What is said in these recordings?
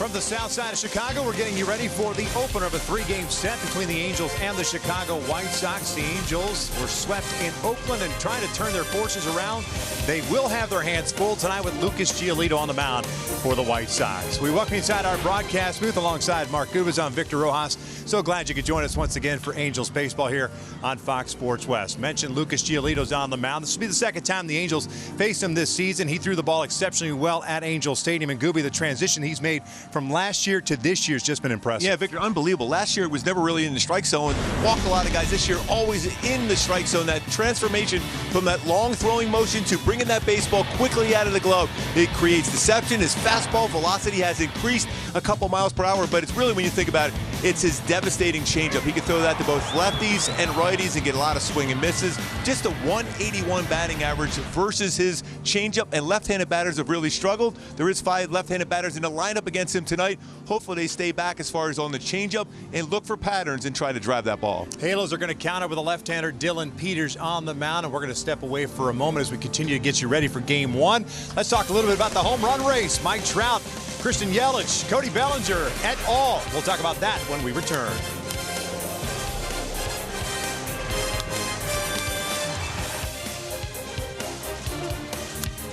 From the south side of Chicago, we're getting you ready for the opener of a three-game set between the Angels and the Chicago White Sox. The Angels were swept in Oakland and trying to turn their fortunes around. They will have their hands full tonight with Lucas Giolito on the mound for the White Sox. We welcome you inside our broadcast booth alongside Mark Gubicza, Victor Rojas. So glad you could join us once again for Angels baseball here on Fox Sports West. Mentioned Lucas Giolito's on the mound. This will be the second time the Angels faced him this season. He threw the ball exceptionally well at Angel Stadium. And Gooby, the transition he's made from last year to this year has just been impressive. Yeah, Victor, unbelievable. Last year it was never really in the strike zone. Walked a lot of guys. This year always in the strike zone. That transformation from that long throwing motion to bringing that baseball quickly out of the glove. It creates deception. His fastball velocity has increased a couple miles per hour, but it's really, when you think about it, it's his devastating changeup. He can throw that to both lefties and righties and get a lot of swing and misses. Just a 181 batting average versus his changeup, and left-handed batters have really struggled. There is 5 left-handed batters in the lineup against him tonight. Hopefully they stay back as far as on the changeup and look for patterns and try to drive that ball. Halos are going to counter with a left-hander, Dylan Peters, on the mound, and we're going to step away for a moment as we continue to get you ready for game one. Let's talk a little bit about the home run race. Mike Trout, Christian Yelich, Cody Bellinger, et al. We'll talk about that when we return.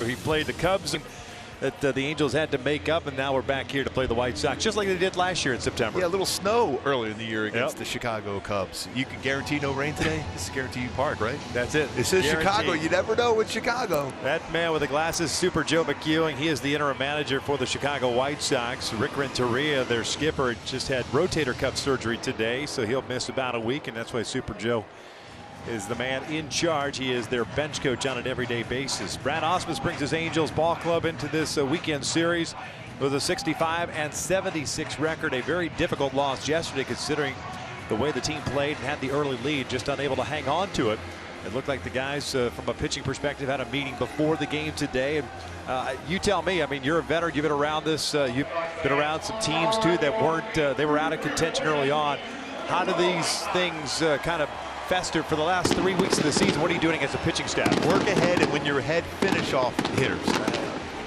He played the Cubs that the Angels had to make up, and now we're back here to play the White Sox, just like they did last year in September. Yeah, a little snow earlier in the year against the Chicago Cubs. You can guarantee no rain today? This is Guarantee Park, right? That's it. This is Chicago. You never know with Chicago. That man with the glasses, Super Joe McEwing, he is the interim manager for the Chicago White Sox. Rick Renteria, their skipper, just had rotator cuff surgery today, so he'll miss about a week, and that's why Super Joe is the man in charge. He is their bench coach on an everyday basis. Brad Ausmus brings his Angels ball club into this weekend series with a 65-76 record. A very difficult loss yesterday considering the way the team played and had the early lead, just unable to hang on to it. It looked like the guys from a pitching perspective had a meeting before the game today. And you tell me, I mean, you're a veteran, you've been around this, you've been around some teams too that weren't, they were out of contention early on. How do these things kind of fester for the last 3 weeks of the season? What are you doing as a pitching staff? Work ahead, and when you're ahead, finish off hitters.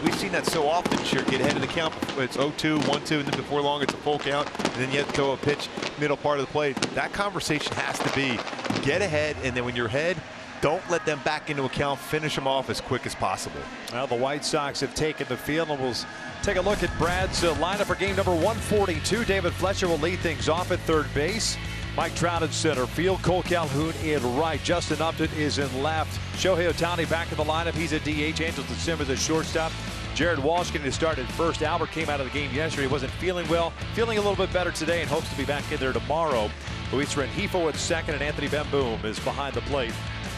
We've seen that so often this year. Get ahead of the count. It's 0-2, 1-2, and then before long it's a full count, and then you have to throw a pitch middle part of the plate. That conversation has to be get ahead, and then when you're ahead, don't let them back into account. Finish them off as quick as possible. Well, the White Sox have taken the field, and we'll take a look at Brad's lineup for game number 142. David Fletcher will lead things off at third base. Mike Trout in center field, Cole Calhoun in right, Justin Upton is in left, Shohei Ohtani back in the lineup, he's at DH, Andrelton Simmons at shortstop, Jared Walsh getting started first. Albert came out of the game yesterday, wasn't feeling well, feeling a little bit better today and hopes to be back in there tomorrow. Luis Rengifo at second, and Anthony Bemboom is behind the plate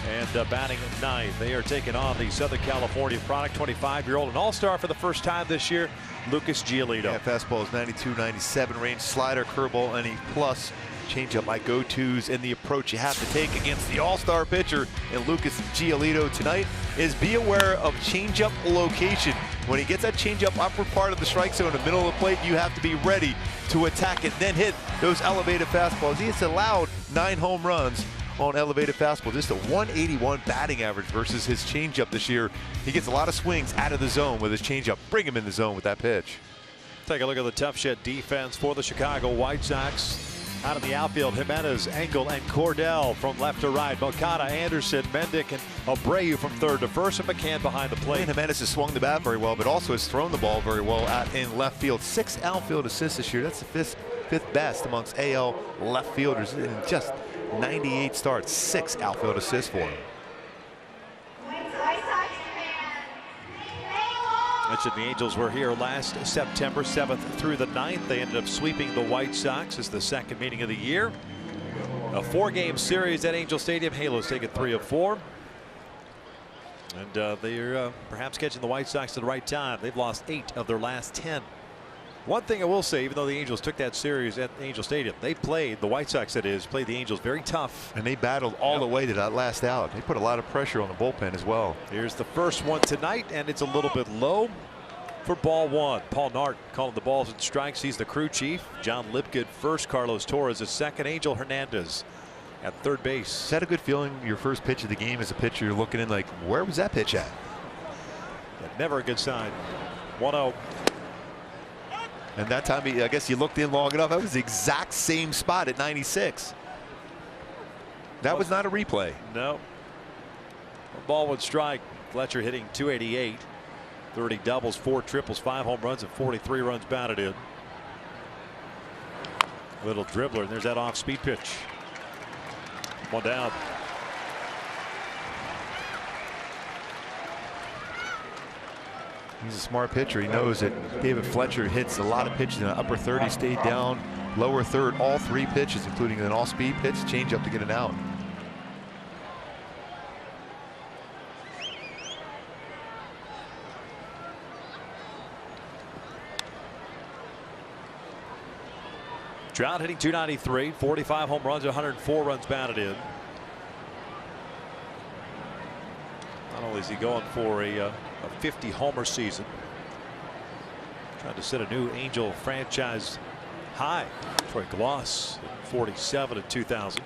and batting at ninth. They are taking on the Southern California product, 25-year-old, an all-star for the first time this year, Lucas Giolito. Yeah, fastball is 92, 97 range, slider, curveball, any plus. Changeup, my go-tos, and the approach you have to take against the all-star pitcher and Lucas Giolito tonight is be aware of changeup location. When he gets that changeup upper part of the strike zone in the middle of the plate, you have to be ready to attack it, then hit those elevated fastballs. He has allowed 9 home runs on elevated fastball, just a 181 batting average versus his changeup this year. He gets a lot of swings out of the zone with his changeup. Bring him in the zone with that pitch. Take a look at the tough shot defense for the Chicago White Sox. Out of the outfield, Jimenez, Engel, and Cordell from left to right. Moncada, Anderson, Mendick, and Abreu from third to first, and McCann behind the plate. And Jimenez has swung the bat very well, but also has thrown the ball very well out in left field. 6 outfield assists this year. That's the fifth best amongst AL left fielders in just 98 starts. 6 outfield assists for him. Mentioned the Angels were here last September 7th through the 9th. They ended up sweeping the White Sox as the second meeting of the year. A 4-game series at Angel Stadium. Halos taking 3 of 4. And they're perhaps catching the White Sox at the right time. They've lost 8 of their last 10. One thing I will say, even though the Angels took that series at Angel Stadium, they played, the White Sox that is, played the Angels very tough. And they battled all the way to that last out. They put a lot of pressure on the bullpen as well. Here's the first one tonight, and it's a little bit low for ball one. Paul Nart calling the balls and strikes. He's the crew chief. John Lipgood first, Carlos Torres at second, Angel Hernandez at third base. Is that a good feeling, your first pitch of the game as a pitcher? You're looking in like, where was that pitch at? Never a good sign. 1-0. And that time, I guess you looked in long enough. That was the exact same spot at 96. That was not a replay. No. A ball would strike. Fletcher hitting .288. 30 doubles, 4 triples, 5 home runs, and 43 runs batted in. Little dribbler, and there's that off-speed pitch. One down. He's a smart pitcher. He knows that David Fletcher hits a lot of pitches in the upper third. He stayed down, lower third, all 3 pitches, including an off-speed pitch, changeup to get an out. Trout hitting .293, 45 home runs, 104 runs batted in. Not only is he going for a 50 homer season, trying to set a new Angel franchise high. Troy Glaus, 47 in 2000.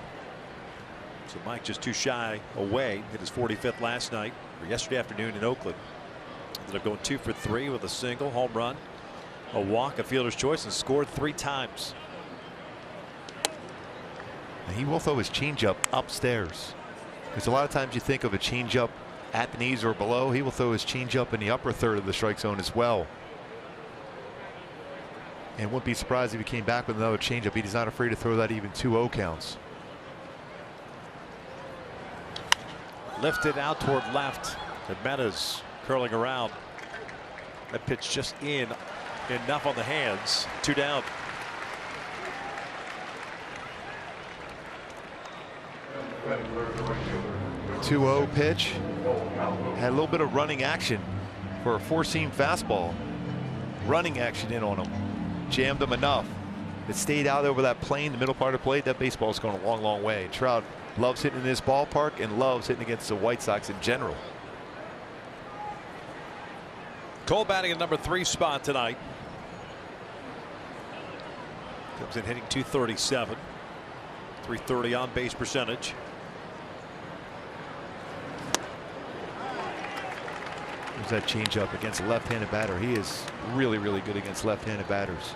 So Mike just too shy away. Hit his 45th last night, or yesterday afternoon in Oakland. Ended up going 2 for 3 with a single, home run, a walk, a fielder's choice, and scored 3 times. And he will throw his changeup upstairs, because a lot of times you think of a changeup at the knees or below. He will throw his changeup in the upper third of the strike zone as well. And wouldn't be surprised if he came back with another changeup. He's not afraid to throw that even 2-0 counts. Lifted out toward left. Jimenez curling around. That pitch just in, enough on the hands. 2 down. .2-0 pitch. Had a little bit of running action for a 4-seam fastball. Running action in on him. Jammed him enough. It stayed out over that plane, the middle part of the plate. That baseball's going a long, long way. Trout loves hitting in this ballpark and loves hitting against the White Sox in general. Cole batting at number 3 spot tonight. Comes in hitting .237. .330 on base percentage. There's that changeup against a left-handed batter. He is really, really good against left-handed batters.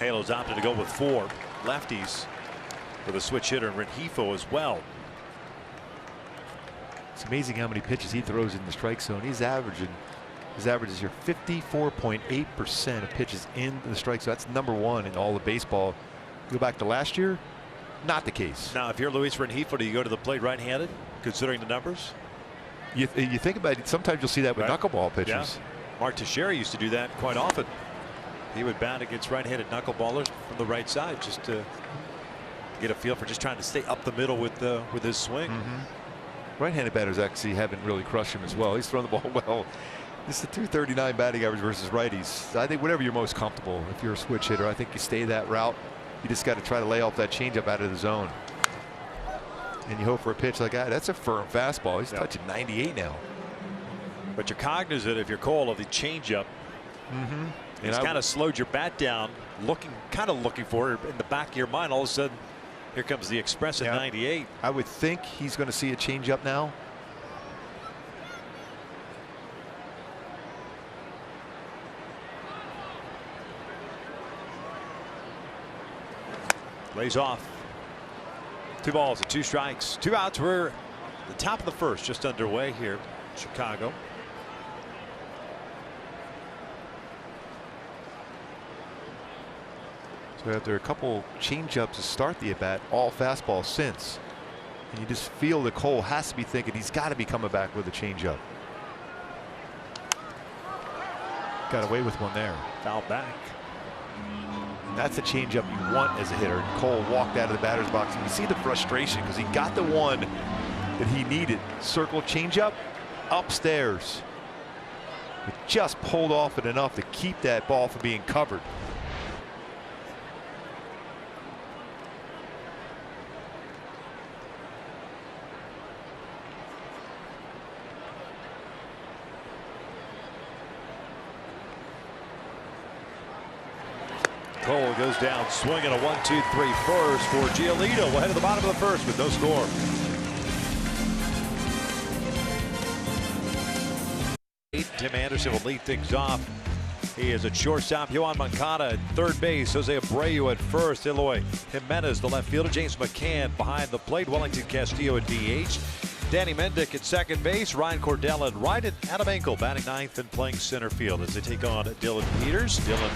Halo's opted to go with 4 lefties with a switch hitter and Rengifo as well. It's amazing how many pitches he throws in the strike zone. His average is here 54.8% of pitches in the strike zone. That's #1 in all of baseball. Go back to last year, not the case. Now, if you're Luis Rengifo, do you go to the plate right-handed, considering the numbers? You think about it. Sometimes you'll see that with knuckleball pitchers. Yeah. Mark Teixeira used to do that quite often. He would bat against right-handed knuckleballers from the right side just to get a feel for just trying to stay up the middle with his swing. Right-handed batters actually haven't really crushed him as well. He's thrown the ball well. This is a .239 batting average versus righties. I think whatever you're most comfortable. If you're a switch hitter, I think you stay that route. You just got to try to lay off that changeup out of the zone. And you hope for a pitch like that. That's a firm fastball. He's touching 98 now. But you're cognizant, if you're Cole, of the changeup. It's kind of slowed your bat down, kind of looking for it in the back of your mind. All of a sudden, here comes the express at 98. I would think he's going to see a changeup now. Lays off. 2 balls and 2 strikes. 2 outs. We're the top of the first, just underway here in Chicago. So after a couple changeups to start the at-bat, all fastball since. And you just feel that Cole has to be thinking he's got to be coming back with a changeup. Got away with one there. Foul back. That's the changeup you want as a hitter. And Cole walked out of the batter's box. And you see the frustration because he got the one that he needed. Circle changeup upstairs. It just pulled off it enough to keep that ball from being covered. goes down swinging a 1-2-3 first for Giolito. We'll head to the bottom of the first with no score. Tim Anderson will lead things off. He is at shortstop. Yoan Moncada at third base. Jose Abreu at first. Eloy Jimenez, the left fielder. James McCann behind the plate. Wellington Castillo at DH. Danny Mendick at second base. Ryan Cordell at right. And Adam Engel batting ninth and playing center field as they take on Dylan Peters. Dylan,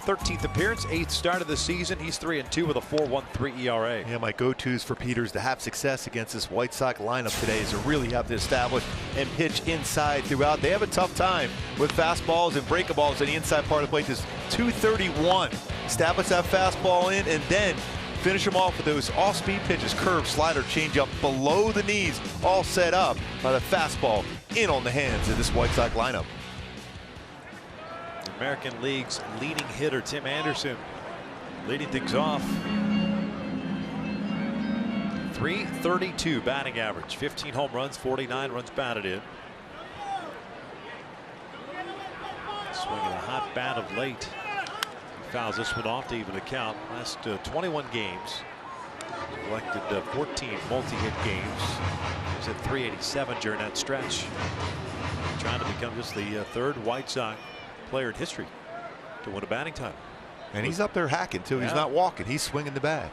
13th appearance, 8th start of the seaseason. He's 3-2 with a 4.13 ERA. Yeah, my go-tos for Peters to have success against this White Sox lineup today is to really have to establish and pitch inside throughout. They have a tough time with fastballs and breakables on the inside part of the plate. This 231. Establish that fastball in and then finish them off with those off-speed pitches, curve, slider, changeup below the knees, all set up by the fastball in on the hands of this White Sox lineup. American League's leading hitter Tim Anderson leading things off. 332 batting average, 15 home runs, 49 runs batted in. Swinging a hot bat of late. Fouls this one off to even the count. Last 21 games. Collected 14 multi-hit games. He's at 387 during that stretch. Trying to become just the third White Sox player in history to win a batting title. And he's up there hacking too. He's not walking. He's swinging the bat.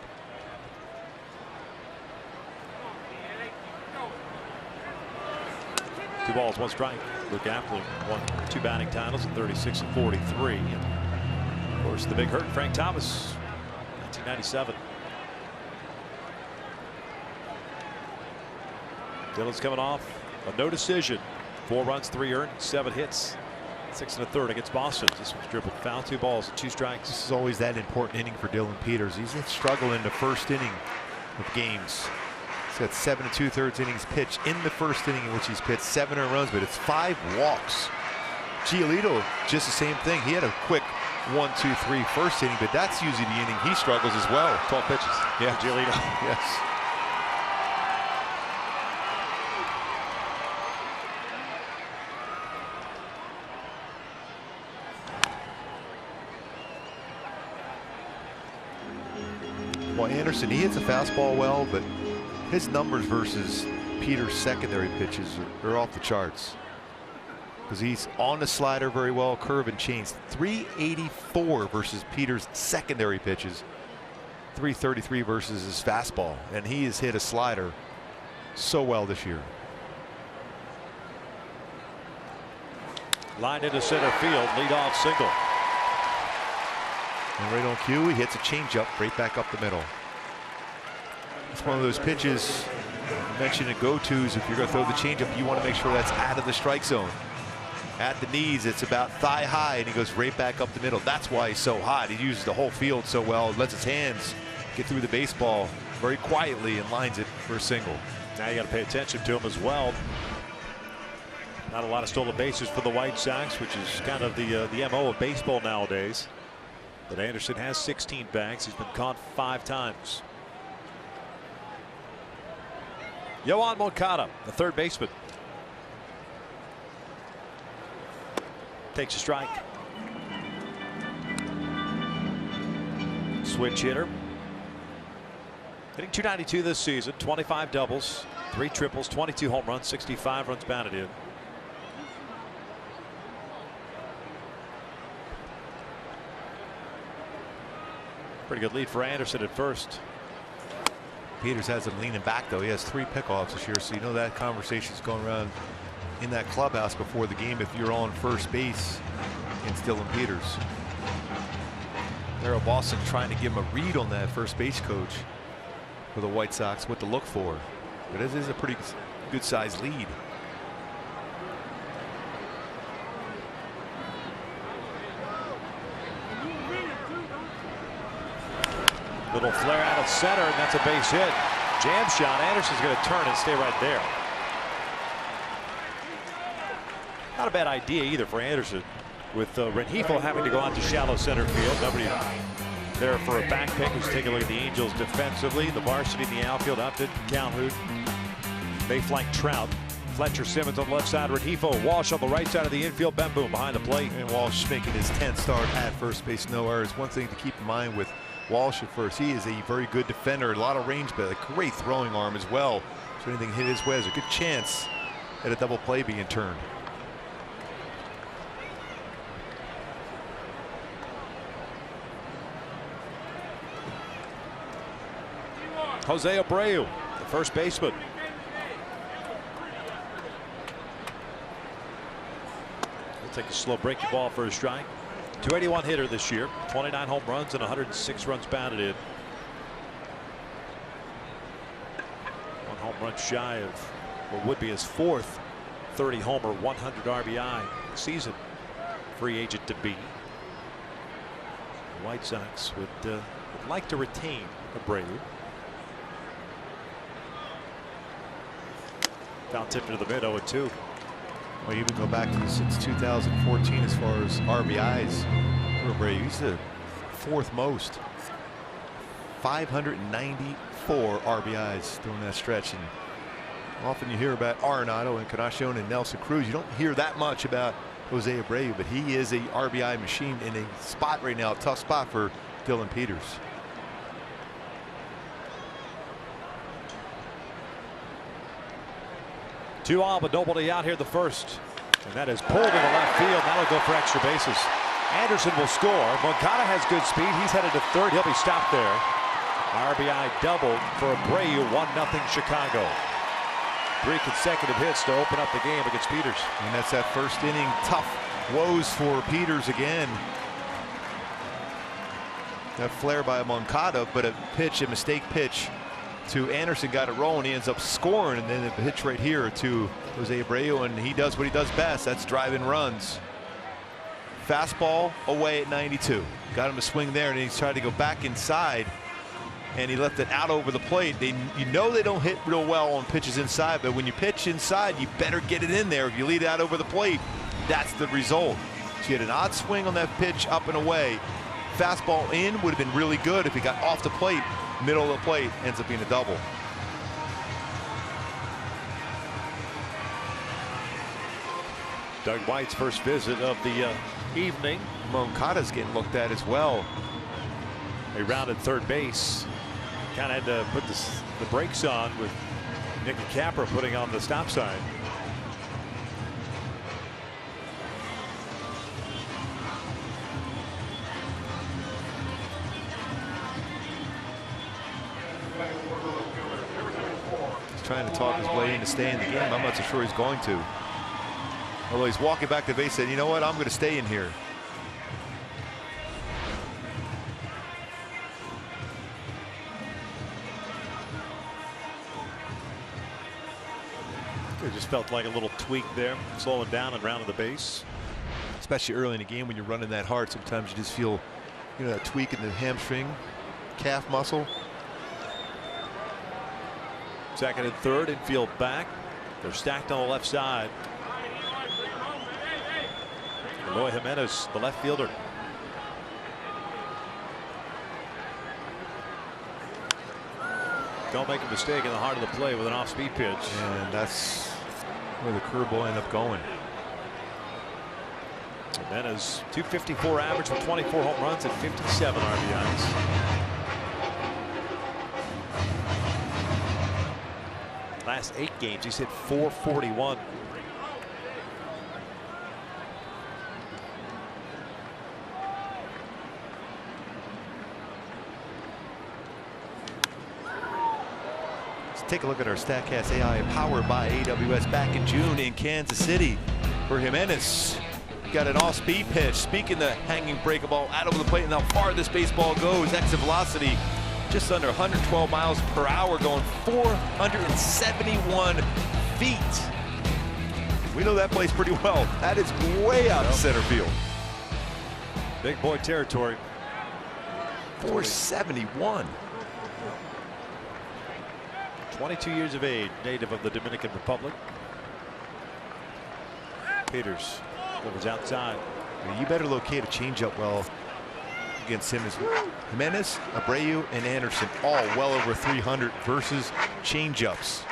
Two balls, one strike. Luke Appling won 2 batting titles in 36 and 43. And of course, the big hurt, Frank Thomas, 1997. Dylan's coming off a no decision. 4 runs, 3 earned, 7 hits. 6 1/3 against Boston. This one's dribbled foul, 2 balls and 2 strikes. This is always that important inning for Dylan Peters. He's struggling in the first inning of games. He's got 7 2/3 innings pitched in the first inning in which he's pitched 7 earned runs, but it's 5 walks. Giolito, just the same thing. He had a quick 1-2-3 first inning, but that's usually the inning he struggles as well. 12 pitches. Yeah, Giolito. Yes. Well, Anderson, he hits a fastball well, but his numbers versus Peters' secondary pitches are off the charts. Because he's on the slider very well, curve and change. 384 versus Peters' secondary pitches. 333 versus his fastball. And he has hit a slider so well this year. Line into center field, leadoff single. And right on cue, he hits a changeup right back up the middle. It's one of those pitches you mentioned in go-tos. If you're going to throw the changeup, you want to make sure that's out of the strike zone. At the knees, it's about thigh high, and he goes right back up the middle. That's why he's so hot. He uses the whole field so well. Lets his hands get through the baseball very quietly and lines it for a single. Now you got to pay attention to him as well. Not a lot of stolen bases for the White Sox, which is kind of the MO of baseball nowadays. But Anderson has 16 bags. He's been caught 5 times. Yoan Moncada, the third baseman. Takes a strike. Switch hitter. Hitting .292 this season, 25 doubles, 3 triples, 22 home runs, 65 runs batted in. Pretty good lead for Anderson at first. Peters has him leaning back, though. He has 3 pickoffs this year, so you know that conversation's going around in that clubhouse before the game if you're on first base against Dylan Peters. Darryl Boston trying to give him a read on that first base coach for the White Sox, what to look for. But it is a pretty good sized lead. Little flare out of center, and that's a base hit. Jam shot. Anderson's going to turn and stay right there. Not a bad idea either for Anderson, with Rengifo having to go out to shallow center field. Nobody there for a back pick. Let's take a look at the Angels defensively. The varsity in the outfield, Upton, Calhoun. They flank Trout. Fletcher Simmons on the left side, Rengifo. Walsh on the right side of the infield. Bemboom behind the plate. And Walsh making his 10th start at first base, no errors. One thing to keep in mind with Walsh at first, he is a very good defender, a lot of range, but a great throwing arm as well. So anything hit his way, there's a good chance at a double play being turned. Jose Abreu, the first baseman. He'll take a slow breaking ball for a strike. 281 hitter this year, 29 home runs and 106 runs batted in. One home run shy of what would be his fourth 30 homer, 100 RBI season. Free agent to be. The White Sox would like to retain Abreu. Foul tipped into the mid, 0-2. Well, you can go back since 2014 as far as RBIs for Abreu. He's the fourth most. 594 RBIs during that stretch. And often you hear about Arenado and Encarnacion and Nelson Cruz. You don't hear that much about Jose Abreu, but he is a RBI machine in a spot right now, a tough spot for Dylan Peters. Two on, but nobody out here the first. And that is pulled in the left field. Now they'll go for extra bases. Anderson will score. Moncada has good speed. He's headed to third. He'll be stopped there. RBI double for Abreu. 1-0 Chicago. 3 consecutive hits to open up the game against Peters. And that's that first inning. Tough woes for Peters again. That flare by Moncada, but a mistake pitch to Anderson got it rolling. He ends up scoring, and then the pitch right here to Jose Abreu, and he does what he does best. That's driving runs. Fastball away at 92. Got him to swing there, and he's tried to go back inside, and he left it out over the plate. You know they don't hit real well on pitches inside, but when you pitch inside, you better get it in there. If you lead it out over the plate, that's the result. So you had an odd swing on that pitch up and away. Fastball in would have been really good if he got off the plate. Middle of the plate ends up being a double. Doug White's first visit of the evening. Moncada's getting looked at as well. He rounded third base. Kind of had to put the brakes on with Nicky Capra putting on the stop sign. Trying to talk his way into staying in the game. I'm not so sure he's going to. Although he's walking back to base, saying, you know what, I'm going to stay in here. It just felt like a little tweak there, slowing down and rounding the base. Especially early in the game when you're running that hard, sometimes you just feel, you know, that tweak in the hamstring, calf muscle. Second and third, infield back. They're stacked on the left side. Eloy Jimenez, the left fielder. Don't make a mistake in the heart of the play with an off-speed pitch. And that's where the curveball ended up going. Jimenez, 254 average with 24 home runs and 57 RBIs. Last 8 games, he's hit .441. Let's take a look at our StatCast AI powered by AWS back in June in Kansas City for Jimenez. Got an off-speed pitch. Speaking the hanging breaking ball out over the plate, and how far this baseball goes. Exit velocity just under 112 miles per hour, going 471 feet. We know that place pretty well. That is way out in center field. Big boy territory. 471. 22 years of age, native of the Dominican Republic. Peters delivers outside. You better locate a changeup well against him. Jimenez, Abreu, and Anderson all well over 300 versus changeups.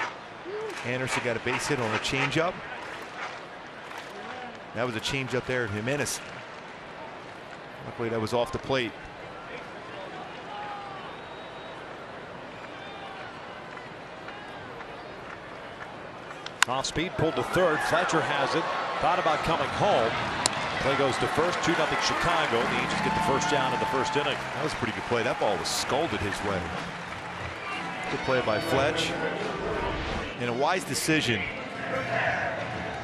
Anderson got a base hit on a changeup. That was a changeup there. Jimenez. Luckily, that was off the plate. Off speed, pulled to third. Fletcher has it. Thought about coming home. Play goes to first. 2-0 Chicago. The Angels get the first down in the first inning. That was a pretty good play. That ball was scolded his way. Good play by Fletch. And a wise decision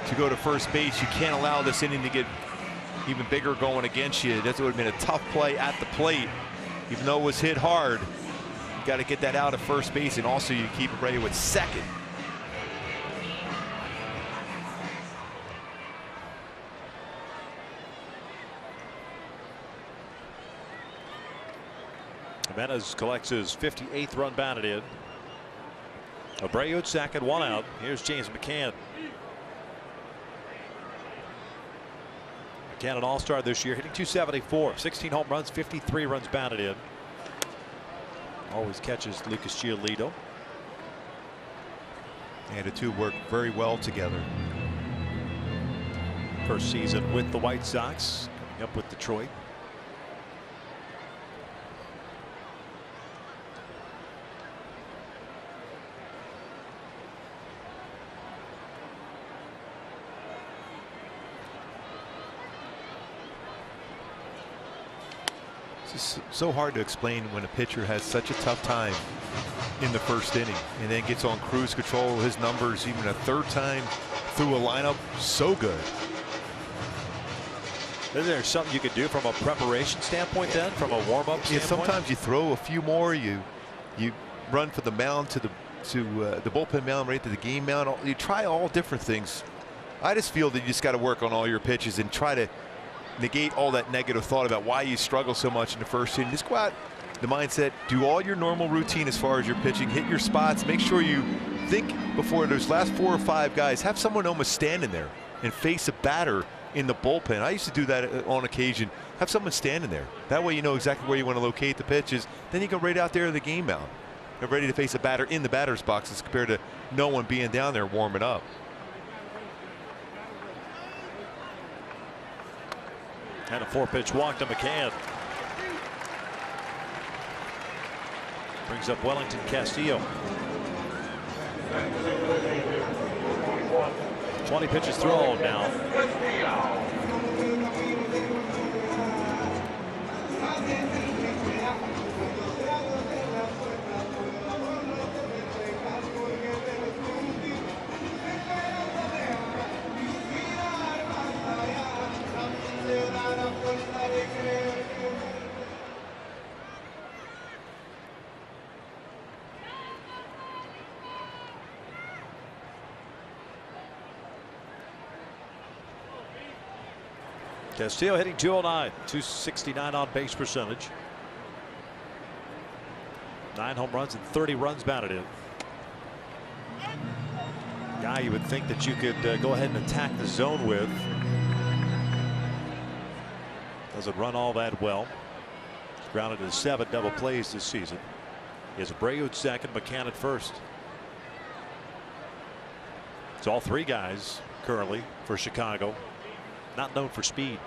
to go to first base. You can't allow this inning to get even bigger going against you. That would have been a tough play at the plate. Even though it was hit hard, you got to get that out at first base, and also you keep it ready with second. Jimenez collects his 58th run batted in. Abreu at second, 1 out. Here's James McCann. McCann, an all-star this year, hitting .274, 16 home runs, 53 runs batted in. Always catches Lucas Giolito. And the two work very well together. First season with the White Sox, coming up with Detroit. It's so hard to explain when a pitcher has such a tough time in the first inning and then gets on cruise control. His numbers, even a third time through a lineup, so good. Is there something you could do from a preparation standpoint then, from a warm-up standpoint? Yeah, sometimes you throw a few more. You run for the mound to the bullpen mound, right to the game mound. You try all different things. I just feel that you just got to work on all your pitches and try to negate all that negative thought about why you struggle so much in the first inning. Just go out, the mindset, do all your normal routine as far as your pitching, hit your spots, make sure you think before those last 4 or 5 guys, have someone almost standing there and face a batter in the bullpen. I used to do that on occasion. Have someone standing there. That way you know exactly where you want to locate the pitches. Then you go right out there in the game mound. You're ready to face a batter in the batter's box as compared to no one being down there warming up. And a 4-pitch walk to McCann. Brings up Wellington Castillo. 20 pitches thrown now. Castillo hitting .209, .269 on base percentage. 9 home runs and 30 runs batted in. Guy you would think that you could go ahead and attack the zone with. Doesn't run all that well. He's grounded to 7 double plays this season. He has Abreu at second, McCann at first. It's all 3 guys currently for Chicago. Not known for speed.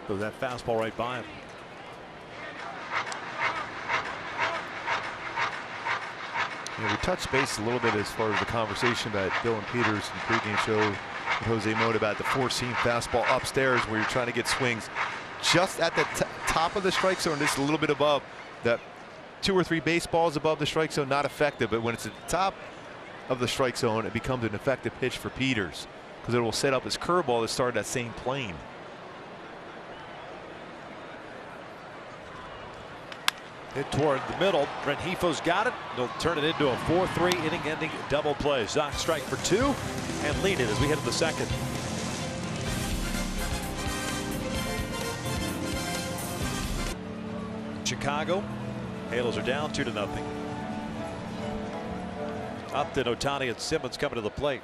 So that fastball right by him. We touched base a little bit as far as the conversation about Dylan Peters in the pregame show with Jose Mota about the 4-seam fastball upstairs where you're trying to get swings just at the top of the strike zone, just a little bit above that. 2 or 3 baseballs above the strike zone, not effective, but when it's at the top of the strike zone, it becomes an effective pitch for Peters because it will set up his curveball to start that same plane. Hit toward the middle. Rengifo's got it. They'll turn it into a 4-3 inning-ending double play. Sox strike for 2 and lead it as we head to the second. Chicago. Halos are down 2-0. Upton, Ohtani, and Simmons coming to the plate.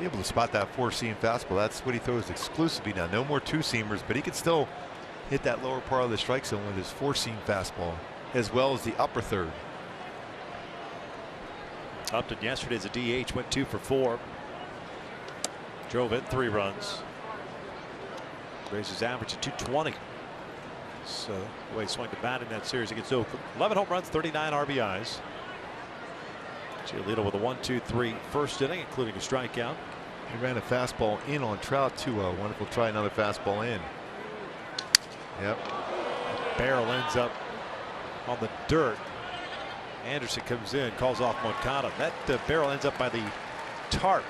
able to spot that four-seam fastball. That's what he throws exclusively now. No more two-seamers, but he can still hit that lower part of the strike zone with his four-seam fastball, as well as the upper third. Upton yesterday as a DH went 2 for 4. Drove in 3 runs. Raised his average to 220. So the way he swung the bat in that series against Oakland. 11 home runs, 39 RBIs. Giolito with a 1-2-3 first inning, including a strikeout. He ran a fastball in on Trout 2-0. Wonderful try another fastball in. Yep. Barrel ends up on the dirt. Anderson comes in, calls off Moncada. That barrel ends up by the tarp.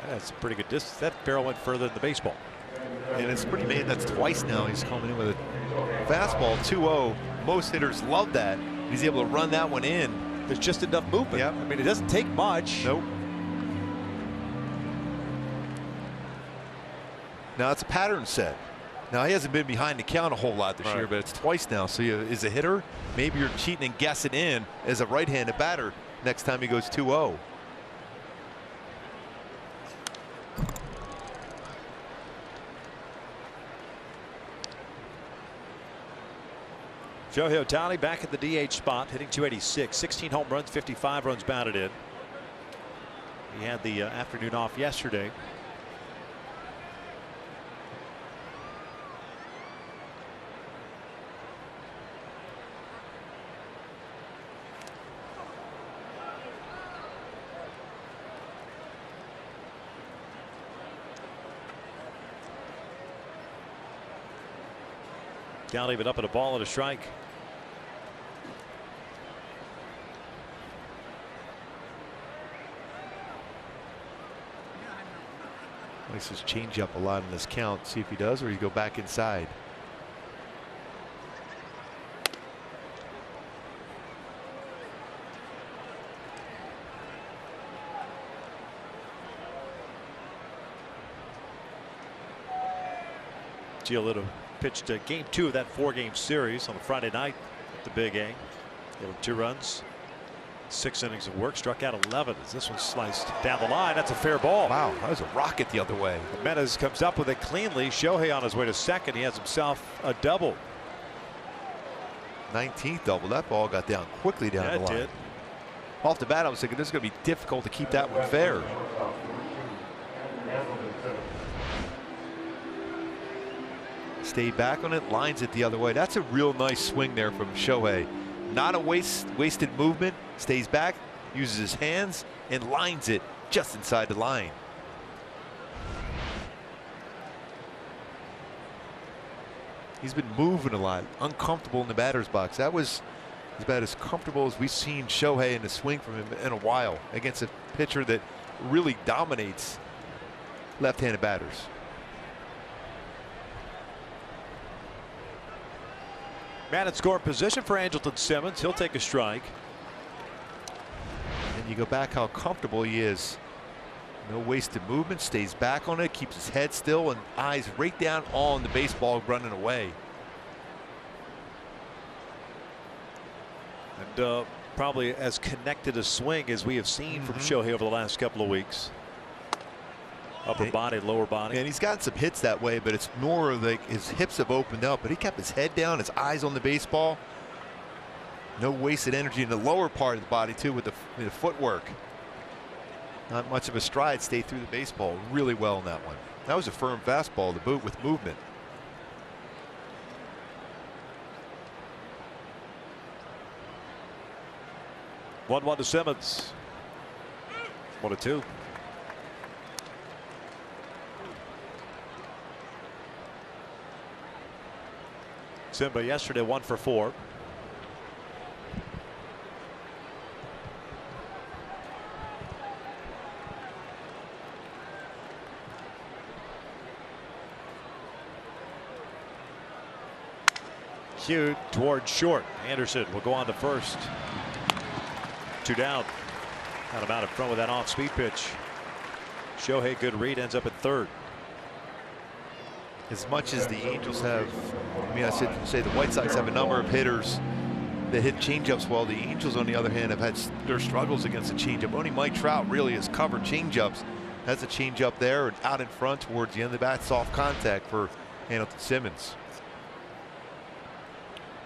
That's a pretty good distance. That barrel went further than the baseball. And it's pretty amazing. That's twice now he's coming in with a fastball 2-0. Most hitters love that. He's able to run that one in. There's just enough movement. Yep. I mean, it doesn't take much. Nope. Now it's a pattern set. Now he hasn't been behind the count a whole lot this year, but it's twice now. So as a hitter, maybe you're cheating and guessing in as a right-handed batter next time he goes 2-0. Shohei Ohtani back at the DH spot, hitting .286, 16 home runs, 55 runs batted in. He had the afternoon off yesterday. Down, leave it up at a ball and a strike. Likes his change up a lot in this count. See if he does, or you go back inside. Giolito pitched game 2 of that 4-game series on a Friday night at the Big A. Gave him 2 runs, 6 innings of work, struck out 11 as this one sliced down the line. That's a fair ball. Wow, that was a rocket the other way. Jimenez comes up with it cleanly. Shohei on his way to second. He has himself a double. 19th double. That ball got down quickly down the line. It did. Off the bat, I was thinking this is going to be difficult to keep that one fair. Stayed back on it, lines it the other way. That's a real nice swing there from Shohei. Not a wasted movement. Stays back, uses his hands, and lines it just inside the line. He's been moving a lot, uncomfortable in the batter's box. That was about as comfortable as we've seen Shohei in the swing from him in a while against a pitcher that really dominates left-handed batters. Man in scoring position for Andrelton Simmons. He'll take a strike. And you go back how comfortable he is. No wasted movement, stays back on it, keeps his head still and eyes right down on the baseball running away. And probably as connected a swing as we have seen from Shohei over the last couple of weeks. Upper body, lower body. And he's gotten some hits that way, but it's more like his hips have opened up, but he kept his head down, his eyes on the baseball. No wasted energy in the lower part of the body too with the footwork. Not much of a stride, stayed through the baseball really well in that one. That was a firm fastball, the boot with movement. One to Simmons. 1-2. Simba yesterday 1 for 4. Hugh towards short. Anderson will go on to first. 2 down. Got him out in front with that off-speed pitch. Shohei, good read, ends up at third. As much as the Angels have, I mean, I should say the White Sox have a number of hitters that hit changeups well. The Angels, on the other hand, have had their struggles against the changeup. Only Mike Trout really has covered changeups. Has a changeup there and out in front towards the end of the bat. Soft contact for Andrelton Simmons.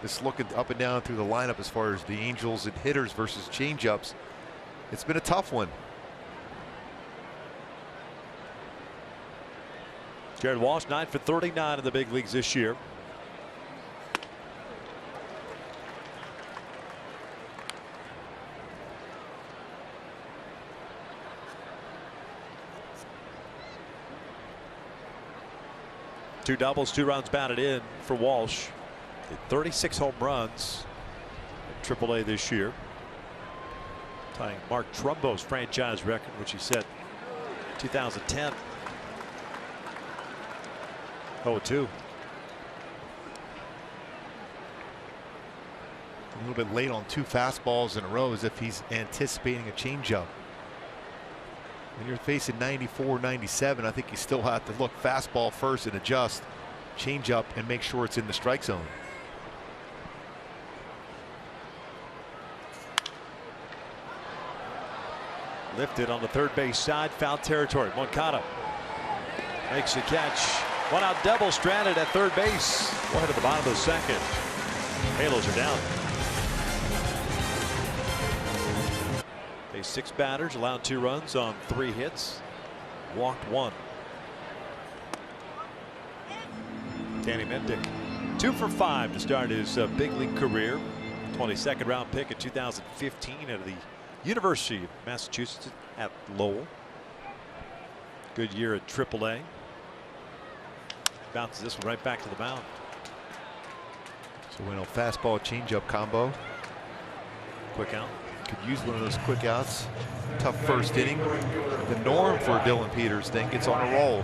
Just looking up and down through the lineup as far as the Angels and hitters versus changeups, it's been a tough one. Jared Walsh 9 for 39 in the big leagues this year. Two doubles, 2 runs batted in for Walsh. Hit 36 home runs in AAA this year, tying Mark Trumbo's franchise record, which he set in 2010. 0-2. A little bit late on 2 fastballs in a row, as if he's anticipating a changeup. When you're facing 94, 97, I think you still have to look fastball first and adjust, changeup, and make sure it's in the strike zone. Lifted on the third base side, foul territory. Moncada makes the catch. One out double, stranded at third base. We'll head to the bottom of the second. Halos are down. They 6 batters, allowed 2 runs on 3 hits, walked 1. Danny Mendick 2 for 5 to start his big league career. 22nd round pick in 2015 out of the University of Massachusetts at Lowell. Good year at AAA. Bounces this one right back to the mound. So, fastball changeup combo. Quick out. Could use one of those quick outs. Tough first inning. The norm for Dylan Peters then gets on a roll.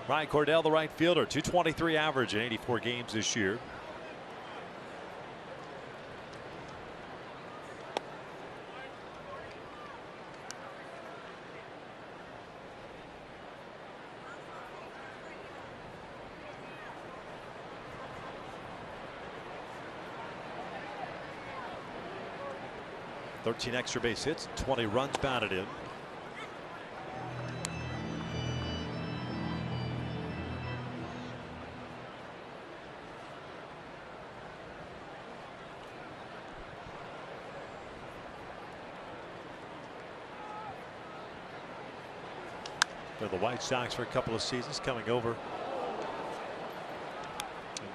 Ryan Cordell, the right fielder, 223 average in 84 games this year. (13 extra base hits, 20 runs batted in. For the White Sox for a couple of seasons, coming over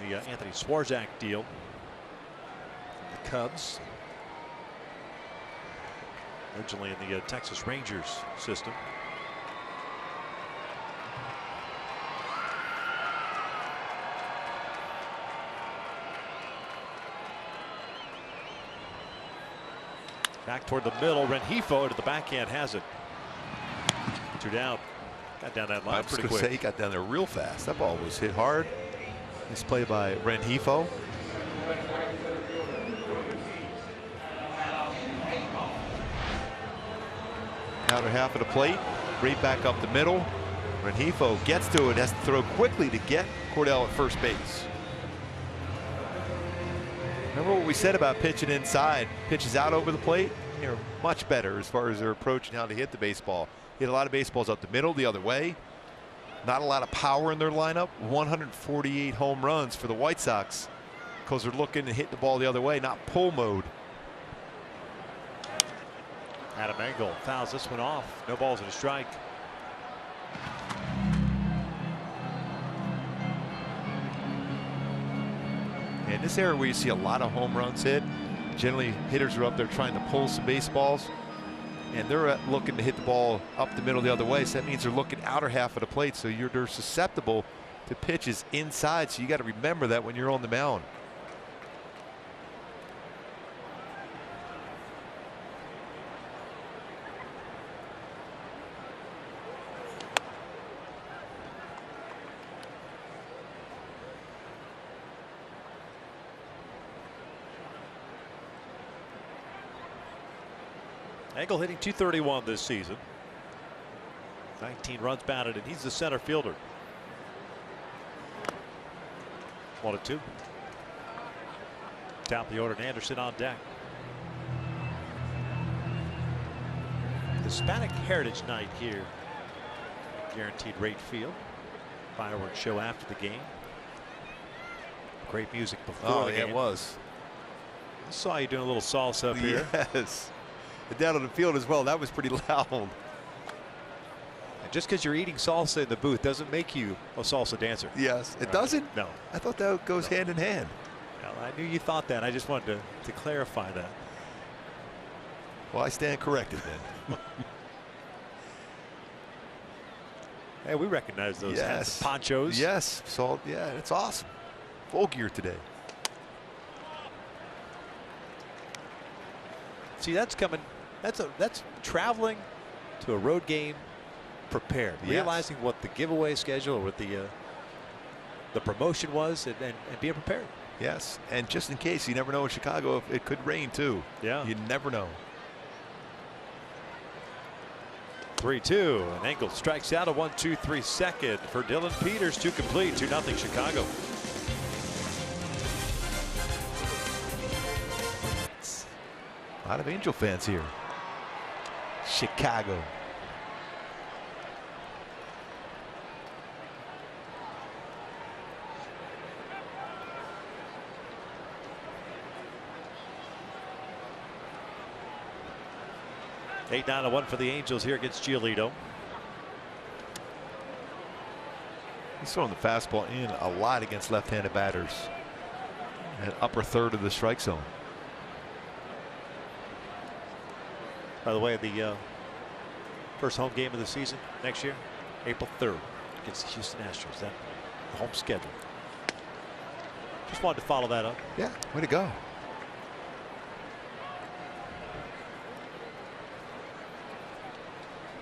in the Anthony Swarzak deal. The Cubs, originally in the Texas Rangers system. Back toward the middle, Rengifo to the backhand has it. 2 down. Got down that line pretty quick. Say he got down there real fast. That ball was hit hard. Nice play by Rengifo. Outer half of the plate, right back up the middle. Rengifo gets to it, has to throw quickly to get Cordell at first base. Remember what we said about pitching inside? Pitches out over the plate, they're much better as far as their approach and how to hit the baseball. Hit a lot of baseballs up the middle, the other way. Not a lot of power in their lineup. 148 home runs for the White Sox because they're looking to hit the ball the other way, not pull mode. Adam Engel fouls this one off. No balls and a strike. In this area where you see a lot of home runs hit, generally hitters are up there trying to pull some baseballs, and they're looking to hit the ball up the middle the other way. So that means they're looking outer half of the plate, so they're susceptible to pitches inside. So you got to remember that when you're on the mound. Engel hitting .231 this season. 19 runs batted, and he's the center fielder. 1-2. Top of the order, and Anderson on deck. Hispanic Heritage Night here. Guaranteed Rate Field. Fireworks show after the game. Great music before the game. It was. I saw you doing a little salsa up here. Yes. And down on the field as well. That was pretty loud. And just because you're eating salsa in the booth doesn't make you a salsa dancer. Yes. It doesn't? No. I thought that goes hand in hand. Well, I knew you thought that. I just wanted to clarify that. Well, I stand corrected then. Hey, we recognize those hats, ponchos. Yes. So, yeah, it's awesome. Full gear today. See, that's coming. That's traveling to a road game prepared, realizing what the giveaway schedule or what the promotion was, and being prepared. Yes, and just in case, you never know in Chicago if it could rain too. Yeah, you never know. 3-2, and Engel strikes out a 1-2-3 second for Dylan Peters to complete. 2-0 Chicago. A lot of Angel fans here. Chicago. Eight down to 1 for the Angels here against Giolito. He's throwing the fastball in a lot against left-handed batters. That upper third of the strike zone. By the way, the first home game of the season next year, April 3rd against the Houston Astros. That the home schedule. Just wanted to follow that up. Yeah, way to go.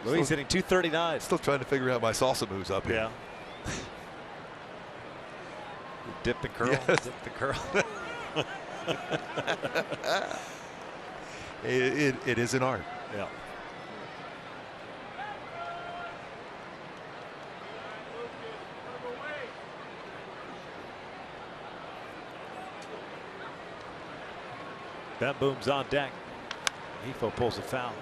Luis hitting .239. Still trying to figure out my salsa moves up here. Yeah. Dip and curl. Yes. Dip the curl. It is an art. Yeah. Ben Boom's on deck. Hifo pulls a foul.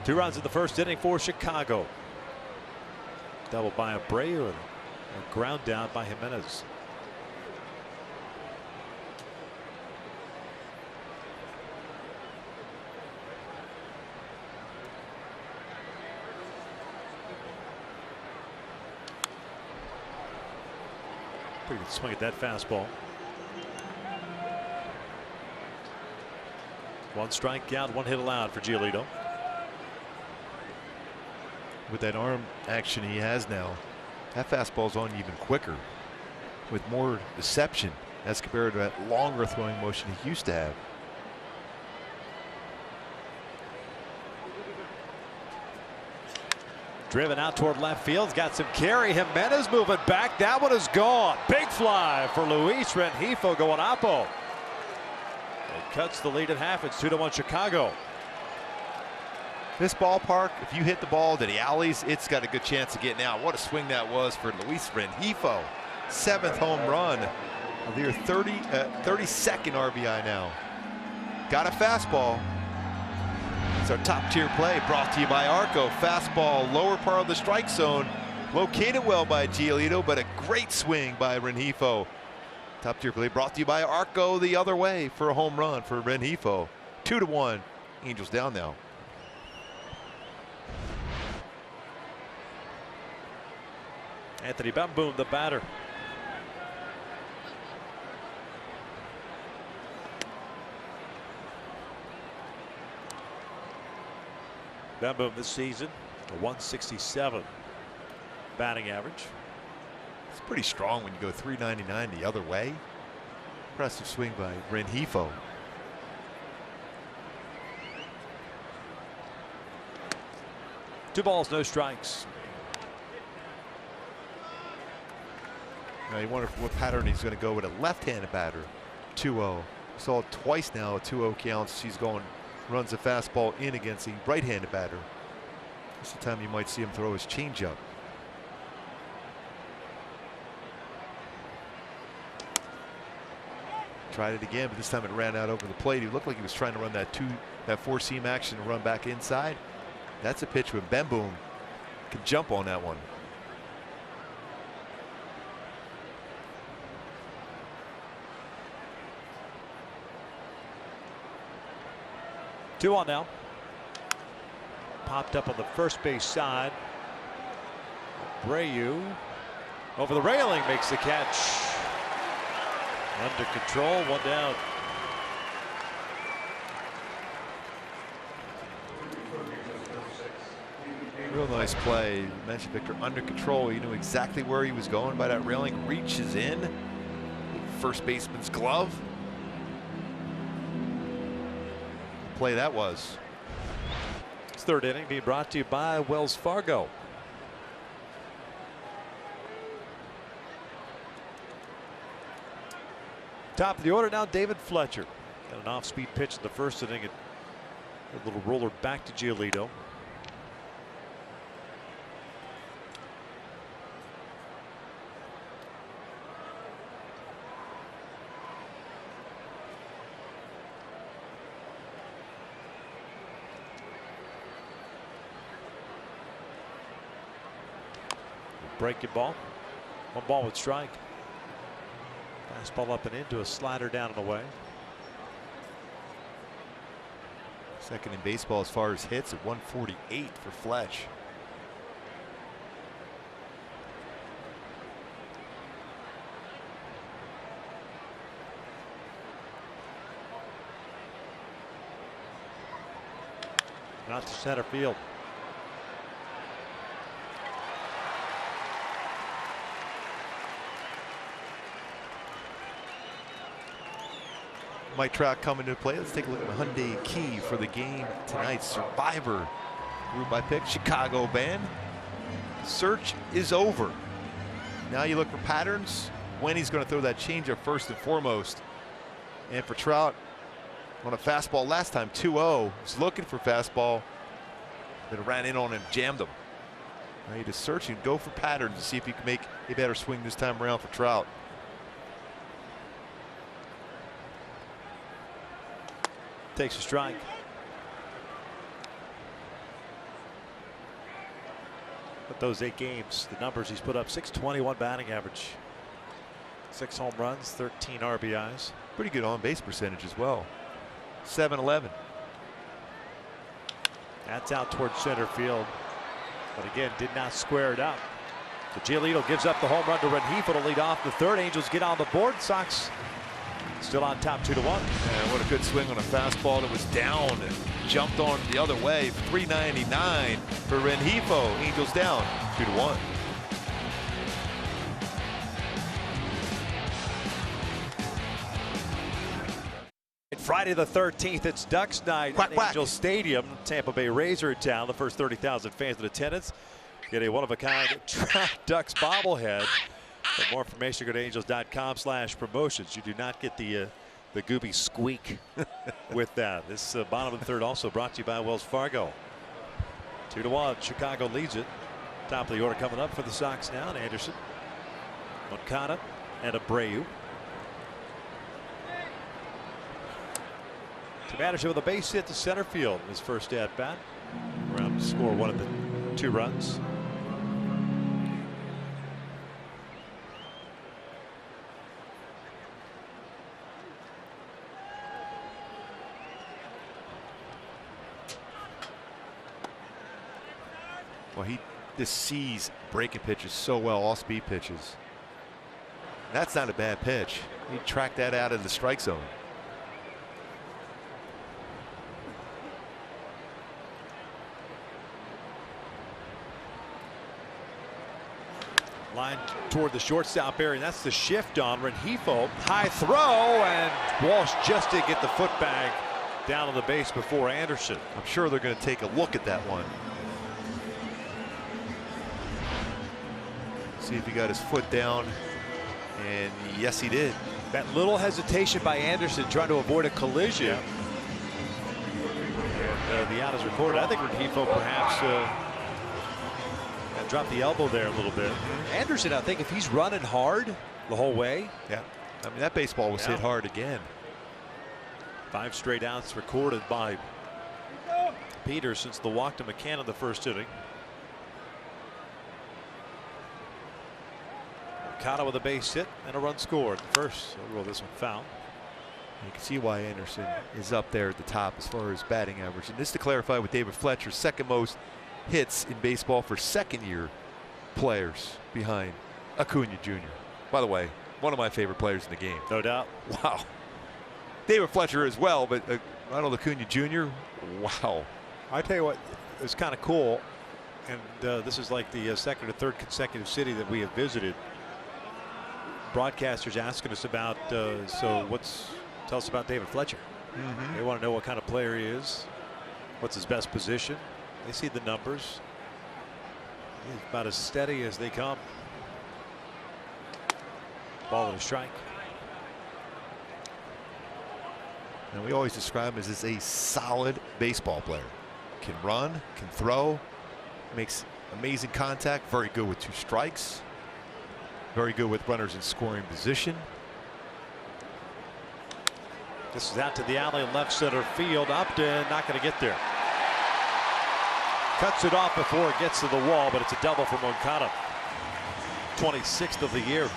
Two runs in the first inning for Chicago. Double by Abreu and a ground down by Jimenez. Pretty good swing at that fastball. One strikeout, one hit allowed for Giolito. With that arm action he has now, that fastball's on even quicker, with more deception as compared to that longer throwing motion he used to have. Driven out toward left field. Got some carry. Jimenez moving back. That one is gone. Big fly for Luis Rengifo going oppo. It cuts the lead at half. It's 2-1 Chicago. This ballpark, if you hit the ball to the alleys, it's got a good chance of getting out. What a swing that was for Luis Rengifo. 7th home run of their 32nd RBI now. Got a fastball. It's our top tier play brought to you by Arco. Fastball, lower part of the strike zone. Located well by Giolito, but a great swing by Rengifo. Top tier play brought to you by Arco the other way for a home run for Rengifo. 2-1. Angels down now. Anthony Bemboom, the batter. Bemboom this season, a 167 batting average. It's pretty strong when you go 399 the other way. Impressive swing by Rengifo. Two balls, no strikes. Now you wonder what pattern he's going to go with a left-handed batter. 2-0. Saw it twice now at 2-0 counts. She's going, runs the fastball in against the right-handed batter. This is the time you might see him throw his changeup. Tried it again, but this time it ran out over the plate. He looked like he was trying to run that four-seam action and run back inside. That's a pitch when Bemboom could jump on that one. Two on now. Popped up on the first base side. Abreu over the railing makes the catch. Under control, one down. Real nice play. You mentioned Victor under control. He knew exactly where he was going by that railing. Reaches in. First baseman's glove. Play that was. It's third inning being brought to you by Wells Fargo. Top of the order now, David Fletcher. Got an off-speed pitch in the first inning. A little roller back to Giolito. Breaking ball. One ball with strike. Fastball up and into a slider down and away. Second in baseball as far as hits at 148 for Fletch. Out to center field. Mike Trout coming to play. Let's take a look at the Hyundai Key for the game tonight. Survivor, group by pick, Chicago band. Search is over. Now you look for patterns, when he's going to throw that changeup first and foremost. And for Trout, on a fastball last time, 2-0, was looking for fastball, but ran in on him, jammed him. Now you just search and go for patterns to see if you can make a better swing this time around for Trout. Takes a strike. But those 8 games, the numbers he's put up: 621 batting average, 6 home runs, 13 RBIs. Pretty good on base percentage as well. 7-11. That's out towards center field, but again did not square it up. So Giolito gives up the home run to Rengifo to lead off the third. Angels get on the board. Sox still on top 2-1. Yeah, what a good swing on a fastball that was down and jumped on the other way. 399 for Rengifo. Angels down 2-1. Friday the 13th, it's Ducks night Quack, at quack. Angel Stadium. Tampa Bay Razor Town. The first 30,000 fans in attendance get a one-of-a-kind Trout Ducks bobblehead. For more information, go to angels.com/promotions. You do not get the gooby squeak with that. This bottom of the third also brought to you by Wells Fargo. 2-1. Chicago leads it. Top of the order coming up for the Sox now. And Anderson, Moncada, and Abreu. Tim Anderson with a base hit to center field in his first at bat. Around to score one of the 2 runs. Well, he just sees breaking pitches so well, all speed pitches. That's not a bad pitch. He tracked that out of the strike zone. Line toward the shortstop area. That's the shift on Rengifo. High throw, and Walsh just did get the foot bag down on the base before Anderson. I'm sure they're going to take a look at that one. See if he got his foot down, and yes, he did. That little hesitation by Anderson trying to avoid a collision. And, the out is recorded. I think Rengifo perhaps dropped the elbow there a little bit. Anderson, I think if he's running hard the whole way. Yeah. I mean, that baseball was hit hard again. 5 straight outs recorded by Peters since the walk to McCann in the first inning. Okada with a base hit and a run scored. The first, so rule this one foul. You can see why Anderson is up there at the top as far as batting average. And just to clarify with David Fletcher, second most hits in baseball for second-year players behind Acuna Jr. By the way, one of my favorite players in the game. No doubt. Wow. David Fletcher as well, but Ronald Acuna Jr., wow. I tell you what, it's kind of cool, and this is like the second or third consecutive city that we have visited. Broadcasters asking us about, tell us about David Fletcher. They want to know what kind of player he is, what's his best position. They see the numbers. He's about as steady as they come. Ball and a strike. And we always describe him as a solid baseball player. Can run, can throw, makes amazing contact, very good with 2 strikes, very good with runners in scoring position. This is out to the alley, left center field. Upton not going to get there. Cuts it off before it gets to the wall, but it's a double from Moncada. 26th of the year.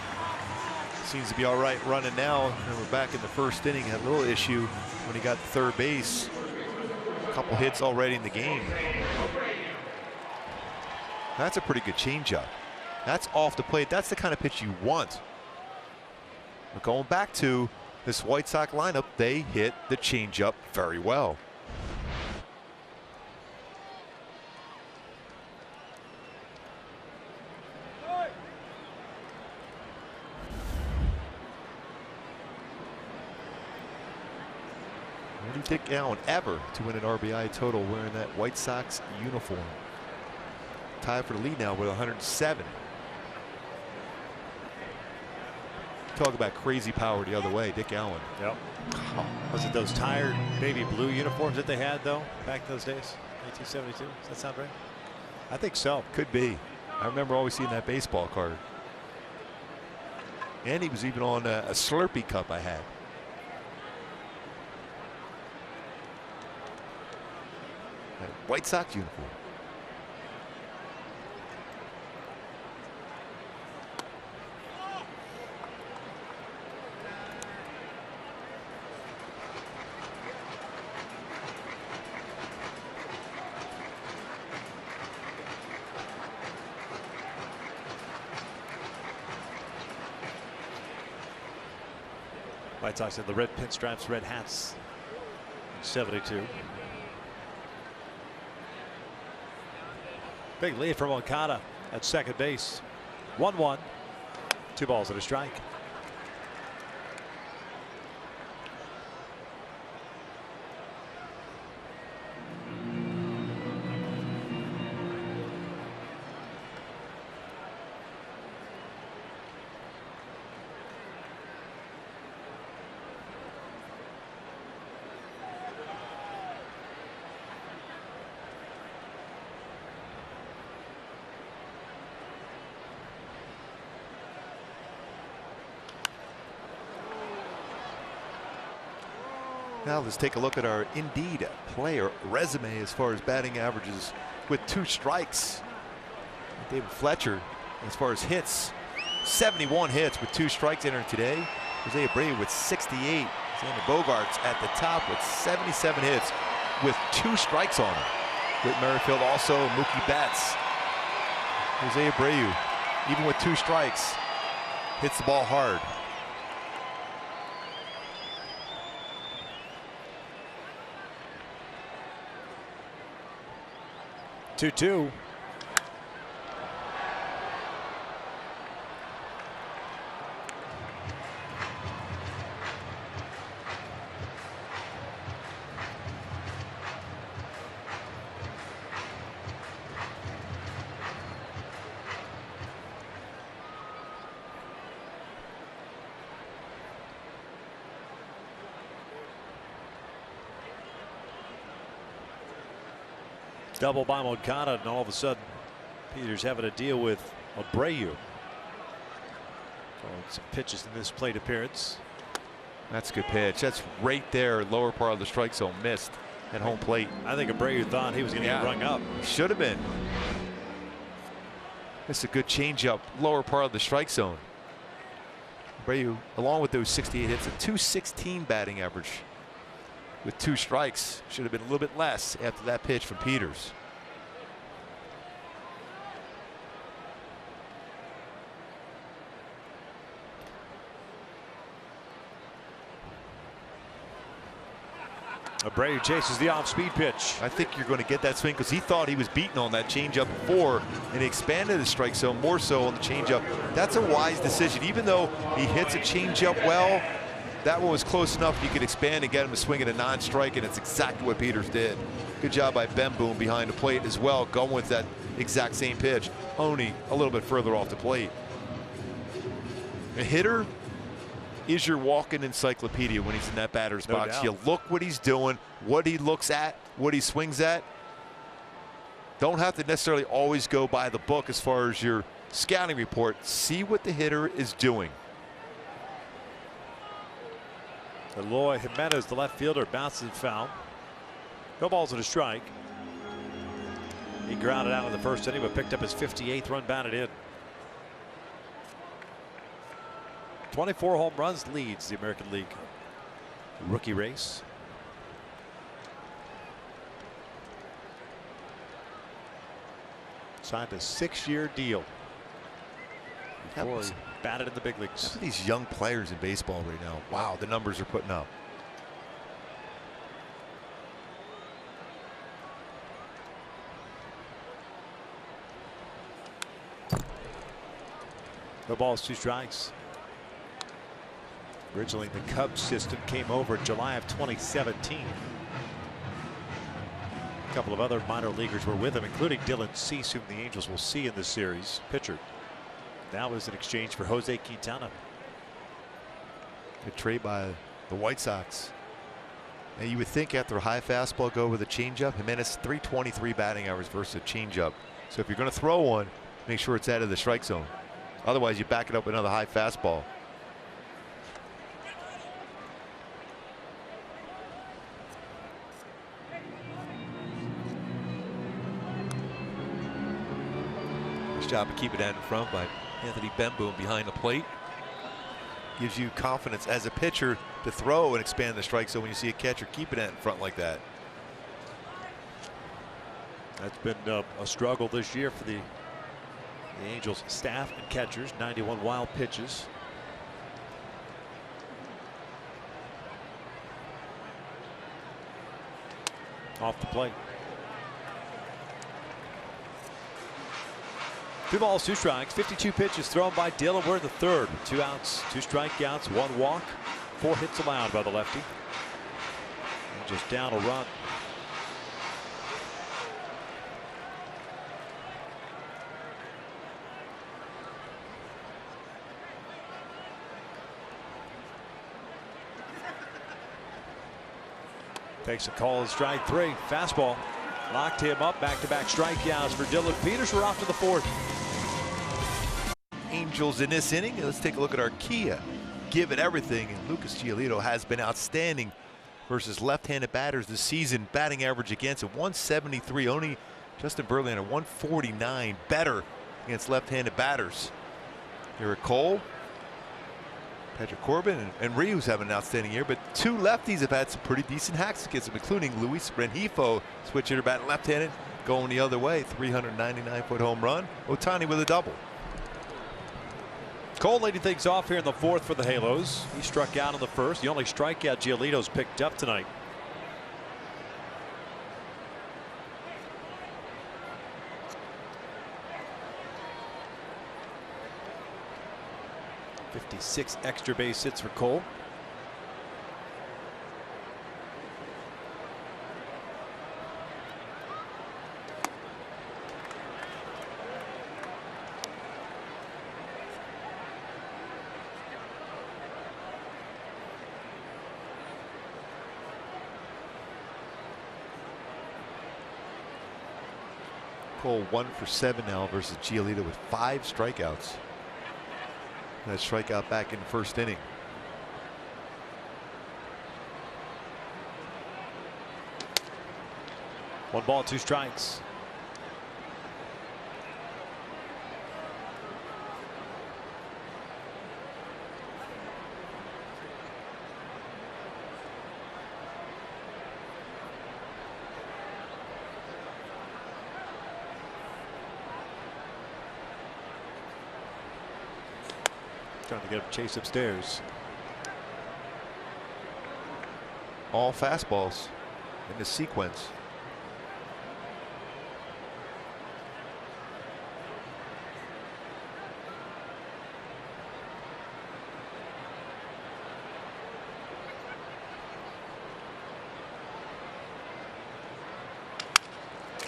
Seems to be all right running now. And we're back in the first inning. Had a little issue when he got to third base. A couple hits already in the game. That's a pretty good changeup. That's off the plate. That's the kind of pitch you want. But going back to this White Sox lineup, they hit the changeup very well. Only Dick Allen ever to win an RBI total wearing that White Sox uniform. Tied for the lead now with 107. Talk about crazy power the other way, Dick Allen. Yep. Was it those tired baby blue uniforms that they had though back those days? 1972. Does that sound right? I think so. Could be. I remember always seeing that baseball card. And he was even on a Slurpee cup I had. That White Sox uniform. White Sox in the red pinstripes, red hats. 72. Big lead from Okada at second base. 1-1. 2 balls and a strike. Now let's take a look at our Indeed player resume as far as batting averages with 2 strikes. David Fletcher, as far as hits, 71 hits with 2 strikes entering today. Jose Abreu with 68. Xander Bogaerts at the top with 77 hits with 2 strikes on him. Whit Merrifield also, Mookie Betts. Jose Abreu, even with 2 strikes, hits the ball hard. Two. Double by Moncada, and all of a sudden Peters having to deal with Abreu. Some pitches in this plate appearance. That's a good pitch. That's right there, lower part of the strike zone, missed at home plate. I think Abreu thought he was going to get rung up. Should have been. That's a good changeup, lower part of the strike zone. Abreu, along with those 68 hits, a .216 batting average with 2 strikes. Should have been a little bit less after that pitch from Peters. Abreu chases the off-speed pitch. I think you're going to get that swing because he thought he was beaten on that changeup before, and he expanded the strike zone more so on the changeup. That's a wise decision. Even though he hits a changeup well, that one was close enough you could expand and get him to swing at a non-strike, and it's exactly what Peters did. Good job by Ben Boone behind the plate as well, going with that exact same pitch, only a little bit further off the plate. A hitter is your walking encyclopedia when he's in that batter's box. doubt. You look what he's doing, what he looks at, what he swings at. Don't have to necessarily always go by the book as far as your scouting report. See what the hitter is doing. Eloy Jimenez, the left fielder, bounces it foul. No balls and a strike. He grounded out in the first inning, but picked up his 58th run batted in. 24 home runs, leads the American League rookie race. Signed a 6-year deal before he batted in the big leagues. These young players in baseball right now, wow, the numbers are putting up. No balls, 2 strikes. Originally, the Cubs system came over in July of 2017. A couple of other minor leaguers were with him, including Dylan Cease, whom the Angels will see in this series. Pitcher. That was in exchange for Jose Quintana. Good trade by the White Sox. And you would think after a high fastball go with a changeup, Jimenez .323 batting average versus a changeup. So if you're going to throw one, make sure it's out of the strike zone. Otherwise, you back it up with another high fastball. Nice job of keeping that in front by Anthony Bemboom behind the plate. Gives you confidence as a pitcher to throw and expand the strike zone when you see a catcher keeping that in front like that. That's been a struggle this year for the Angels staff and catchers. 91 wild pitches. Off the plate. 2 balls, 2 strikes, 52 pitches thrown by Dylan. We're in the third. 2 outs, 2 strikeouts, 1 walk, 4 hits allowed by the lefty. Angels down a run. Takes a call in strike 3. Fastball. Locked him up. Back-to-back strikeouts for Dylan Peters. We're off to the 4th. Angels in this inning. Let's take a look at our Kia. Give it everything. And Lucas Giolito has been outstanding versus left-handed batters this season. Batting average against a 173. Only Justin Verlander 149 better against left-handed batters. Here at Cole. Patrick Corbin and Rios having an outstanding year, but 2 lefties have had some pretty decent hacks against them, including Luis Rengifo, switch hitter batting left-handed, going the other way. 399-foot home run. Ohtani with a double. Cole leading things off here in the 4th for the Halos. He struck out in the 1st. The only strikeout Giolito's picked up tonight. '56 extra base hits for Cole. Cole 1 for 7 now versus Giolito with 5 strikeouts. That strikeout back in the first inning. One ball, 2 strikes. Trying to get him chase upstairs. All fastballs in the sequence.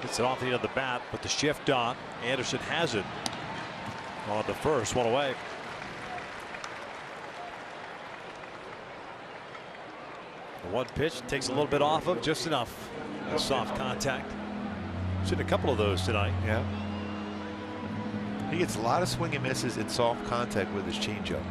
Gets it off the end of the bat, but the shift on. Anderson has it. On the first, 1 away. The 1 pitch takes a little bit off him, just enough. A soft contact. Seen a couple of those tonight. Yeah. He gets a lot of swing and misses in soft contact with his changeup.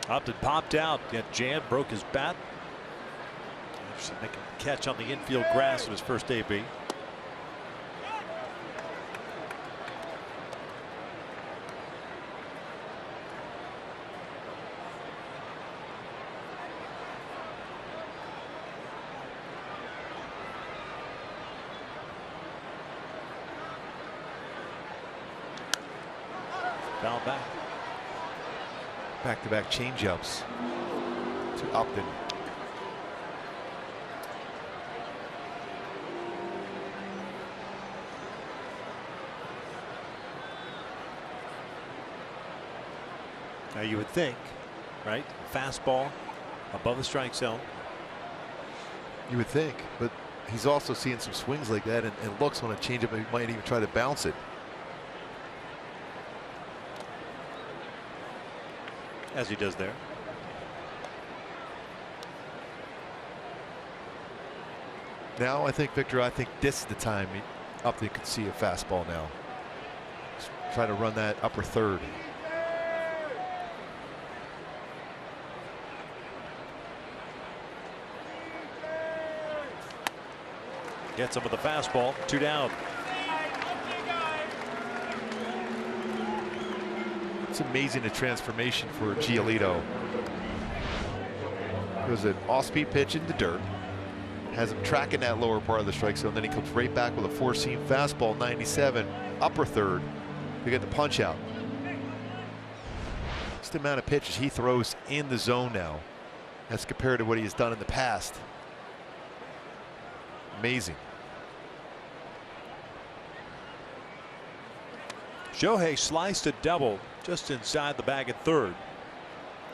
Upton popped out, yet Jan broke his bat. Anderson making a catch on the infield grass in his first AB. Foul back. Back-to-back changeups to Upton. Now you would think, right? Fastball above the strike zone. You would think, but he's also seeing some swings like that and looks on a changeup. He might even try to bounce it. As he does there. Now I think, Victor, I think this is the time Upton could see a fastball now. Try to run that upper third. Gets him with the fastball. 2 down. It's amazing the transformation for Giolito. It was an off-speed pitch in the dirt. Has him tracking that lower part of the strike zone. Then he comes right back with a 4-seam fastball, 97, upper third to get the punch out. Just the amount of pitches he throws in the zone now as compared to what he has done in the past. Amazing. Shohei sliced a double just inside the bag at third.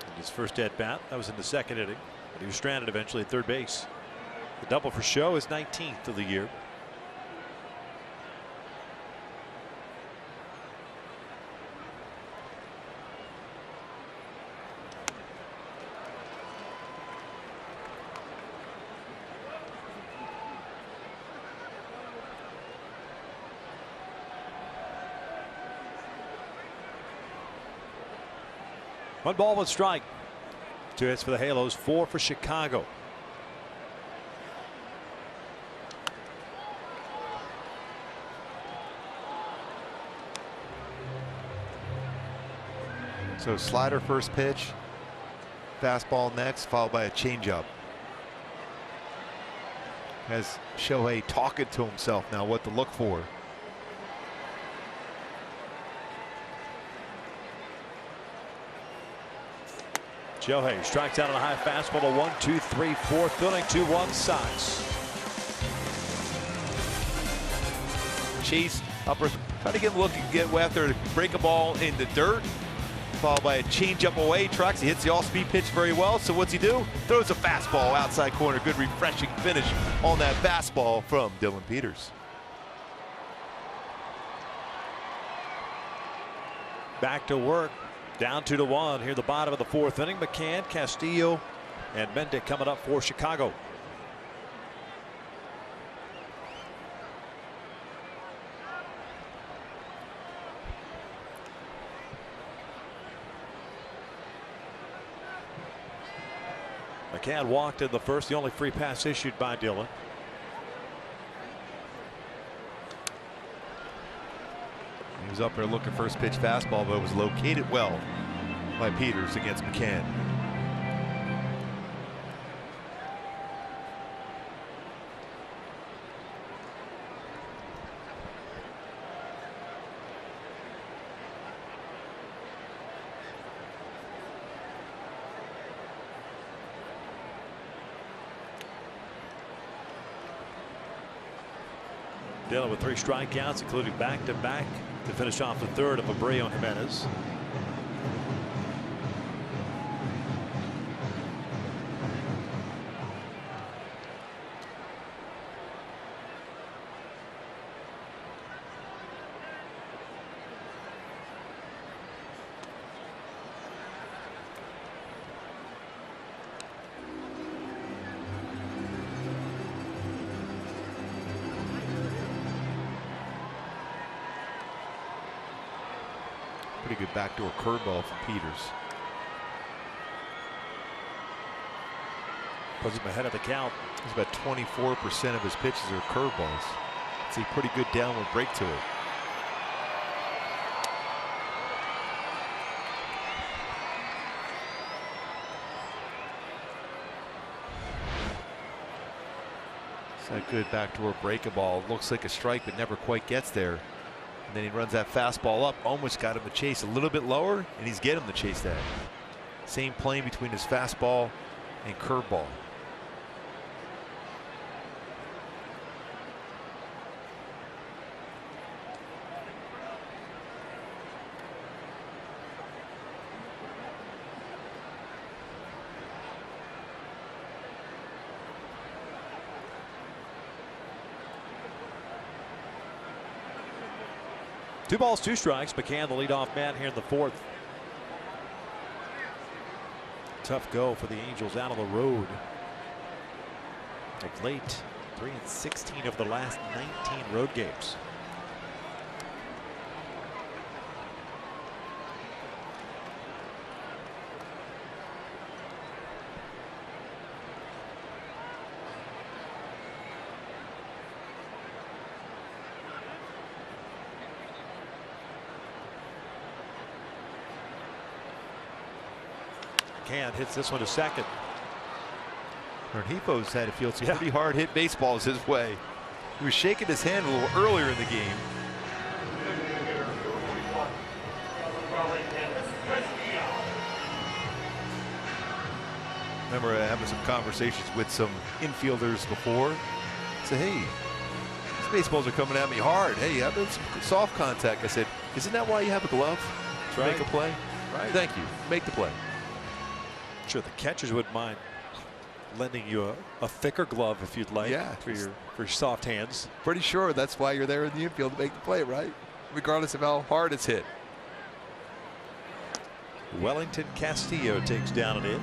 In his first at bat, that was in the second inning, but he was stranded eventually at third base. The double for Show is 19th of the year. One ball, 1 strike. 2 hits for the Halos, 4 for Chicago. So slider first pitch, fastball next, followed by a changeup. Has Shohei talking to himself now what to look for. Shohei strikes out on a high fastball to 1, 2, 3, 4th inning, 2-1 Sox. Chase upper, try to get him looking, get after, break a ball in the dirt, followed by a changeup away, tracks. He hits the off-speed pitch very well. So what's he do? Throws a fastball outside corner. Good refreshing finish on that fastball from Dylan Peters. back to work. Down 2-1 here, the bottom of the fourth inning. McCann, Castillo, and Mendick coming up for Chicago. McCann walked in the first, the only free pass issued by Dillon. He was up there looking first pitch fastball, but it was located well by Peters against McCann. Dillon with 3 strikeouts, including back-to-back to finish off the third of Abreu Jimenez. Pretty good backdoor curveball from Peters. Puts him ahead of the count. He's about 24% of his pitches are curveballs. It's a pretty good downward break to it. It's a good backdoor breakable. Looks like a strike, but never quite gets there. And then he runs that fastball up, almost got him to chase a little bit lower, and he's getting him to chase that. Same plane between his fastball and curveball. Two balls, 2 strikes. McCann, the leadoff man here in the fourth. Tough go for the Angels out on the road. Of late, 3-16 of the last 19 road games. McCann hits this one to second. Rengifo's had to field some pretty hard hit baseballs his way. He was shaking his hand a little earlier in the game. Remember having some conversations with some infielders before. Say, hey, these baseballs are coming at me hard. Hey, how about some soft contact? I said, isn't that why you have a glove? To make a play? Right. Thank you. Make the play. Sure, the catchers wouldn't mind lending you a thicker glove if you'd like. Yeah, for your soft hands. Pretty sure that's why you're there in the infield to make the play, right? Regardless of how hard it's hit. Wellington Castillo takes down an in.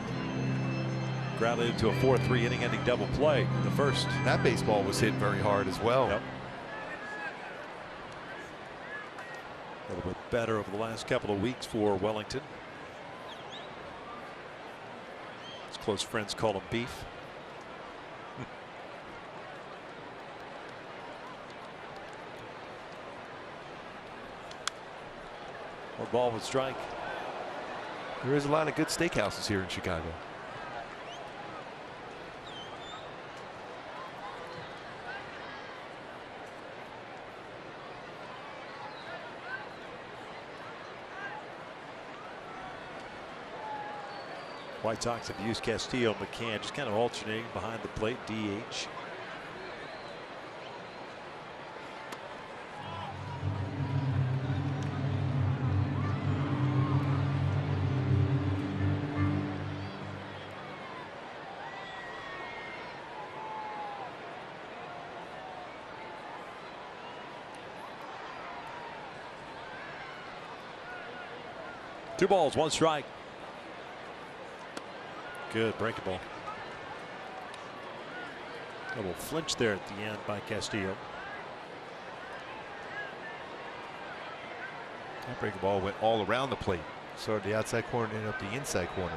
Grounded into a 4-3 inning ending double play in the first. That baseball was hit very hard as well. Yep. A little bit better over the last couple of weeks for Wellington. His close friends call him Beef. One ball, 1 strike. There is a lot of good steakhouses here in Chicago. White Sox have used Castillo and McCann, just kind of alternating behind the plate, DH. 2 balls, 1 strike. Good breaking ball. A little flinch there at the end by Castillo. That breaking ball went all around the plate. Started the outside corner and ended up the inside corner.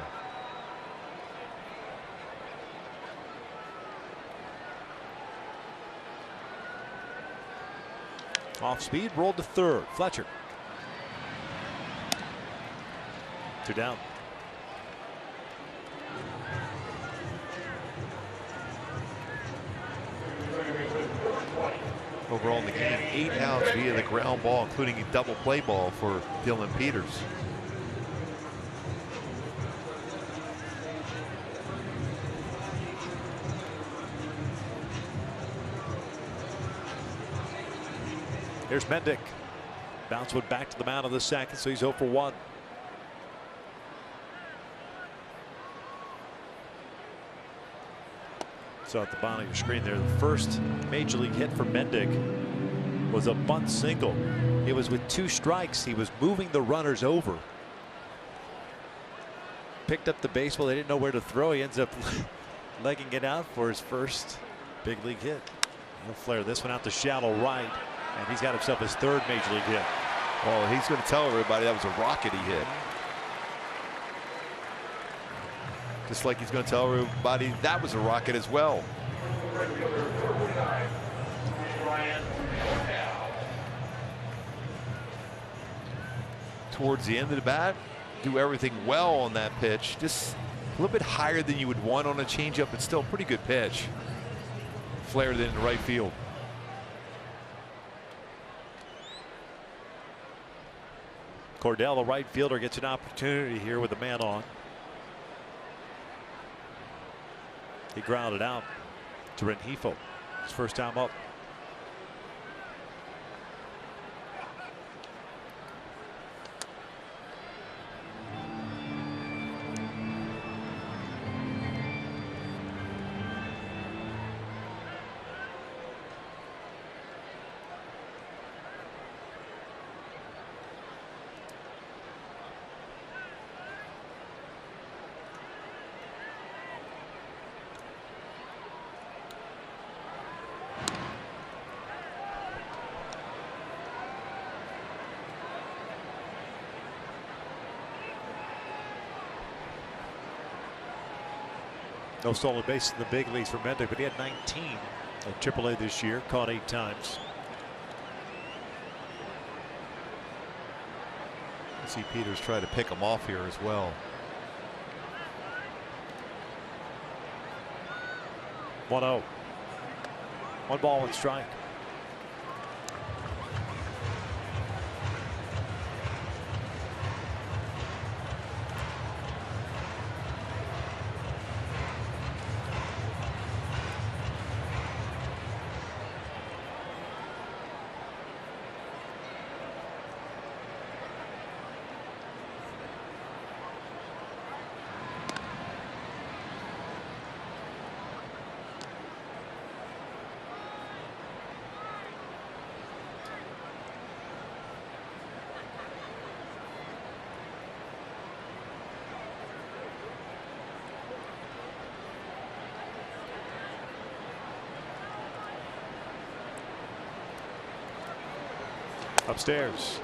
Off speed, rolled to third. Fletcher. 2 down. Overall in the game, 8 outs via the ground ball, including a double play ball for Dylan Peters. Here's Mendick. Bounce went back to the mound of the second, so he's 0 for 1. So at the bottom of your screen there, the first major league hit for Mendick was a bunt single. It was with 2 strikes. He was moving the runners over. Picked up the baseball. They didn't know where to throw. He ends up legging it out for his first big league hit. He'll flare this one out to shallow right, and he's got himself his 3rd major league hit. Well, he's going to tell everybody that was a rocket he hit. Just like he's going to tell everybody that was a rocket as well. Towards the end of the bat, do everything well on that pitch. Just a little bit higher than you would want on a changeup, but still a pretty good pitch. Flared it in the right field. Cordell, the right fielder, gets an opportunity here with a man on. He grounded out to Rengifo. His first time up. No stolen bases in the big leagues for Mendick, but he had 19 at AAA this year, caught 8 times. I see Peters try to pick him off here as well. 1-0. 1 ball, 1 strike. Upstairs.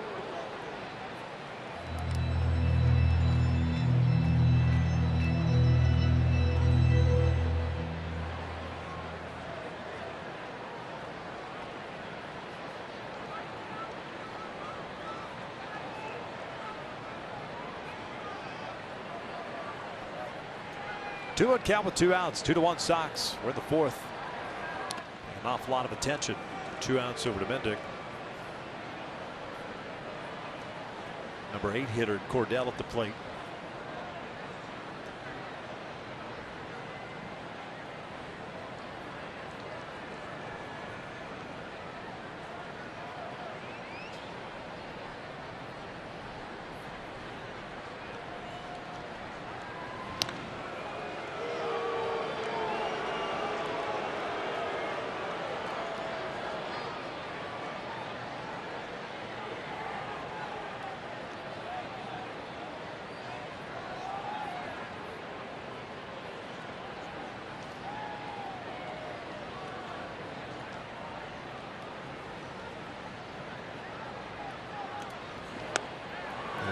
Two on count with 2 outs. 2-1 Sox. We're in the 4th. An awful lot of attention. 2 outs over to Mendick. Number 8 hitter Cordell at the plate.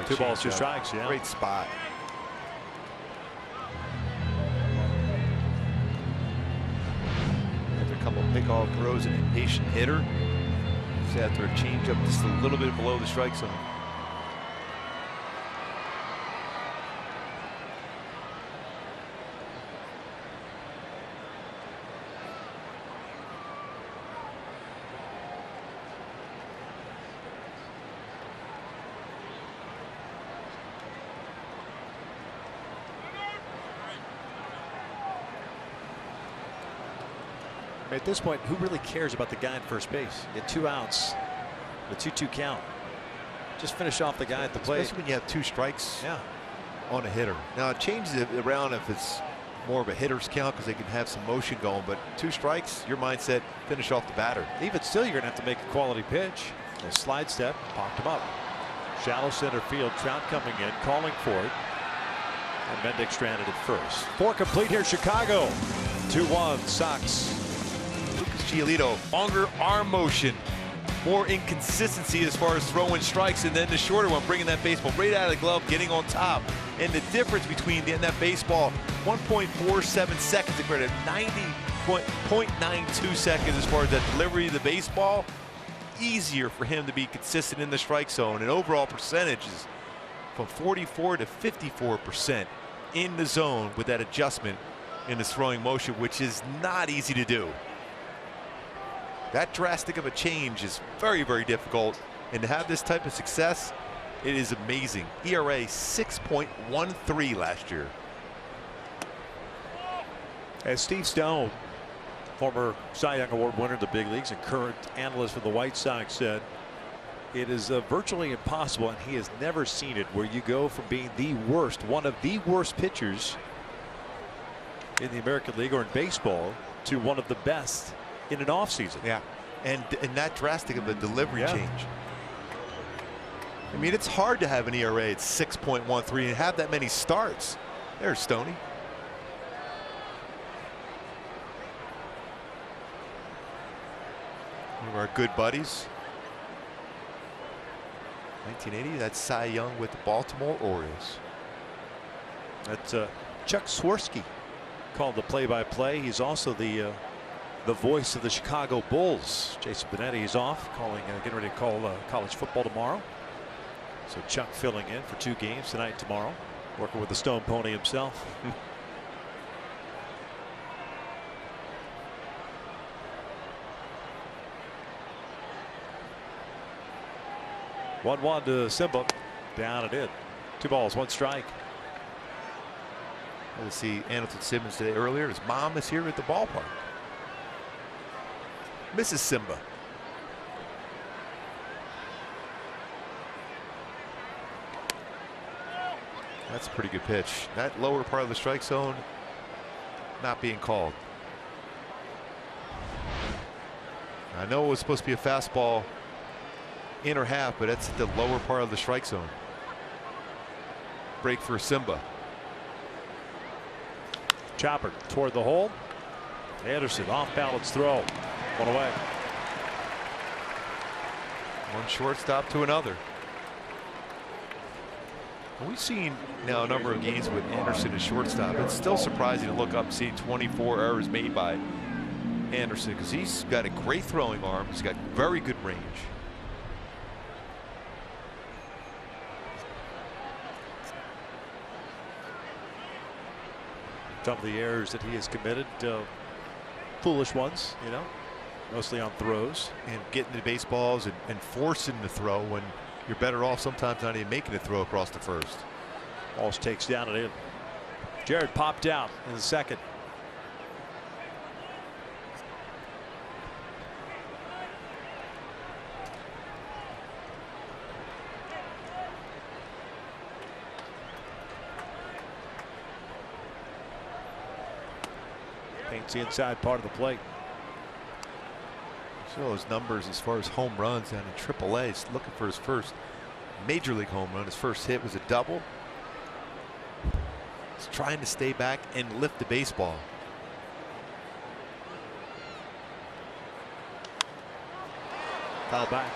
2 balls, 2 strikes. Yeah. Great spot. After a couple pickoff throws, an impatient hitter. Just after a changeup just a little bit below the strike zone. At this point, who really cares about the guy in first base? You get 2 outs, the 2-2 count. Just finish off the guy at the plate. Especially when you have 2 strikes Yeah. on a hitter. Now it changes it around if it's more of a hitter's count because they can have some motion going, but 2 strikes, your mindset, finish off the batter. Even still, you're going to have to make a quality pitch. A slide step, popped him up. Shallow center field, Trout coming in, calling for it. And Mendick stranded at first. 4 complete here, Chicago. 2-1, Sox. Lucas Giolito, longer arm motion, more inconsistency as far as throwing strikes, and then the shorter one, bringing that baseball right out of the glove, getting on top. And the difference between that baseball, 1.47 seconds compared to 90.92 seconds as far as that delivery of the baseball. Easier for him to be consistent in the strike zone, and overall percentages from 44 to 54% in the zone with that adjustment in his throwing motion, which is not easy to do. That drastic of a change is very, very difficult, and to have this type of success, it is amazing. ERA 6.13 last year. As Steve Stone, former Cy Young Award winner in the big leagues and current analyst for the White Sox, said, it is virtually impossible, and he has never seen it, where you go from being the worst, one of the worst pitchers in the American League or in baseball, to one of the best in an offseason. Yeah, and that drastic of a delivery change. I mean, it's hard to have an ERA at 6.13 and have that many starts. There's Stoney. One of our good buddies. 1980, that's Cy Young with the Baltimore Orioles. That's Chuck Swirsky called the play-by-play. He's also the voice of the Chicago Bulls. Jason Benetti is off, getting ready to call college football tomorrow. So Chuck filling in for 2 games tonight and tomorrow, working with the Stone Pony himself. 1-1 to Simba. Down and in. 2 balls, 1 strike. I was see Andrelton Simmons today earlier. His mom is here at the ballpark. Mrs. Simba. That's a pretty good pitch. That lower part of the strike zone not being called. I know it was supposed to be a fastball inner half, but that's the lower part of the strike zone. Break for Simba. Chopper toward the hole. Anderson off balance throw. 1 away. One shortstop to another. We've seen now a number of games with Anderson as shortstop. It's still surprising to look up and see 24 errors made by Anderson, because he's got a great throwing arm. He's got very good range. Some of the errors that he has committed, foolish ones, you know, mostly on throws. And getting the baseballs and forcing the throw when you're better off sometimes not even making a throw across the first. Walsh takes down and in. Jared popped out in the second. Paints the inside part of the plate. So those numbers as far as home runs down in AAA. He's looking for his first major league home run. His first hit was a double. He's trying to stay back and lift the baseball. Foul back.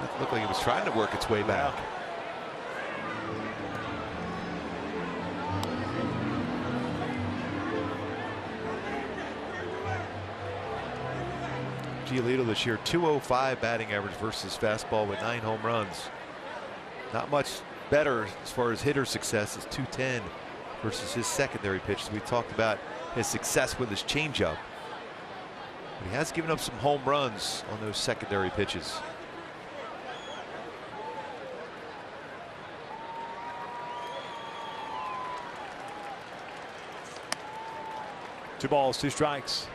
It looked like it was trying to work its way back. Giolito this year, 205 batting average versus fastball with 9 home runs. Not much better as far as hitter success is 210 versus his secondary pitches. We talked about his success with his changeup. But he has given up some home runs on those secondary pitches. Two balls, 2 strikes.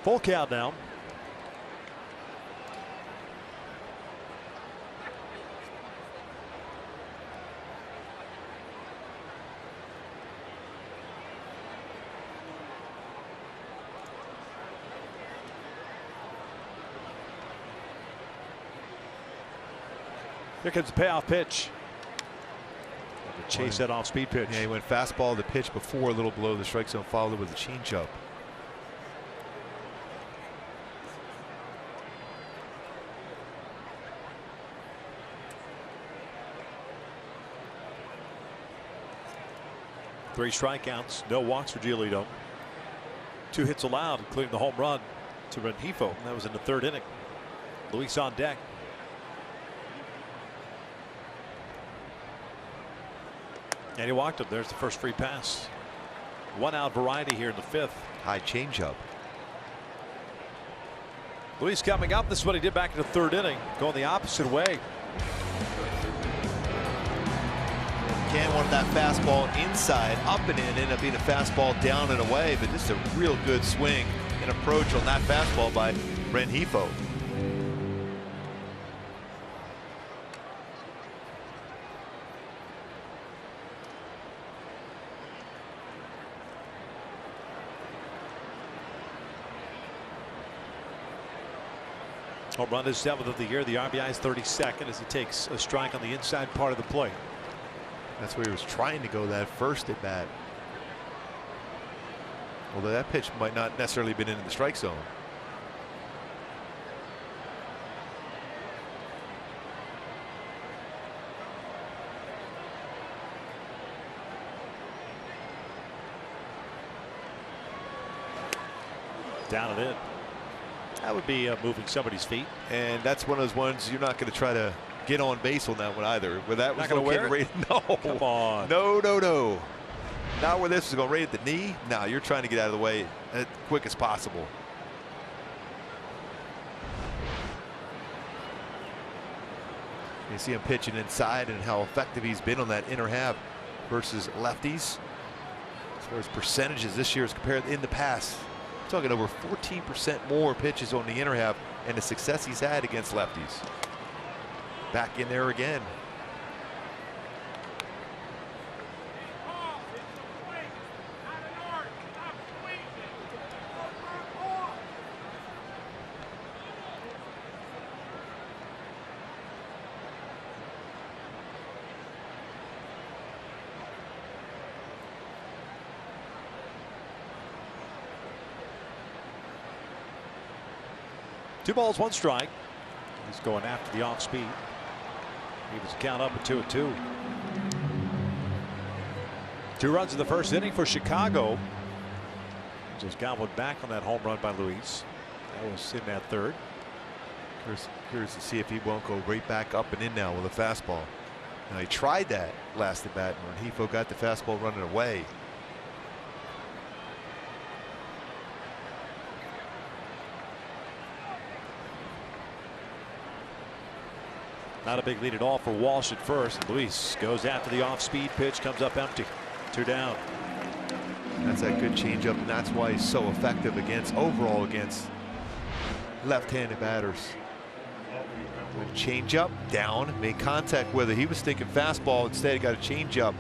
Full count now. Here comes the payoff pitch. Chase that off speed pitch. Yeah, he went fastball to pitch before, a little below the strike zone, followed it with a changeup. Three strikeouts, no walks for Giolito. 2 hits allowed, including the home run to Rengifo. That was in the 3rd inning. Luis on deck. And he walked him. There's the first free pass. 1 out variety here in the 5th. High changeup. Luis coming up. This is what he did back in the 3rd inning, going the opposite way. Can wanted that fastball inside, up and in, ended up being a fastball down and away, but just a real good swing and approach on that fastball by Rengifo. Home run is 7th of the year. The RBI is 32nd as he takes a strike on the inside part of the plate. That's where he was trying to go that first at bat. Although that pitch might not necessarily have been in the strike zone. Down and in. That would be moving somebody's feet. And that's one of those ones you're not going to try to get on base on that one either. Where that was not going to wear it? No. Come on. No, no, no. Not where this is going right at the knee. No, you're trying to get out of the way as quick as possible. You see him pitching inside and how effective he's been on that inner half versus lefties. As far as percentages this year as compared in the past, I'm talking over 14% more pitches on the inner half and the success he's had against lefties. Back in there again. Two balls, 1 strike. He's going after the off speed. He was count up at 2-2. 2 runs in the 1st inning for Chicago. Just got one back on that home run by Luis. That was in that 3rd. Curious to see if he won't go right back up and in now with a fastball. Now he tried that last at bat when Rengifo got the fastball running away. Not a big lead at all for Walsh at first. Luis goes after the off-speed pitch, comes up empty. 2 down. That's that good changeup, and that's why he's so effective overall against left-handed batters. Good changeup down, made contact with it. He was thinking fastball, instead he got a changeup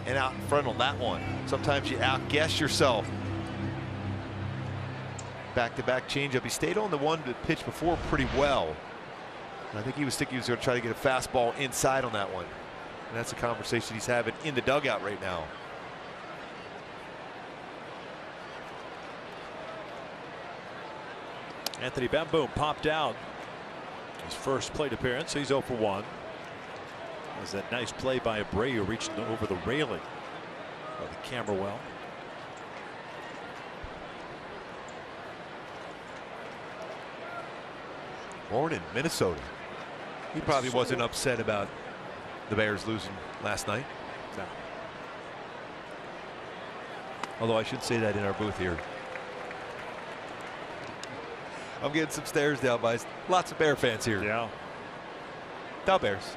and out in front on that one. Sometimes you outguess yourself. Back-to-back changeup. He stayed on the one pitch before pretty well. I think he was thinking he was going to try to get a fastball inside on that one. And that's a conversation he's having in the dugout right now. Anthony Bemboom popped out. His first plate appearance. He's 0 for 1. There's that nice play by Abreu reaching over the railing of the camera well. Born in Minnesota. He probably wasn't upset about the Bears losing last night. No. Although I should say that in our booth here. I'm getting some stares down by lots of Bear fans here. Yeah. Dow Bears.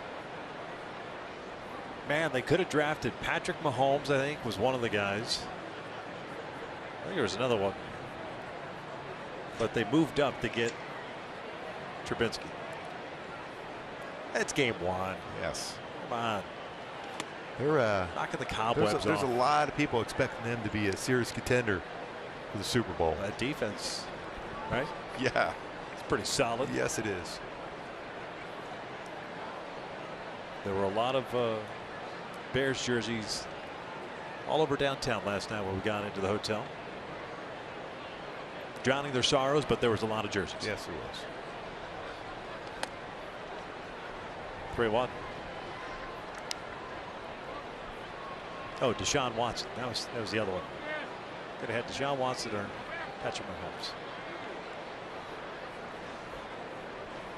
Man, they could have drafted Patrick Mahomes, I think, was one of the guys. I think there was another one. But they moved up to get Trubinsky. It's game 1. Yes. Come on. They're knocking the cobwebs off. There's a lot of people expecting them to be a serious contender for the Super Bowl. That defense, right? Yeah. It's pretty solid. Yes, it is. There were a lot of Bears jerseys all over downtown last night when we got into the hotel. Drowning their sorrows, but there was a lot of jerseys. Yes, there was. 3-1. Oh, Deshaun Watson. That was the other one. Could have had Deshaun Watson or Patrick Mahomes.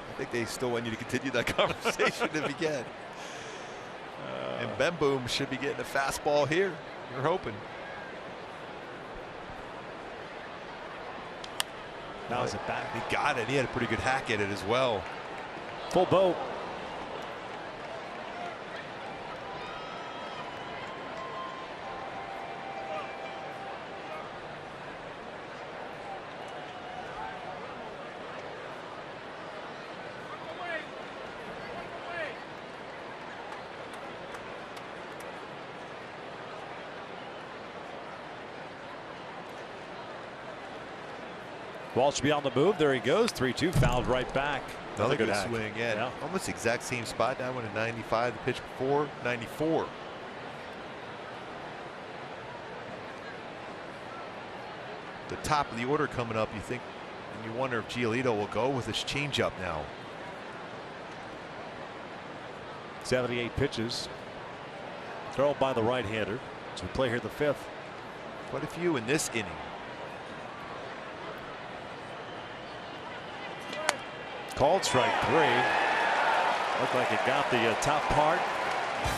I think they still want you to continue that conversation if you can. And Bemboom should be getting a fastball here. You're hoping. Now is it back? He got it. He had a pretty good hack at it as well. Full boat. Walsh be on the move. There he goes. 3-2. Fouled right back. Another good hack. swing. Yeah. Almost the exact same spot. That one at 95. The pitch before 94. The top of the order coming up. You think, and you wonder if Giolito will go with his changeup now. 78 pitches. Thrown by the right-hander. So we play here the 5th. Quite a few in this inning. Called strike 3. Looked like it got the top part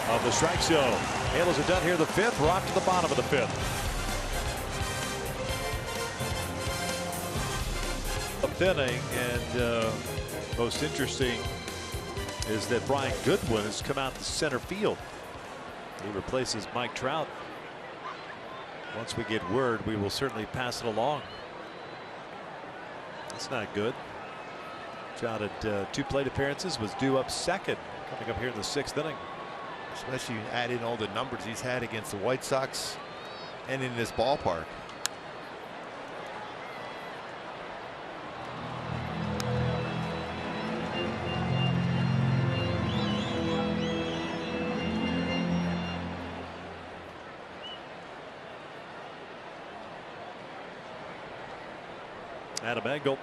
of the strike zone. Halos are done here the 5th. We're off to the bottom of the 5th. Inning, and most interesting is that Brian Goodwin has come out to center field. He replaces Mike Trout. Once we get word, we will certainly pass it along. That's not good. Trout had 2 plate appearances, was due up second coming up here in the 6th inning. Especially add in all the numbers he's had against the White Sox and in this ballpark. Adam Engel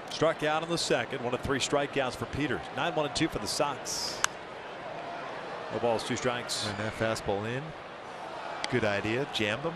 struck out in the 2nd. 1 of 3 strikeouts for Peters. 9-1-2 for the Sox. No balls, 2 strikes. And that fastball in. Good idea. Jammed him.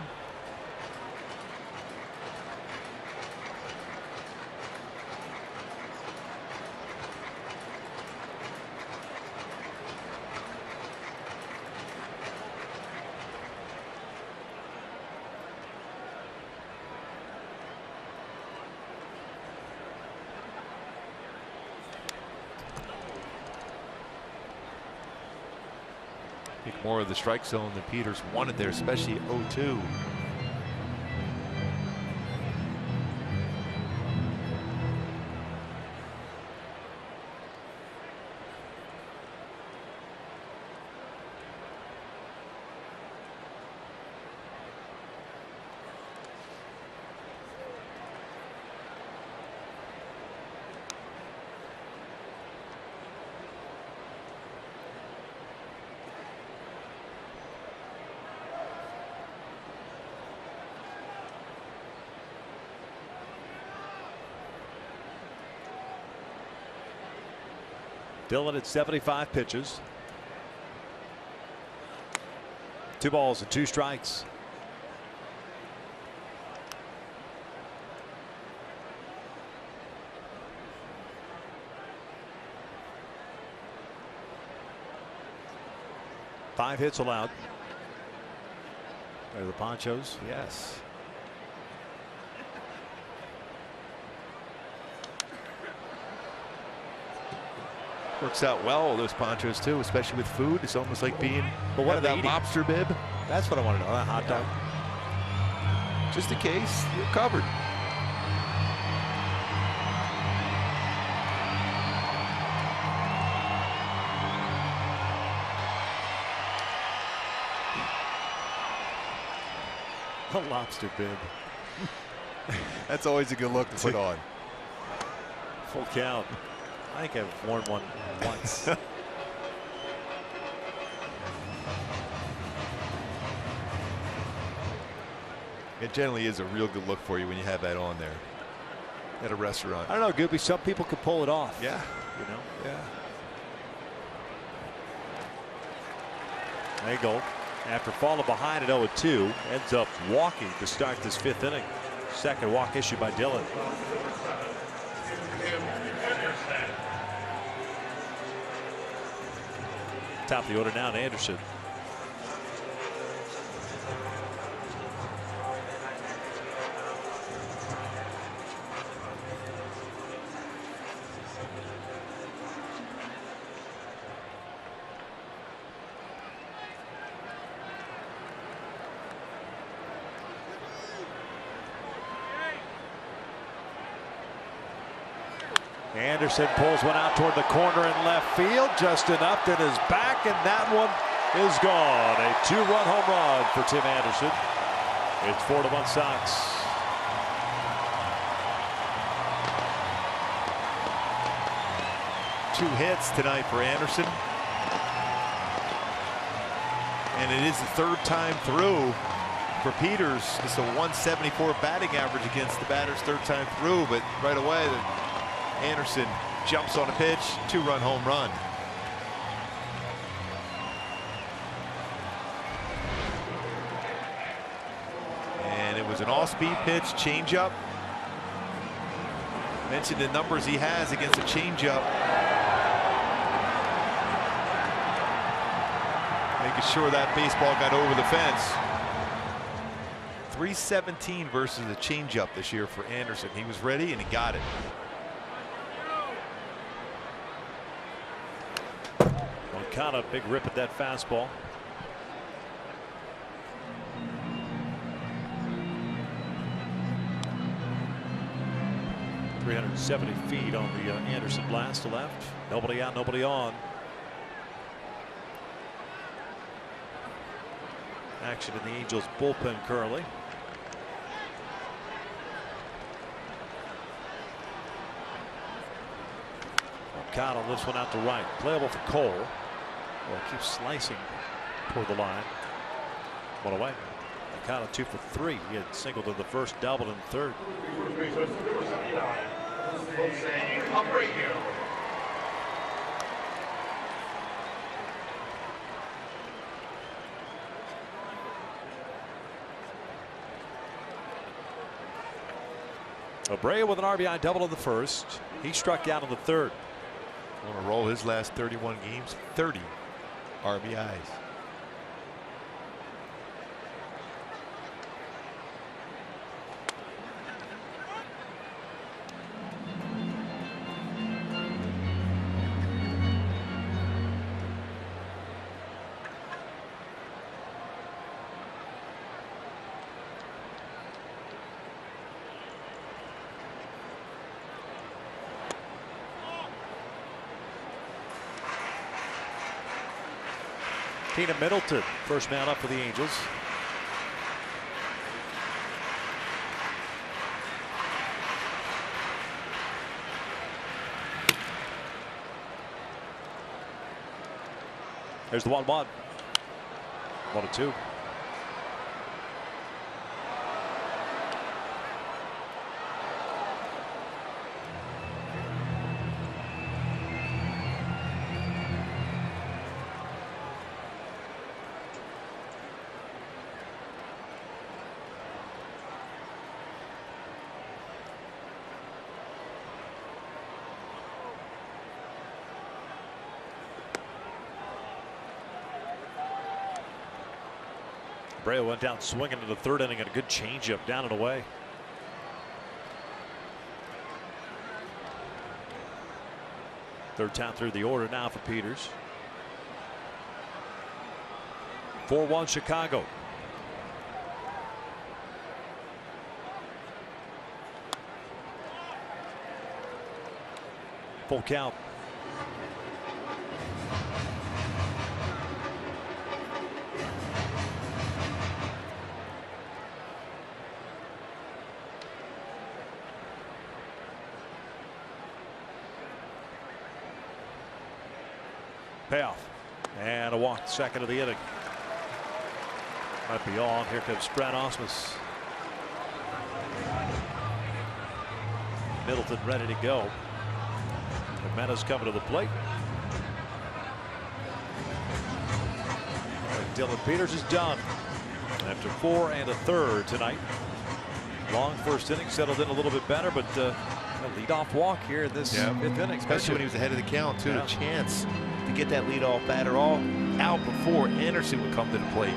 I think more of the strike zone than Peters wanted there, especially 0-2. Dillon at 75 pitches. 2 balls and 2 strikes. Five hits allowed. There are the Ponchos. Yes. Works out well, those ponchos too, especially with food. It's almost like being But what are they that eating? lobster bib. That's what I want to know. A hot dog. Just in case, you're covered. A lobster bib. That's always a good look to put on. Full count. I think I've worn one once. It generally is a real good look for you when you have that on there at a restaurant. I don't know, Goopy. Some people could pull it off. Yeah. You know. Yeah. There you go. After falling behind at 0-2, ends up walking to start this 5th inning. Second walk issued by Dillon. Top of the order now to Anderson. Anderson pulls one out toward the corner in left field. Justin Upton is back, and that one is gone. A 2-run home run for Tim Anderson. It's 4-1 Sox. Two hits tonight for Anderson. And it is the 3rd time through for Peters. Just a 174 batting average against the batter's 3rd time through, but right away Anderson jumps on a pitch, 2-run home run. And it was an off-speed pitch, changeup. Mentioned the numbers he has against a changeup. Making sure that baseball got over the fence. 317 versus a changeup this year for Anderson. He was ready and he got it. Kind of big rip at that fastball. .370 feet on the Anderson blast to left. Nobody out, nobody on. Action in the Angels bullpen currently. O'Connell lifts one out to right. Playable for Cole. Well, keeps slicing toward the line. One away. O'Connell 2 for 3. He had singled in the first, doubled in the 3rd. Abreu with an RBI double in the first. He struck out in the 3rd. Want to roll his last 31 games, 30 RBIs. Tina Middleton, first man up for the Angels. There's the 1-1. 1-2. Abreu went down swinging in the third inning and a good changeup down and away. Third time through the order now for Peters. 4-1 Chicago. Full count. Payoff and a walk, second of the inning. Might be on. Here comes Brad Ausmus. Middleton ready to go. Jimenez coming to the plate. And Dylan Peters is done after 4 1/3 tonight. Long first inning, settled in a little bit better, but a leadoff walk here in this fifth inning, especially when he was ahead of the count too. A chance to get that leadoff batter all out before Anderson would come to the plate.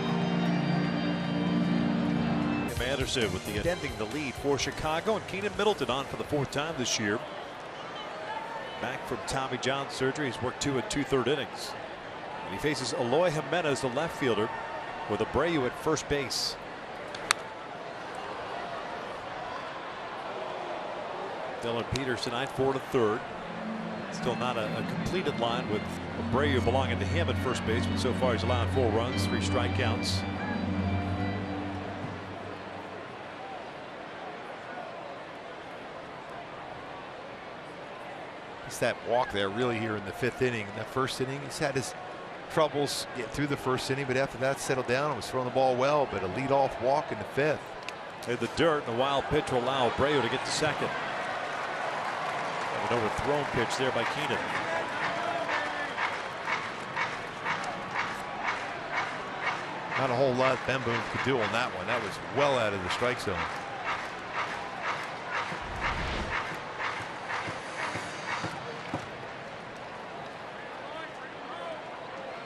Anderson with the extending the lead for Chicago, and Keenan Middleton on for the 4th time this year. Back from Tommy John surgery. He's worked 2 2/3 innings. And he faces Eloy Jimenez, the left fielder, with Abreu at first base. Dylan Peters tonight 4 1/3. Still not a completed line with Abreu belonging to him at first base, but so far he's allowed 4 runs, 3 strikeouts. It's that walk there really here in the 5th inning. In that first inning, he's had his troubles getting through the first inning, but after that settled down and was throwing the ball well. But a leadoff walk in the 5th. In the dirt, and the wild pitch will allow Abreu to get to second. An overthrown pitch there by Keenan. Not a whole lot Ben Boone could do on that one. That was well out of the strike zone.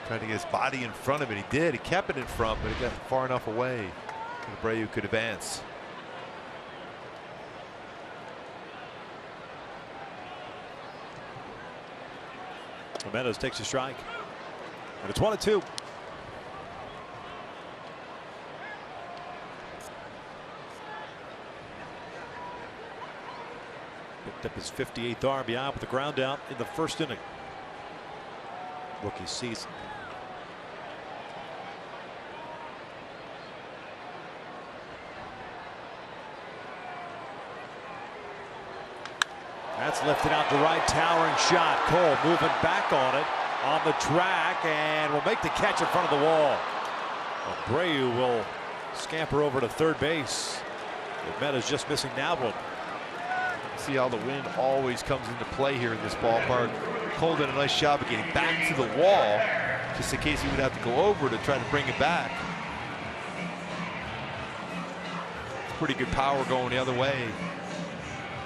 Trying to get his body in front of it. He did. He kept it in front, but it got far enough away that Abreu could advance. Jimenez takes a strike, and it's 1-2. Picked up his 58th RBI with the ground out in the first inning. Rookie season. That's lifted out to right, towering shot. Cole moving back on it, on the track, and will make the catch in front of the wall. Abreu will scamper over to third base. Jimenez just missing that one. See how the wind always comes into play here in this ballpark. Cole did a nice job of getting back to the wall, just in case he would have to go over to try to bring it back. Pretty good power going the other way.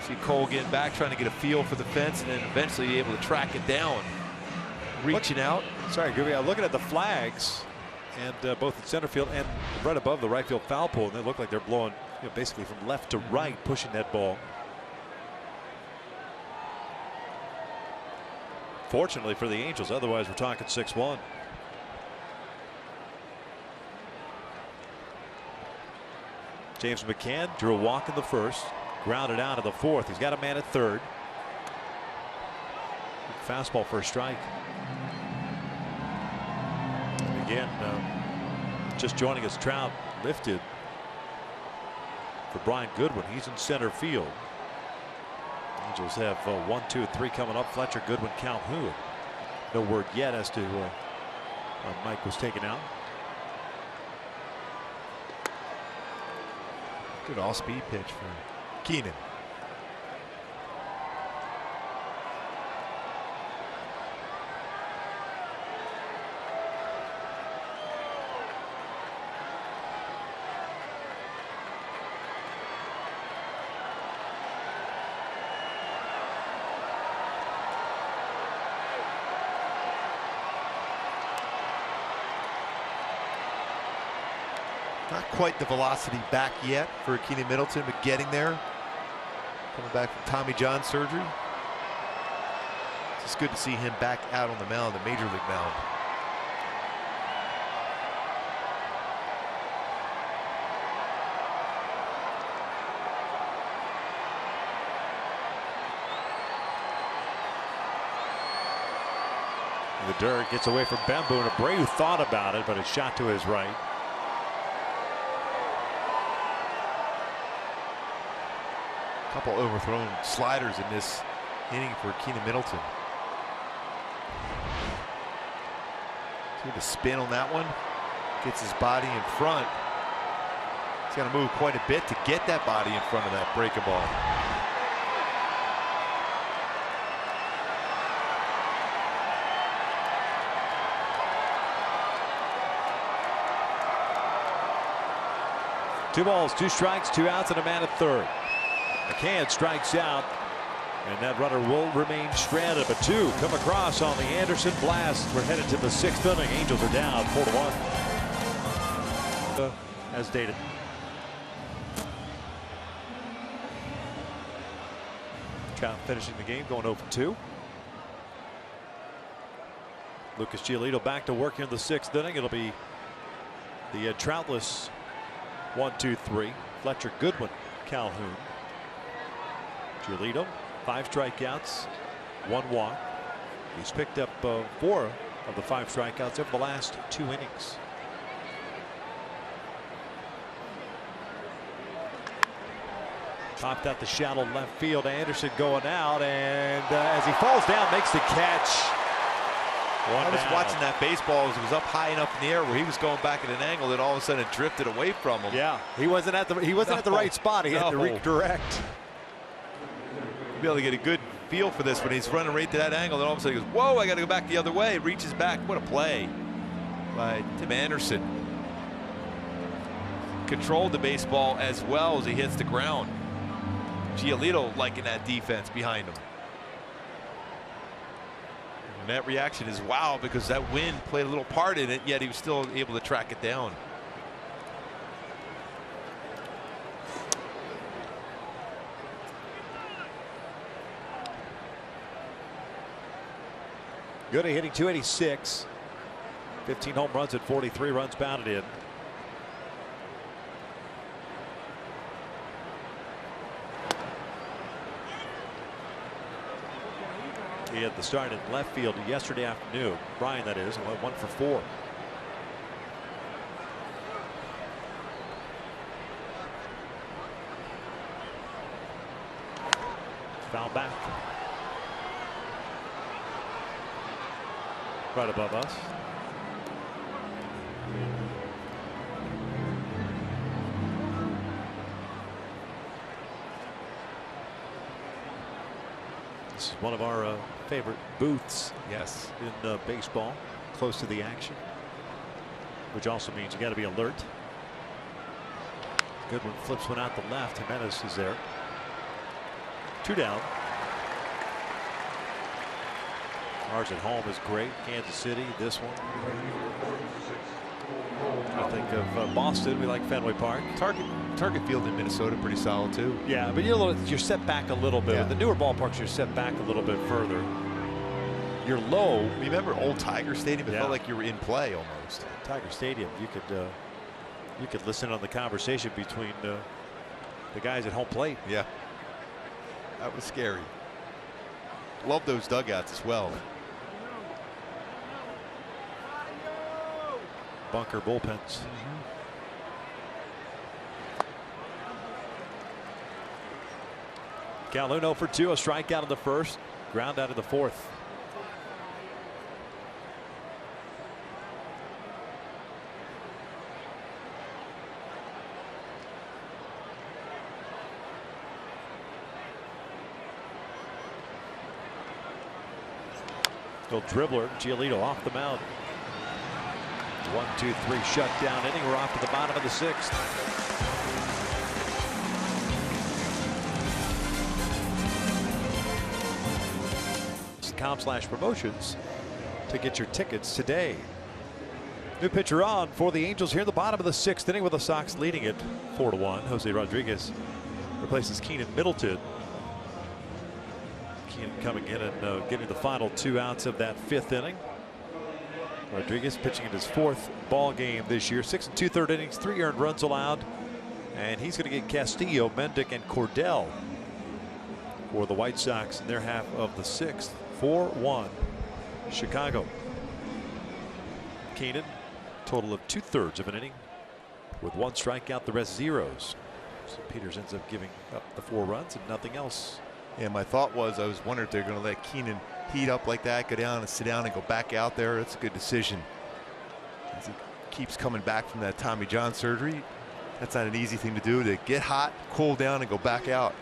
See Cole getting back, trying to get a feel for the fence, and then eventually able to track it down. Reaching out. Sorry, Gibby, I'm looking at the flags, and both in center field and right above the right field foul pole, and they look like they're blowing, basically from left to right, pushing that ball. Fortunately for the Angels, otherwise we're talking 6-1. James McCann drew a walk in the first, grounded out in the fourth. He's got a man at third. Fastball for a strike. Again, just joining us, Trout lifted for Brian Goodwin. He's in center field. Angels have 1, 2, and 3 coming up. Fletcher, Goodwin, Calhoun. No word yet as to Mike was taken out. Good all-speed pitch for Keenan. Not quite the velocity back yet for Keenan Middleton, but getting there. Coming back from Tommy John surgery. It's just good to see him back out on the mound, the major league mound. The dirt gets away from Bembo, and Abreu thought about it, but it's shot to his right. A couple overthrown sliders in this inning for Keenan Middleton. See the spin on that one. Gets his body in front. He's got to move quite a bit to get that body in front of that breaking ball. Two balls, two strikes, two outs, and a man at third. McCann strikes out, and that runner will remain stranded. But two come across on the Anderson blast. We're headed to the sixth inning. Angels are down 4-1. As dated. Trout finishing the game, going 0-2. Lucas Giolito back to work in the sixth inning. It'll be the Troutless 1-2-3. Fletcher, Goodwin, Calhoun. Giolito, 5 strikeouts, 1 walk. He's picked up 4 of the 5 strikeouts over the last 2 innings. Popped out the shallow left field. Anderson going out, and as he falls down, makes the catch. I was watching that baseball as it was up high enough in the air where he was going back at an angle that all of a sudden it drifted away from him. Yeah, he wasn't at the right spot. He had to redirect. You'll be able to get a good feel for this when he's running right to that angle. Then all of a sudden he goes, "Whoa! I got to go back the other way." Reaches back. What a play by Tim Anderson. Controlled the baseball as well as he hits the ground. Giolito liking that defense behind him. And that reaction is wow, because that wind played a little part in it, yet he was still able to track it down. Good at hitting .286. 15 home runs and 43 runs batted in. He had the start in left field yesterday afternoon. Brian, that is, and went 1 for 4. Foul back. Right above us. This is one of our favorite booths. Yes. In baseball, close to the action, which also means you got to be alert. Goodwin flips one out the left. Jimenez is there. 2 down. Ours at home is great. Kansas City, this one. I think of Boston. We like Fenway Park. Target Field in Minnesota, pretty solid too. Yeah, but you're set back a little bit. Yeah. The newer ballparks, you're set back a little bit further. You're low. Remember old Tiger Stadium? It Yeah. felt like you were in play almost. Tiger Stadium, you could listen on the conversation between the guys at home plate. Yeah. That was scary. Love those dugouts as well. Bunker bullpens. Calhoun 0 for 2, a strikeout in the first, ground out in the fourth. Little dribbler, Giolito off the mound. 1-2-3 shutdown inning. We're off to the bottom of the 6th. .com/promotions to get your tickets today. New pitcher on for the Angels here in the bottom of the 6th inning with the Sox leading it 4-1. Jose Rodriguez replaces Keenan Middleton. Keenan coming in and getting the final 2 outs of that 5th inning. Rodriguez pitching in his 4th ball game this year. 6 2/3 innings, 3 earned runs allowed. And he's going to get Castillo, Mendick, and Cordell for the White Sox in their half of the 6th. 4-1 Chicago. Keenan, total of 2/3 of an inning with 1 strikeout, the rest zeros. So Peters ends up giving up the 4 runs and nothing else. Yeah, my thought was I was wondering if they're going to let Keenan heat up like that, go down and sit down and go back out there. That's a good decision. As he keeps coming back from that Tommy John surgery, that's not an easy thing to do, to get hot, cool down, and go back out.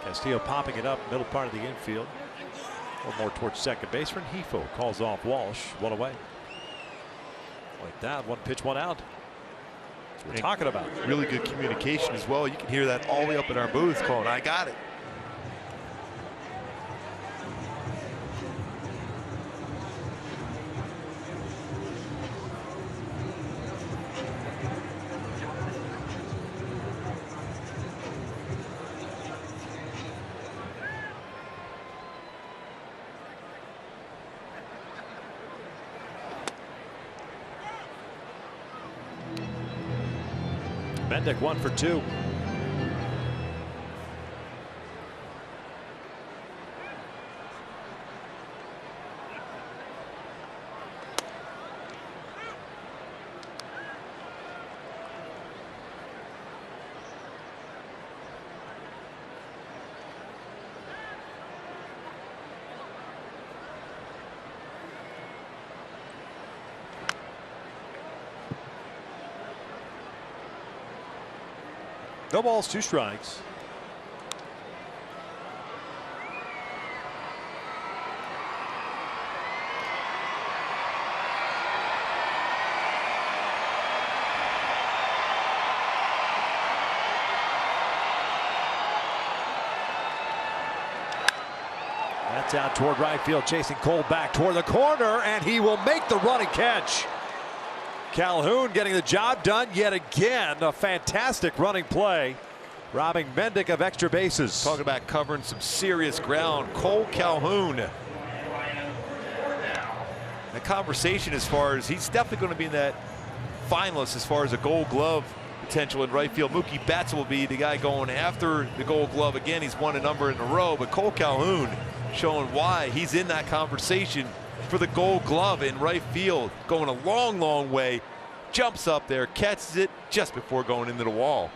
Castillo popping it up middle part of the infield. A little more towards second base. Rengifo calls off Walsh. 1 away. Like that, 1 pitch, 1 out. That's what we're talking about. Really good communication as well. You can hear that all the way up in our booth calling, "I got it." Mendick 1 for 2. No balls, 2 strikes. That's out toward right field, chasing Cole back toward the corner, and he will make the running catch. Calhoun getting the job done yet again. A fantastic running play, robbing Mendick of extra bases. Talking about covering some serious ground. Cole Calhoun. The conversation as far as he's definitely going to be in that finalist as far as a Gold Glove potential in right field. Mookie Betts will be the guy going after the Gold Glove again. He's won a number in a row, but Cole Calhoun showing why he's in that conversation for the Gold Glove in right field. Going a long, long way. Jumps up there, catches it just before going into the wall.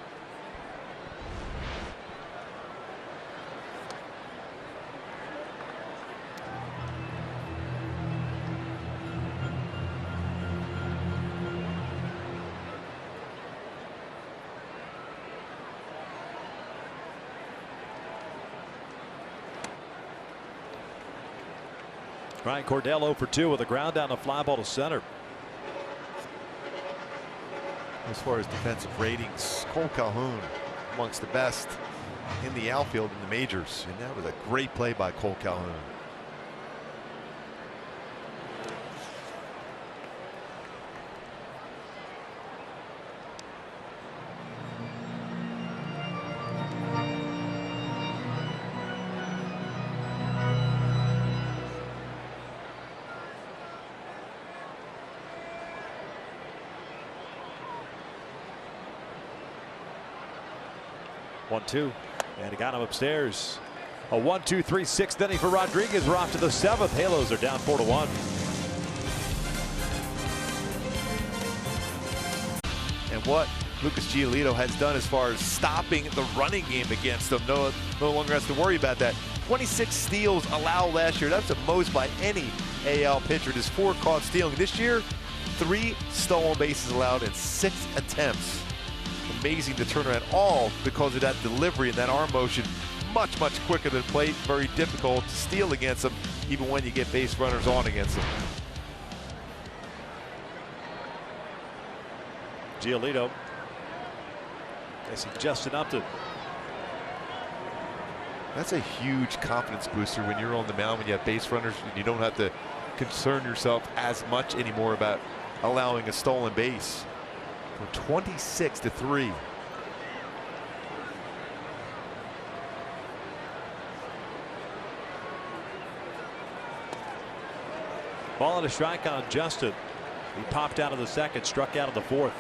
Ryan Cordell 0 for 2 with a ground down, a fly ball to center. As far as defensive ratings, Cole Calhoun amongst the best in the outfield in the majors, and that was a great play by Cole Calhoun. One, 2, and he got him upstairs. A 1-2-3 6th inning for Rodriguez. We're off to the 7th. Halos are down 4-1. And what Lucas Giolito has done as far as stopping the running game against them, no longer has to worry about that. 26 steals allowed last year. That's the most by any AL pitcher. Just 4 caught stealing. This year, 3 stolen bases allowed in 6 attempts. Amazing to turn around, all because of that delivery and that arm motion. Much, much quicker than plate. Very difficult to steal against them, even when you get base runners on against them. Giolito facing Justin Upton. That's a huge confidence booster when you're on the mound, when you have base runners, and you don't have to concern yourself as much anymore about allowing a stolen base. For 26-3. Ball and a strike on Justin. He popped out of the second, struck out of the fourth.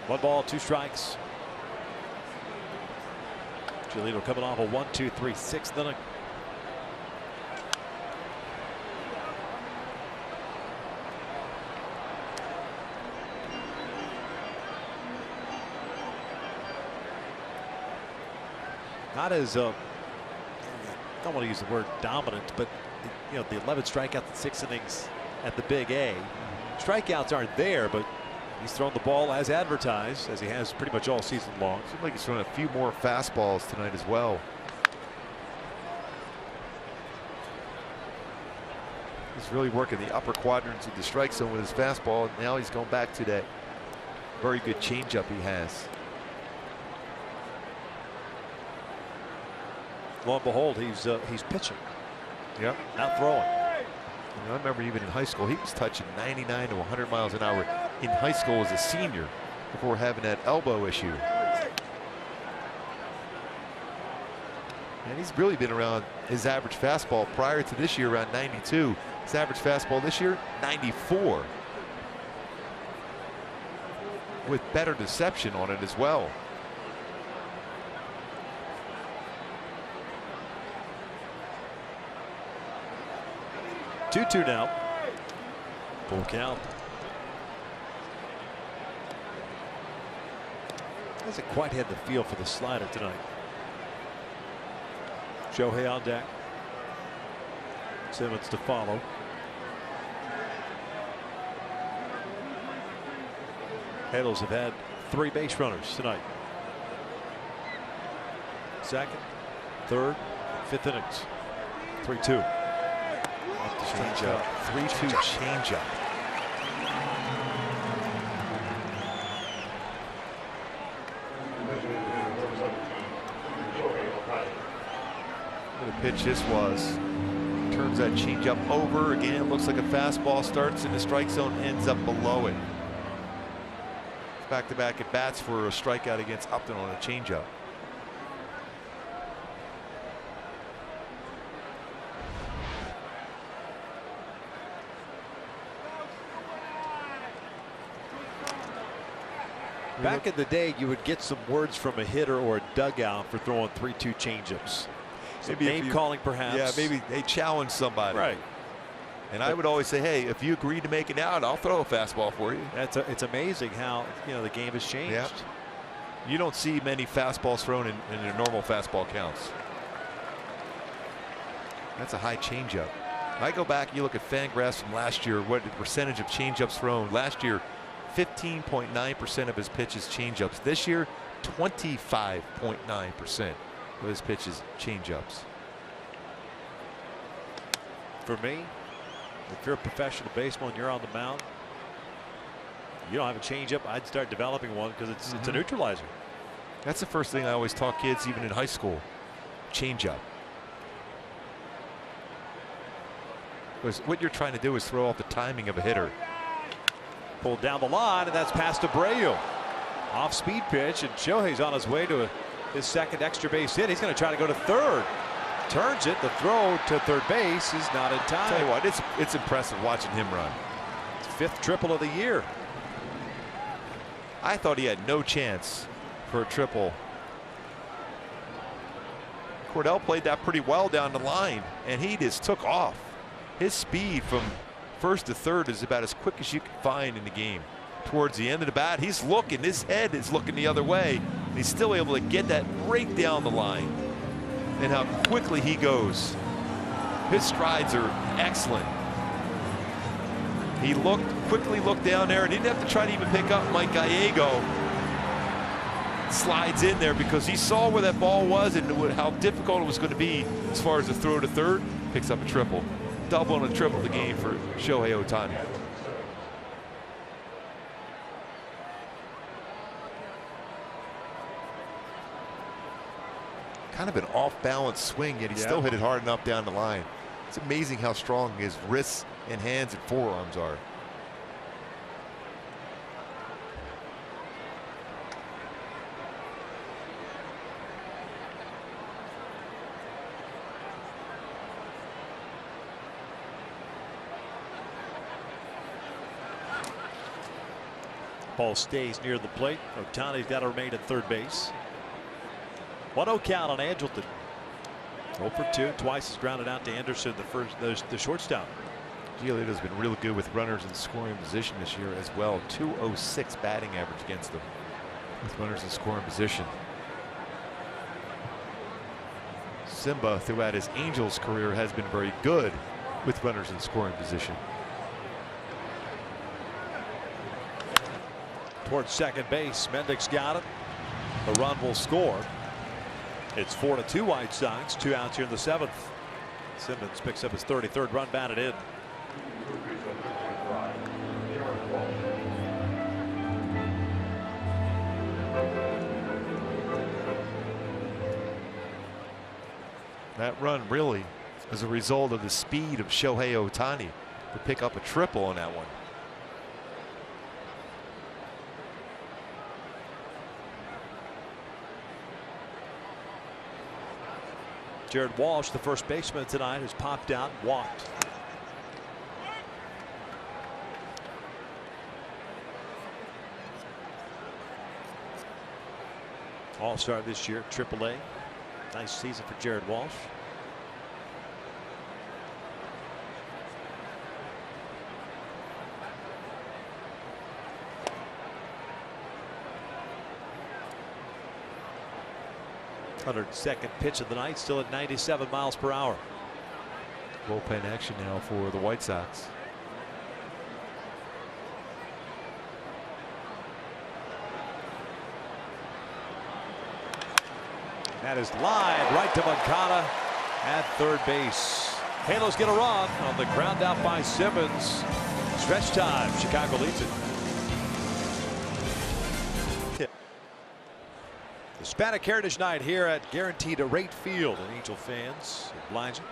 One ball, two strikes. Giolito coming off a 1-2-3 6th inning. Not as I don't want to use the word dominant, but you know, the 11 strikeouts in 6 innings at the Big A. Strikeouts aren't there, but he's thrown the ball as advertised, as he has pretty much all season long. Seems like he's throwing a few more fastballs tonight as well. He's really working the upper quadrants of the strike zone with his fastball. Now he's going back to that very good changeup he has. Lo and behold, he's pitching. Yep. Not throwing. I remember even in high school, he was touching 99 to 100 miles an hour in high school as a senior before having that elbow issue. And he's really been around his average fastball prior to this year around 92. His average fastball this year, 94. With better deception on it as well. Two now. Full count. Hasn't quite had the feel for the slider tonight. Shohei on deck. Simmons to follow. Halos have had 3 base runners tonight. Second, third, 5th innings. 3-2. Changeup. 3-2 changeup. What a pitch this was. Turns that changeup over again. Looks like a fastball, starts in the strike zone, ends up below it. Back-to-back at bats for a strikeout against Upton on a changeup. Back in the day, you would get some words from a hitter or a dugout for throwing 3-2 changeups. Maybe name calling, perhaps. Yeah, maybe they challenge somebody. Right. And I would always say, hey, if you agree to make it out, I'll throw a fastball for you. It's amazing how the game has changed. Yep. You don't see many fastballs thrown in your normal fastball counts. That's a high changeup. I go back, you look at Fangraphs from last year, what the percentage of changeups thrown. Last year, 15.9% of his pitches changeups. This year, 25.9% of his pitches changeups. For me, if you're a professional baseman and you're on the mound, you don't have a changeup, I'd start developing one because it's a neutralizer. That's the first thing I always taught kids, even in high school. Changeup. Because what you're trying to do is throw off the timing of a hitter. Pulled down the line, and that's past Abreu. Off speed pitch, and Shohei's on his way to his second extra base hit. He's going to try to go to third. Turns it. The throw to third base is not in time. Tell you what, it's impressive watching him run. It's 5th triple of the year. I thought he had no chance for a triple. Cordell played that pretty well down the line, and he just took off. His speed from First to third is about as quick as you can find in the game. Towards the end of the bat, he's looking, his head is looking the other way. And he's still able to get that right down the line. And how quickly he goes. His strides are excellent. He quickly looked down there and didn't have to try to even pick up Mike Gallego. Slides in there because he saw where that ball was and how difficult it was going to be as far as the throw to third. Picks up a triple. Double and a triple the game for Shohei Ohtani. Kind of an off-balance swing, yet he still hit it hard enough down the line. It's amazing how strong his wrists and hands and forearms are. Ball stays near the plate. Ohtani's got to remain at third base. 1-0 count on Angelton. 0 for 2. Twice is grounded out to Anderson, the shortstop. Giolito's been really good with runners in scoring position this year as well. 206 batting average against them with runners in scoring position. Simba throughout his Angels career has been very good with runners in scoring position. Towards second base, Mendick's got it. The run will score. It's 4-2 White Sox. 2 outs here in the 7th. Simmons picks up his 33rd run, batted in. That run really is a result of the speed of Shohei Ohtani to pick up a triple on that one. Jared Walsh, the first baseman tonight, has popped out and walked. All-star this year, AAA. Nice season for Jared Walsh. Second pitch of the night, still at 97 miles per hour. Bullpen action now for the White Sox. That is line right to Moncada at third base. Halos get a run on the ground out by Simmons. Stretch time. Chicago leads it. Hispanic Heritage Night here at Guaranteed Rate Field, and Angel fans obliging,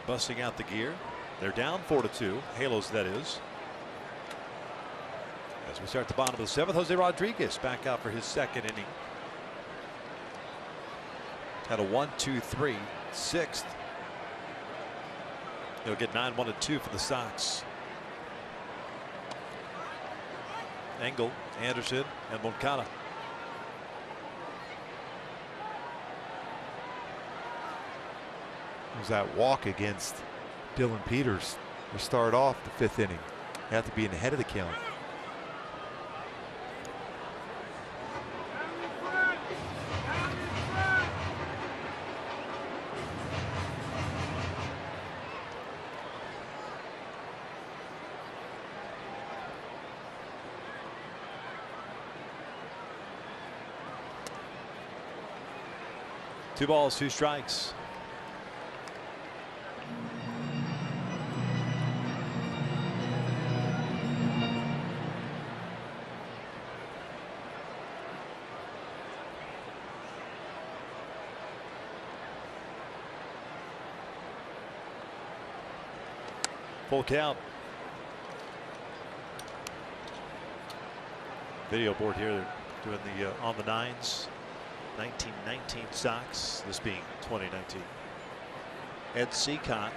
busting out the gear. They're down 4-2. Halos, that is. As we start the bottom of the 7th, Jose Rodriguez back out for his second inning. Had a 1-2-3, 6th. He'll get 9-1-2 for the Sox. Engel, Anderson, and Moncada. Was that walk against Dylan Peters to start off the 5th inning. Have to be in the head of the count. Two balls, 2 strikes. Full count. Video board here. They're doing the on the 9s. 1919 Sox, this being 2019. Ed Seacott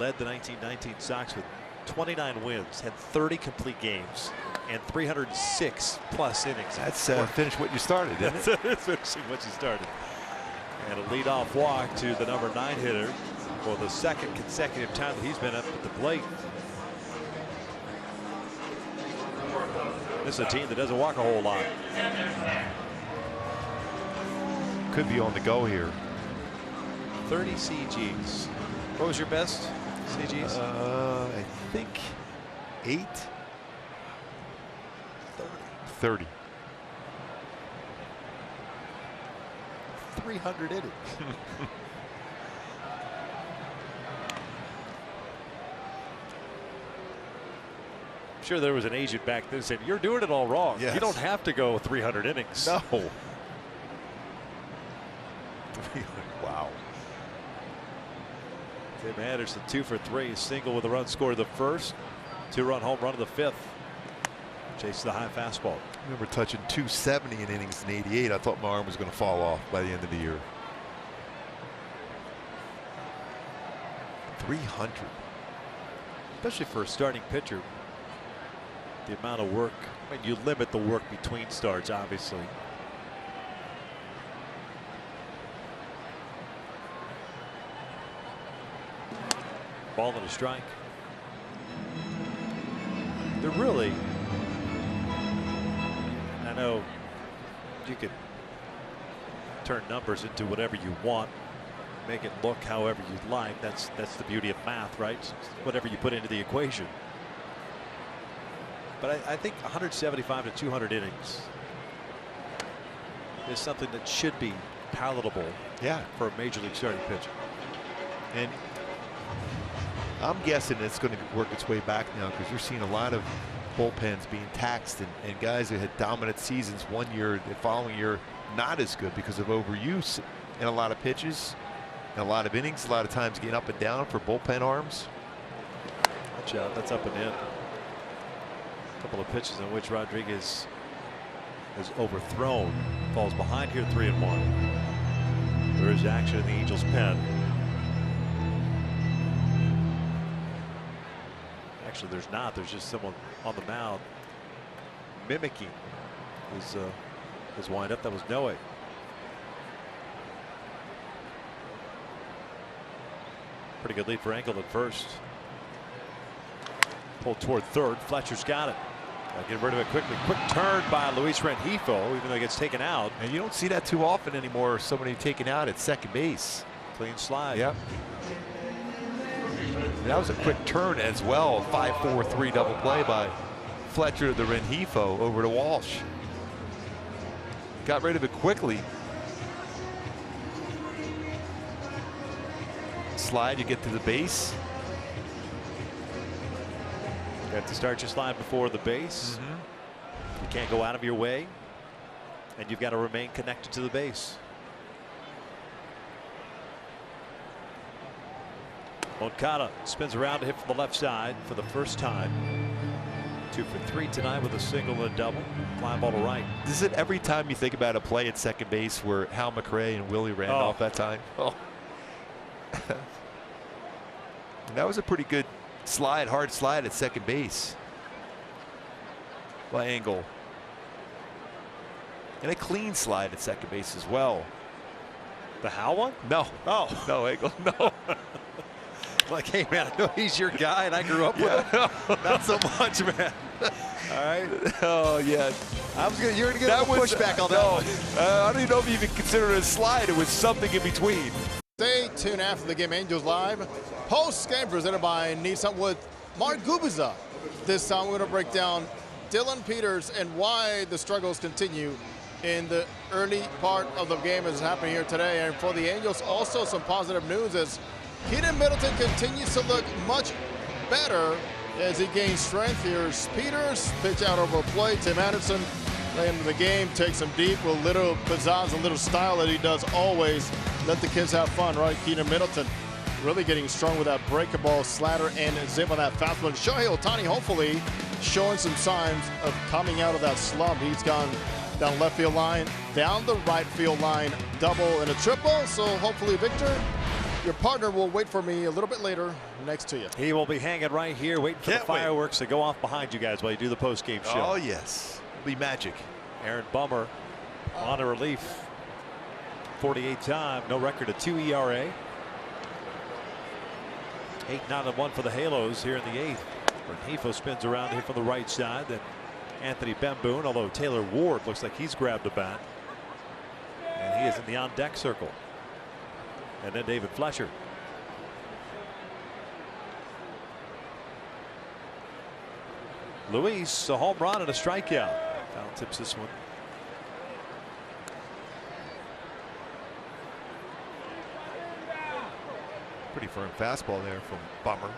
led the 1919 Sox with 29 wins, had 30 complete games, and 306 plus innings. That's finish what you started, isn't it? That's finishing what you started. And a leadoff walk to the number 9 hitter for the 2nd consecutive time that he's been up at the plate. This is a team that doesn't walk a whole lot. Could be on the go here. 30 CGs. What was your best CGs? I think 8. 30. 300 innings. I'm sure there was an agent back then saying, you're doing it all wrong. Yes. You don't have to go 300 innings. No. Wow. Tim Anderson 2 for 3, single with a run scored the first, 2-run home run of the 5th. Chases the high fastball. I remember touching 270 in innings in '88. I thought my arm was going to fall off by the end of the year. 300. Especially for a starting pitcher. The amount of work, I mean, you limit the work between starts, obviously. Ball and a strike. They're really, I know you could turn numbers into whatever you want, make it look however you'd like. That's the beauty of math, right? Whatever you put into the equation. But I think 175 to 200 innings is something that should be palatable, yeah, for a major league starting pitcher. And I'm guessing it's going to work its way back now, because you're seeing a lot of bullpens being taxed, and guys who had dominant seasons one year, the following year not as good because of overuse in a lot of pitches and a lot of innings, a lot of times getting up and down for bullpen arms. Watch out, that's up and in. A couple of pitches in which Rodriguez is overthrown, falls behind here 3-1. There is action in the Angels pen. Actually, there's not. There's just someone on the mound mimicking his windup. That was Noe. Pretty good lead for Engel at first. Pulled toward third. Fletcher's got it. Get rid of it quickly. Quick turn by Luis Rengifo, even though it gets taken out. And you don't see that too often anymore. Somebody taken out at second base. Clean slide. Yep. That was a quick turn as well. 5-4-3 double play by Fletcher to Rengifo over to Walsh. Got rid of it quickly. Slide, you get to the base. You have to start your slide before the base. You can't go out of your way, and you've got to remain connected to the base. Moncada spins around to hit from the left side for the first time. 2 for 3 tonight with a single and a double. Fly ball to right. Is it every time you think about a play at second base where Hal McRae and Willie Randolph that time? Oh. That was a pretty good slide, hard slide at second base by Engel. And a clean slide at second base as well. The Hal one? No. Oh. No, Engel, no. Like, hey, man, I know he's your guy, and I grew up with him. Not so much, man. All right. Oh, yeah. You're going to get a pushback on that one. I don't even know if you can consider it a slide. It was something in between. Stay tuned after the game. Angels Live post-game presented by Nissan with Mark Gubicza. This time we're going to break down Dylan Peters and why the struggles continue in the early part of the game as happening here today. And for the Angels, also some positive news as Keynan Middleton continues to look much better as he gains strength. Here's Peters, pitch out over a plate. Tim Anderson playing into the game, takes him deep with a little pizzazz, a little style that he does always. Let the kids have fun, right? Keynan Middleton really getting strong with that breakable slider and zip on that fastball. And Shohei Ohtani hopefully showing some signs of coming out of that slump. He's gone down left field line, down the right field line, double and a triple. So hopefully, Victor, your partner will wait for me a little bit later next to you. He will be hanging right here waiting for the fireworks to go off behind you guys while you do the post-game show. Oh, yes. It'll be magic. Aaron Bummer on a relief. 48 time, no record, a 2 ERA. 8-9-1 for the Halos here in the 8th. Rengifo spins around here from the right side, then Anthony Bemboon, although Taylor Ward looks like he's grabbed a bat. And he is in the on-deck circle. And then David Fletcher. Luis, a home run and a strikeout. Foul tips this one. Pretty firm fastball there from Bummer.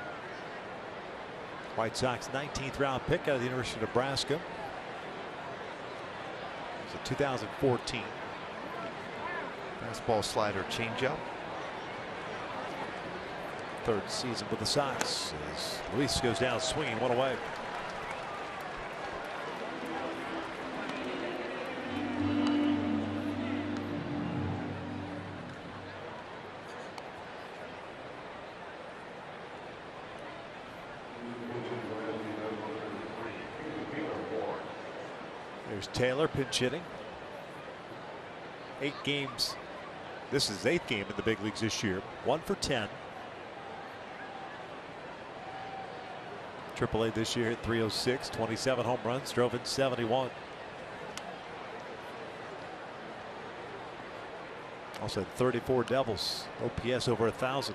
White Sox 19th round pick out of the University of Nebraska. It's a 2014. Fastball, slider, changeup. Third season with the Sox as Luis goes down swinging, one away. There's Taylor pinch hitting. 8 games. This is his 8th game in the big leagues this year. 1 for 10. AAA this year at 306, 27 home runs, drove in 71. Also had 34 doubles, OPS over 1,000.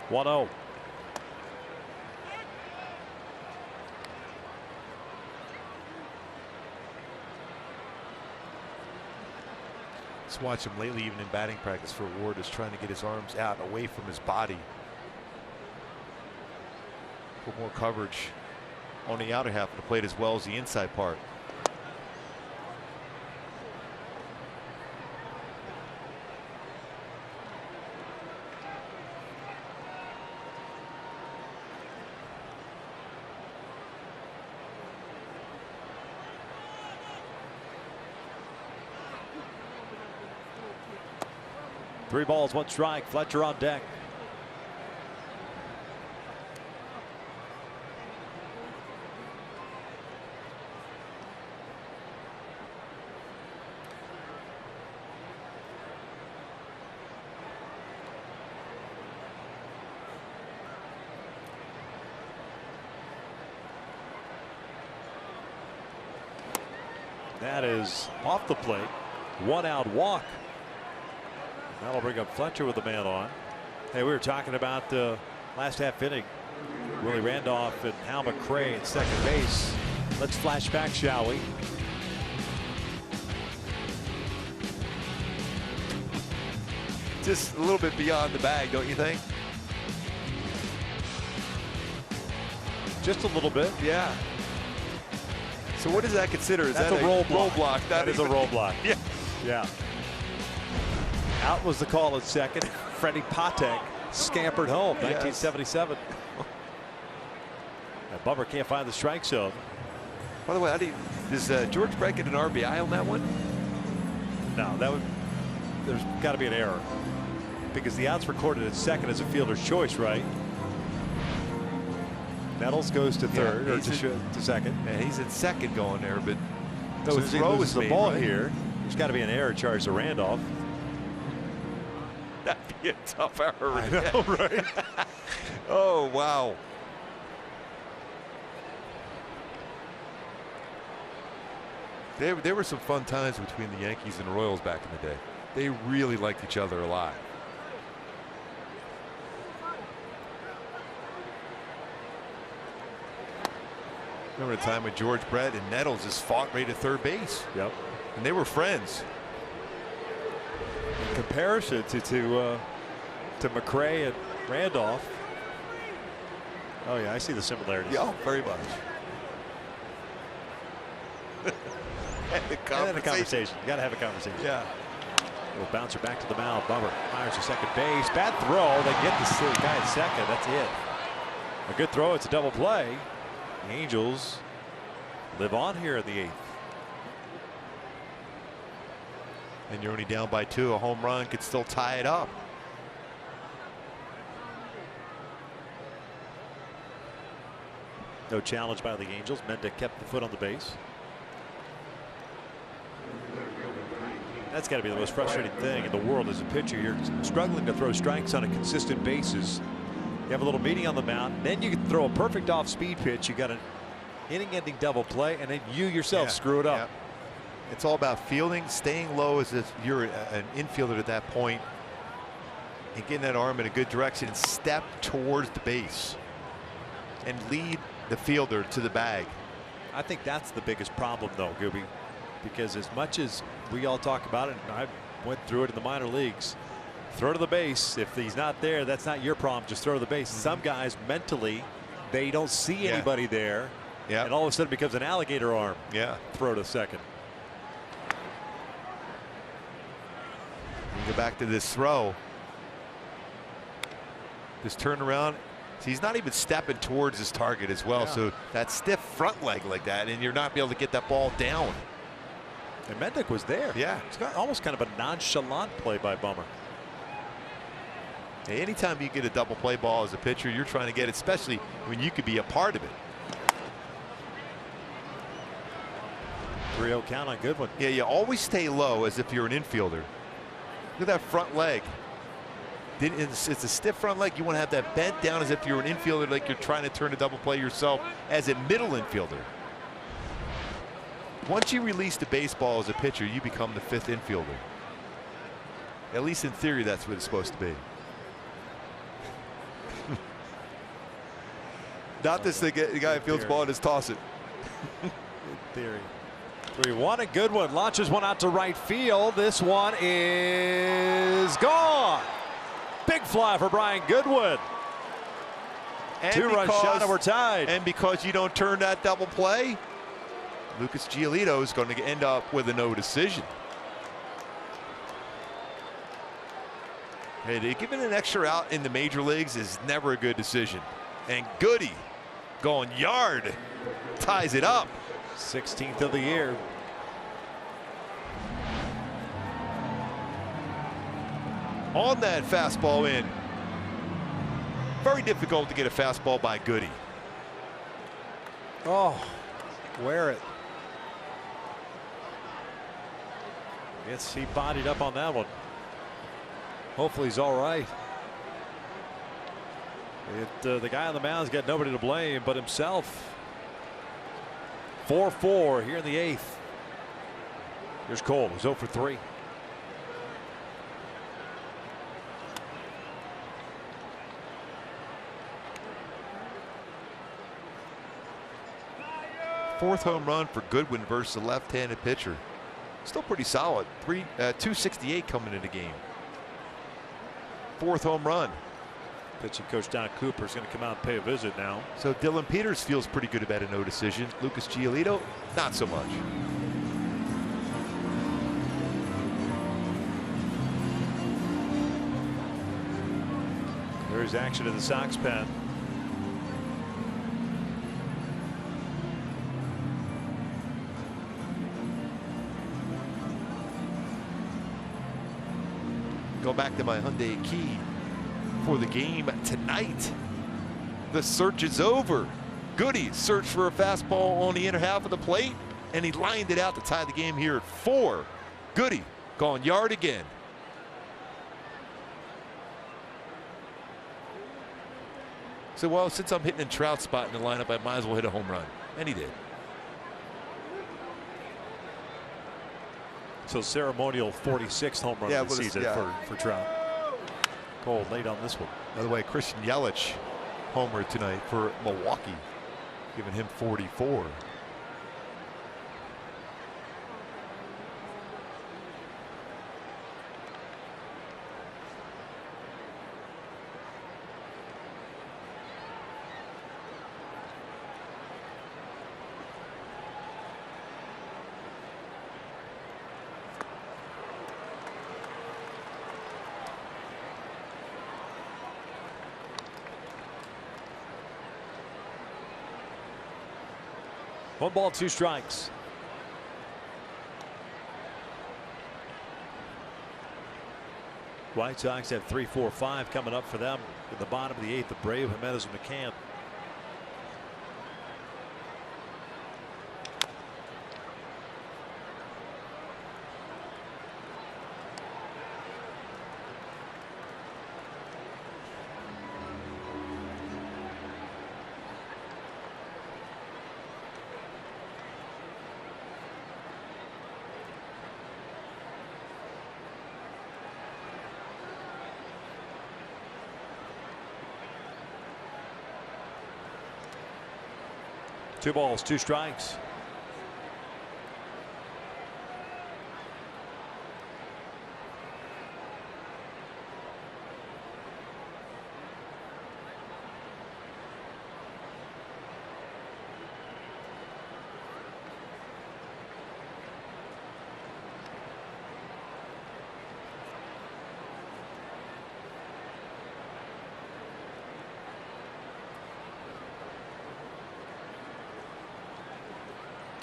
One-0. Just watch him lately, even in batting practice for Ward, is trying to get his arms out and away from his body. Put more coverage on the outer half of the plate as well as the inside part. Three balls, one strike. Fletcher on deck. That is off the plate. 1 out walk. That'll bring up Fletcher with the man on. Hey, we were talking about the last half inning. Willie Randolph and Hal McRae at second base. Let's flash back, shall we? Just a little bit beyond the bag, don't you think? Just a little bit. Yeah. So what does that consider? Is That's that a roll block. block? That is a roll block. Yeah. Yeah. Out was the call at second. Freddie Patek scampered home. 1977. And Bummer can't find the strike zone. By the way, does George Brett get an RBI on that one? No, there's got to be an error because the out's recorded at second as a fielder's choice, right? Nettles goes to third or to second. Yeah, he's in second going there, but so his he throw loses is the made, ball right? here. There's got to be an error charged to Randolph. That'd be a tough error. I know, right? Oh, wow. There were some fun times between the Yankees and Royals back in the day. They really liked each other a lot. Remember the time when George Brett and Nettles just fought right at third base? Yep. And they were friends. In comparison to McRae and Randolph. Oh yeah, I see the similarities. Yeah, very much. And a conversation. You got to have a conversation. Yeah. We'll bounce her back to the mound. Bummer fires to second base. Bad throw. They get the guy at second. That's it. A good throw. It's a double play. The Angels live on here in the 8th. And you're only down by 2. A home run could still tie it up. No challenge by the Angels. Mendick kept the foot on the base. That's got to be the most frustrating thing in the world as a pitcher. You're struggling to throw strikes on a consistent basis. You have a little meeting on the mound, then you can throw a perfect off-speed pitch. You got an inning-ending double play, and then you yourself screw it up. Yeah. It's all about fielding, staying low as if you're an infielder at that point, and getting that arm in a good direction and step towards the base and lead the fielder to the bag. I think that's the biggest problem, though, Gooby, because as much as we all talk about it, and I went through it in the minor leagues, throw to the base. If he's not there, that's not your problem. Just throw to the base. Some guys mentally, they don't see anybody there, and all of a sudden it becomes an alligator arm. Throw to second. We go back to this throw. This turnaround. See, he's not even stepping towards his target as well. So that stiff front leg like that, and you're not be able to get that ball down. And Mendick was there. It's got almost kind of a nonchalant play by Bummer. Hey, anytime you get a double play ball as a pitcher, you're trying to get it, especially when you could be a part of it. 3-0 count on Goodwin. Yeah, you always stay low as if you're an infielder. Look at that front leg. It's a stiff front leg. You want to have that bent down as if you're an infielder, like you're trying to turn a double play yourself as a middle infielder. Once you release the baseball as a pitcher, you become the fifth infielder. At least in theory, that's what it's supposed to be. Not this thing, the guy who fields the ball and just toss it. In theory. 3-1, and Goodwin launches one out to right field. This one is gone. Big fly for Brian Goodwin. Two-run shot and we're tied. And because you don't turn that double play, Lucas Giolito is going to end up with a no decision. Hey, giving an extra out in the major leagues is never a good decision. And Goody going yard ties it up. 16th of the year. On that fastball in. Very difficult to get a fastball by Goody. Oh, wear it. Yes, he bodied up on that one. Hopefully he's all right. The guy on the mound's got nobody to blame but himself. 4-4 here in the 8th. Here's Cole, who's 0 for 3. Fourth home run for Goodwin versus a left-handed pitcher. Still pretty solid. 268 coming into the game. Fourth home run. Pitching coach Don Cooper is going to come out and pay a visit now. So Dylan Peters feels pretty good about a no decision. Lucas Giolito, not so much. There's action in the Sox pen. Go back to my Hyundai key for the game tonight. The search is over. Goody searched for a fastball on the inner half of the plate, and he lined it out to tie the game here at 4. Goody going yard again. So, well, since I'm hitting a Trout spot in the lineup, I might as well hit a home run. And he did. So ceremonial 46th home run of the season for Trout. Cole late on this one. By the way, Christian Yelich homer tonight for Milwaukee, giving him 44. One ball, 2 strikes. White Sox have 3, 4, 5 coming up for them in the bottom of the 8th. The Brave, Jimenez, and McCann. 2 balls, 2 strikes.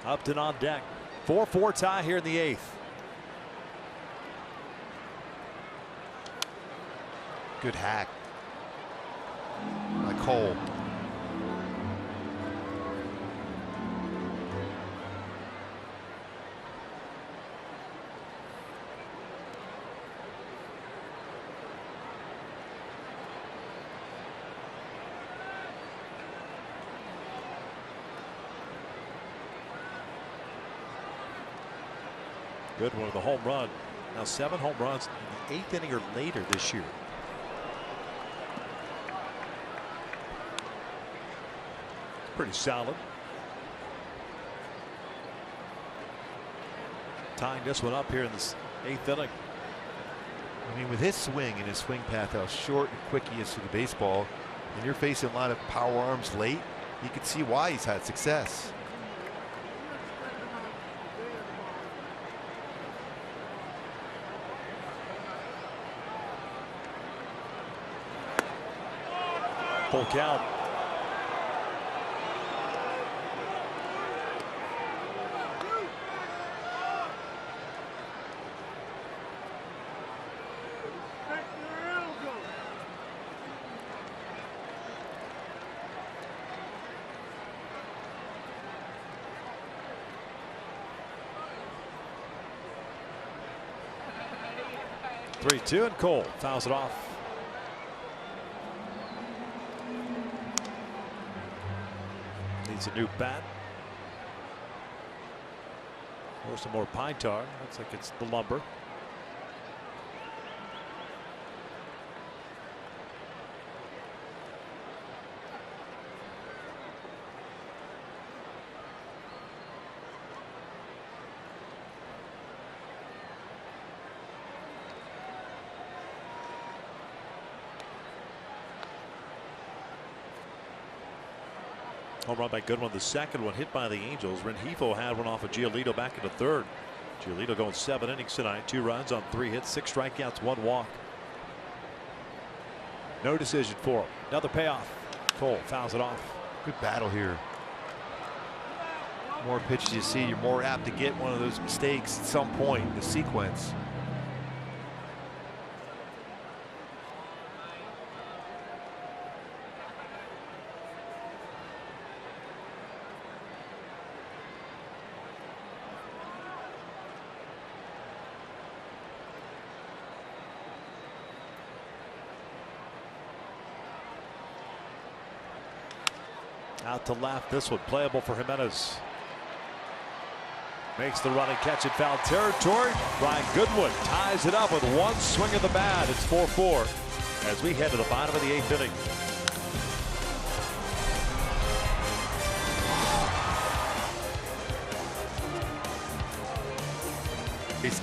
Upton on deck. 4-4 tie here in the 8th. Good hack by Cole. Good one with a home run. Now 7 home runs in the 8th inning or later this year. Pretty solid. Tying this one up here in the 8th inning. I mean, with his swing and his swing path, how short and quick he is to the baseball, and you're facing a lot of power arms late, you can see why he's had success. Full count. Three-two, and Cole fouls it off. Needs a new bat. Or some more pine tar. Looks like it's the lumber. Home run by Goodwin. The second one hit by the Angels. Rengifo had one off of Giolito back in the 3rd. Giolito going 7 innings tonight. 2 runs on 3 hits, 6 strikeouts, 1 walk. No decision for him. Another payoff. Cole fouls it off. Good battle here. More pitches you see, you're more apt to get one of those mistakes at some point in the sequence. Out to left. This one playable for Jimenez. Makes the run and catch in foul territory. Brian Goodwin ties it up with one swing of the bat. It's 4-4 as we head to the bottom of the 8th inning.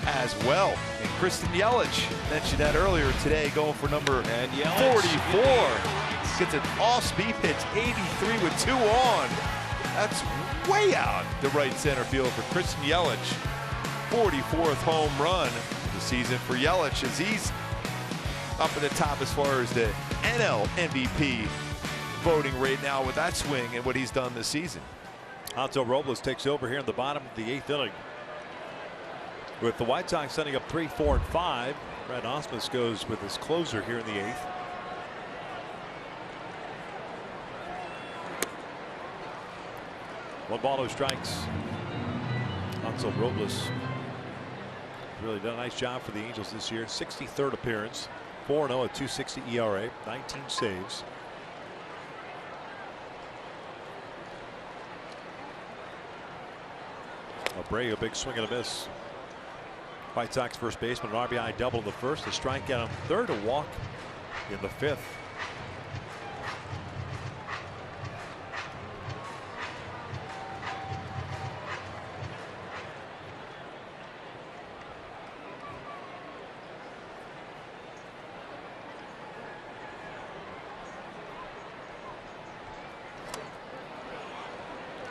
As well, and Christian Yelich mentioned that earlier today, going for number 44. Gets an off-speed pitch, 83 with 2 on. That's way out the right center field for Christian Yelich. 44th home run of the season for Yelich, as he's up in the top as far as the NL MVP voting right now with that swing and what he's done this season. Hansel Robles takes over here in the bottom of the 8th inning. With the White Sox setting up 3, 4, and 5, Brad Ausmus goes with his closer here in the 8th. One ball, no strikes. Hansel Robles really done a nice job for the Angels this year. 63rd appearance, 4-0 at .260 ERA, 19 saves. Abreu, a big swing and a miss. White Sox first baseman, an RBI double in the 1st, a strikeout on 3rd, a walk in the 5th.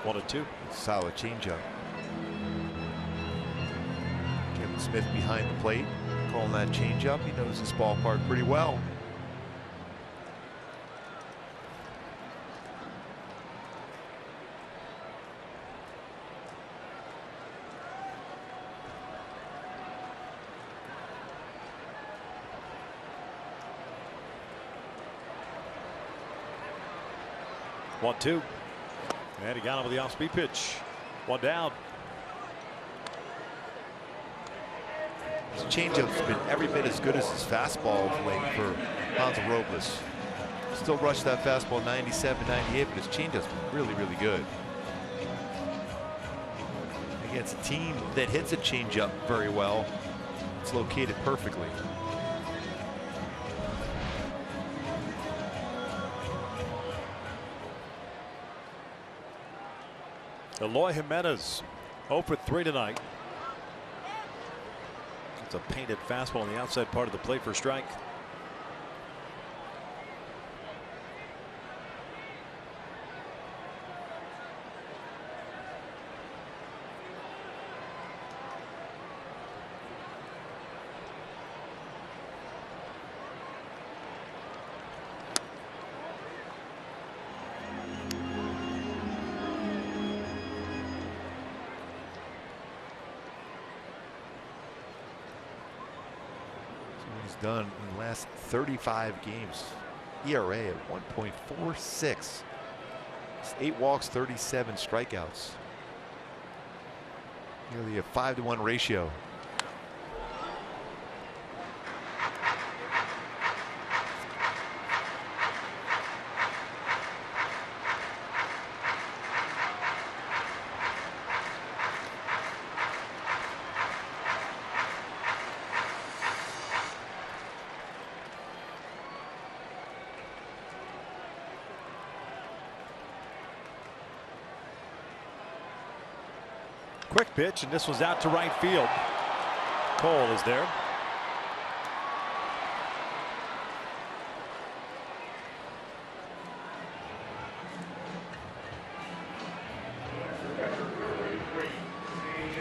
1-2. Solid changeup. Kevin Smith behind the plate, calling that changeup. He knows this ballpark pretty well. One, two. And he got him with the off-speed pitch. One down. His changeup's been every bit as good as his fastball of late for Hansel Robles. Still rushed that fastball 97, 98, but his changeup's been really, really good. Against a team that hits a changeup very well, it's located perfectly. Eloy Jimenez 0 for 3 tonight. It's a painted fastball on the outside part of the plate for strike. Done in the last 35 games. ERA at 1.46. 8 walks, 37 strikeouts. Nearly a 5-to-1 ratio. Quick pitch, and this was out to right field. Cole is there.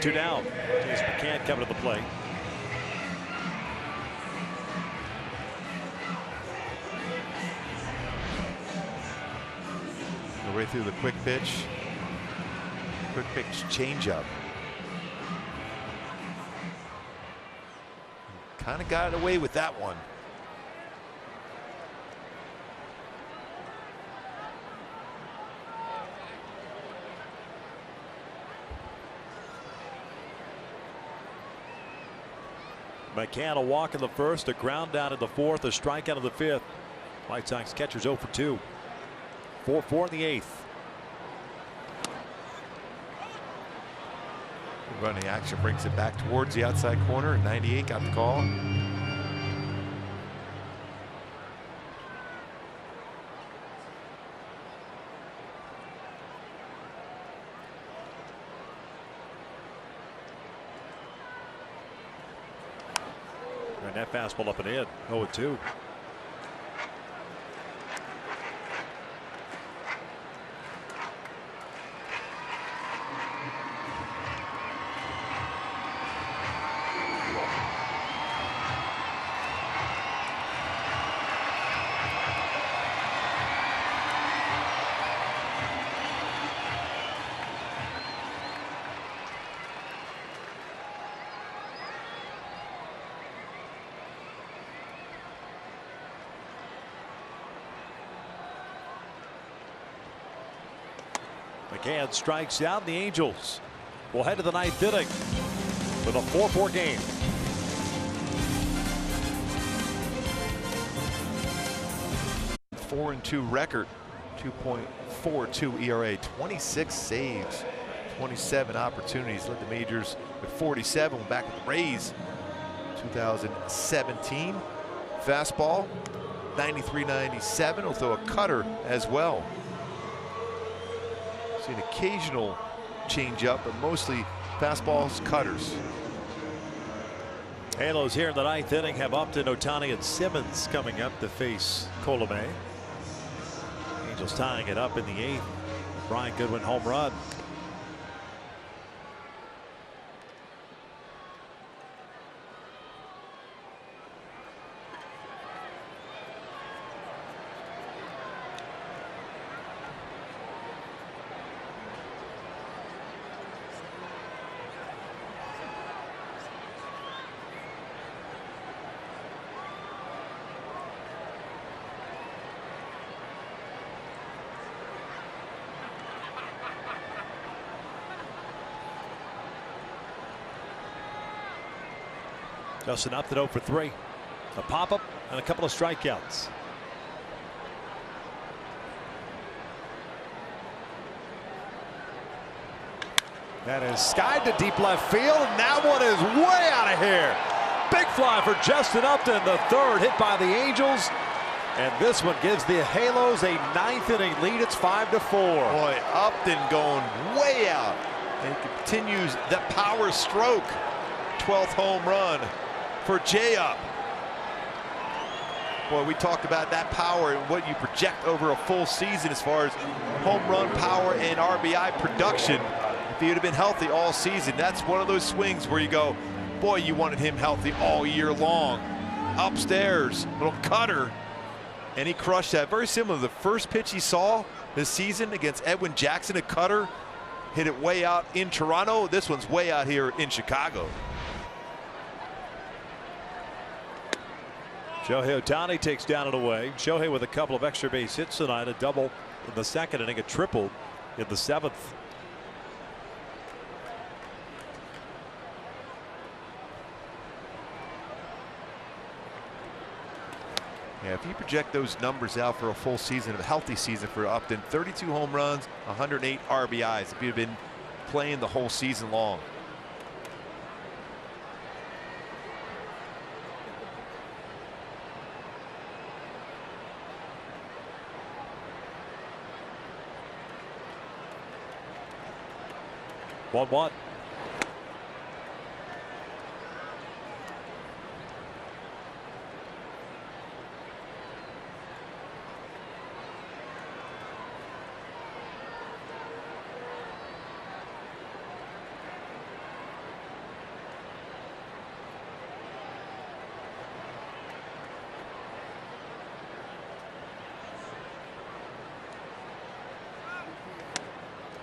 Two down. James McCann coming to the plate. Go right through the quick pitch. Quick pitch changeup. Kind of got away with that one. McCann a walk in the first, a ground down in the fourth, a strikeout in the fifth. White Sox catchers 0 for 2. 4-4 in the eighth. Running action brings it back towards the outside corner. 98 got the call. And that fastball up and in. 0-2. McCann strikes out. The Angels will head to the ninth inning with a 4-4 game. Four and 2 record. 2.42 ERA. 26 saves. 27 opportunities. Led the majors with 47. Back with the Rays. 2017. Fastball 93-97. Will throw a cutter as well. See an occasional changeup, but mostly fastballs, cutters. Halos here in the ninth inning have Upton, Ohtani, and Simmons coming up to face Colomé. Angels tying it up in the eighth. Brian Goodwin home run. Justin Upton 0 for 3. A pop-up and a couple of strikeouts. That is skied to deep left field, and that one is way out of here. Big fly for Justin Upton, the third hit by the Angels. And this one gives the Halos a 9th inning lead. It's 5-4. Boy, Upton going way out and continues that power stroke. 12th home run for J-Up. Boy, we talked about that power and what you project over a full season as far as home run power and RBI production. If he would have been healthy all season, that's one of those swings where you go, boy, you wanted him healthy all year long. Upstairs, little cutter, and he crushed that. Very similar to the first pitch he saw this season against Edwin Jackson, a cutter. Hit it way out in Toronto. This one's way out here in Chicago. Shohei Ohtani takes down and away. Shohei with a couple of extra base hits tonight, a double in the second inning, a triple in the 7th. Yeah, if you project those numbers out for a full season, a healthy season for Upton, 32 home runs, 108 RBIs, if you'd been playing the whole season long. One.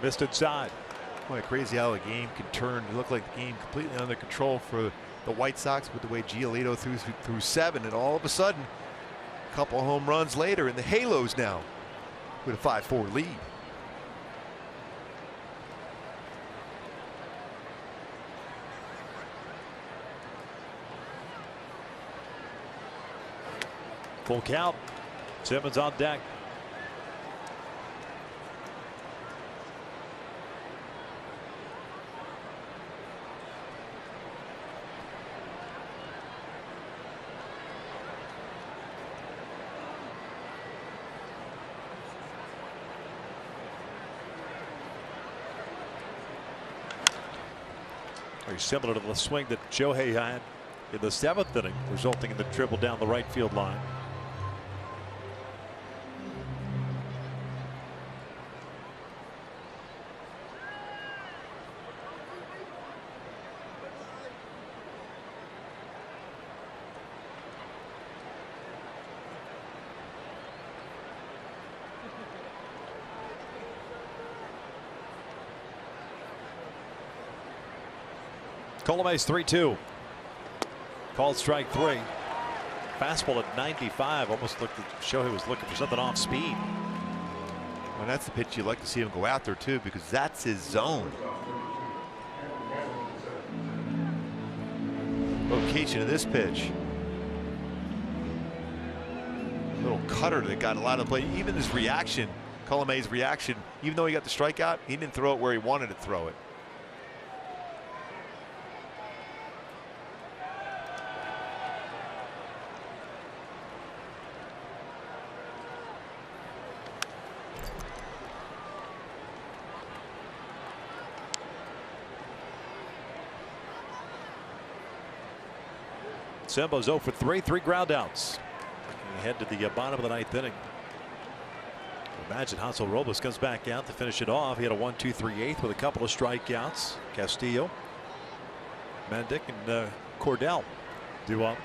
Missed inside. Boy, crazy how a game can turn. It looked like the game completely under control for the White Sox with the way Giolito threw 7, and all of a sudden, a couple home runs later, and the Halos now with a 5-4 lead. Full count. Simmons on deck. Very similar to the swing that Shohei had in the 7th inning, resulting in the triple down the right field line. Colome's 3-2. Called strike 3. Fastball at 95. Almost looked like Shohei was looking for something off speed. Well, that's the pitch you'd like to see him go out there too, because that's his zone. Location of this pitch. Little cutter that got a lot of play. Even his reaction, Colome's reaction, even though he got the strikeout, he didn't throw it where he wanted to throw it. Sembo's 0 for 3, 3 ground outs. Looking ahead to the bottom of the 9th inning. Imagine Hansel Robles comes back out to finish it off. He had a 1-2-3-8 with a couple of strikeouts. Castillo, Mendick, and Cordell do up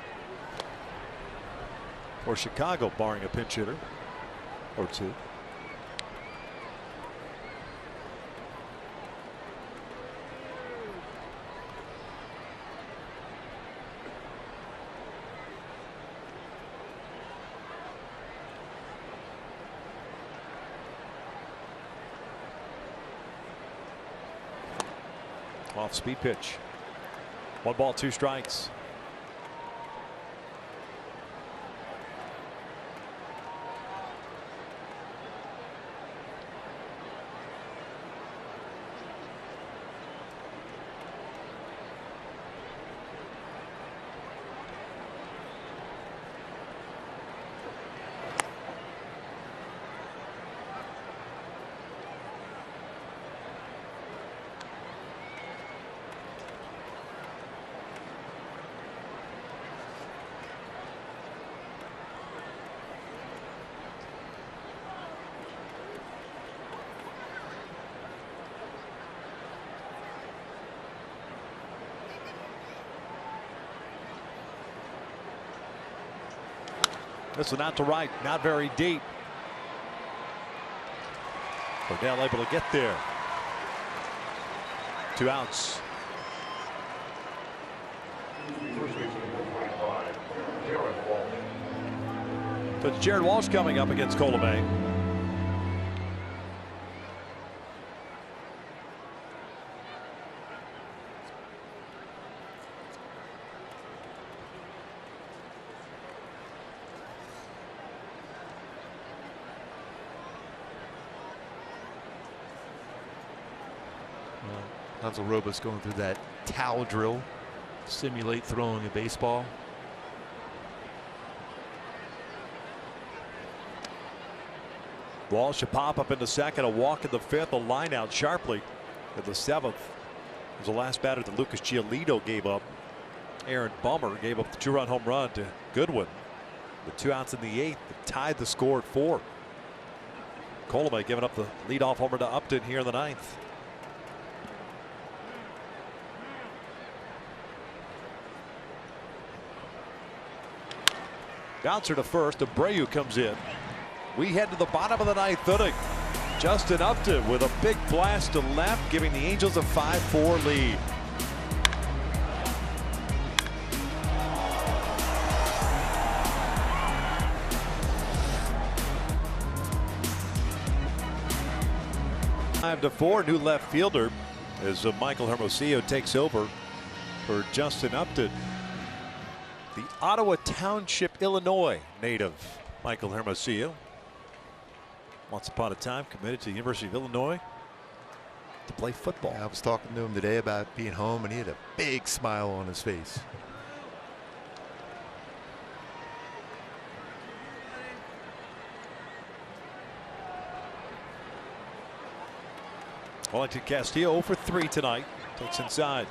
for Chicago, barring a pinch hitter or two. Off speed pitch. 1 ball, 2 strikes. This one out to right, not very deep. Cordell able to get there. 2 outs. So it's Jared Walsh coming up against Colomé. Hansel Robles going through that towel drill, simulate throwing a baseball. Walsh a pop up in the second, a walk in the fifth, a line out sharply in the seventh. It was the last batter that Lucas Giolito gave up. Aaron Bummer gave up the 2-run home run to Goodwin. With 2 outs in the eighth, tied the score at 4. Colomé giving up the leadoff homer to Upton here in the ninth. Bouncer to first. Abreu comes in. We head to the bottom of the ninth inning. Justin Upton with a big blast to left, giving the Angels a 5-4 lead. Five to 4, new left fielder as Michael Hermosillo takes over for Justin Upton. The Ottawa Township, Illinois native Michael Hermosillo. Once upon a time committed to the University of Illinois to play football. Yeah, I was talking to him today about being home, and he had a big smile on his face. Wellington Castillo 0 for 3 tonight. Takes inside.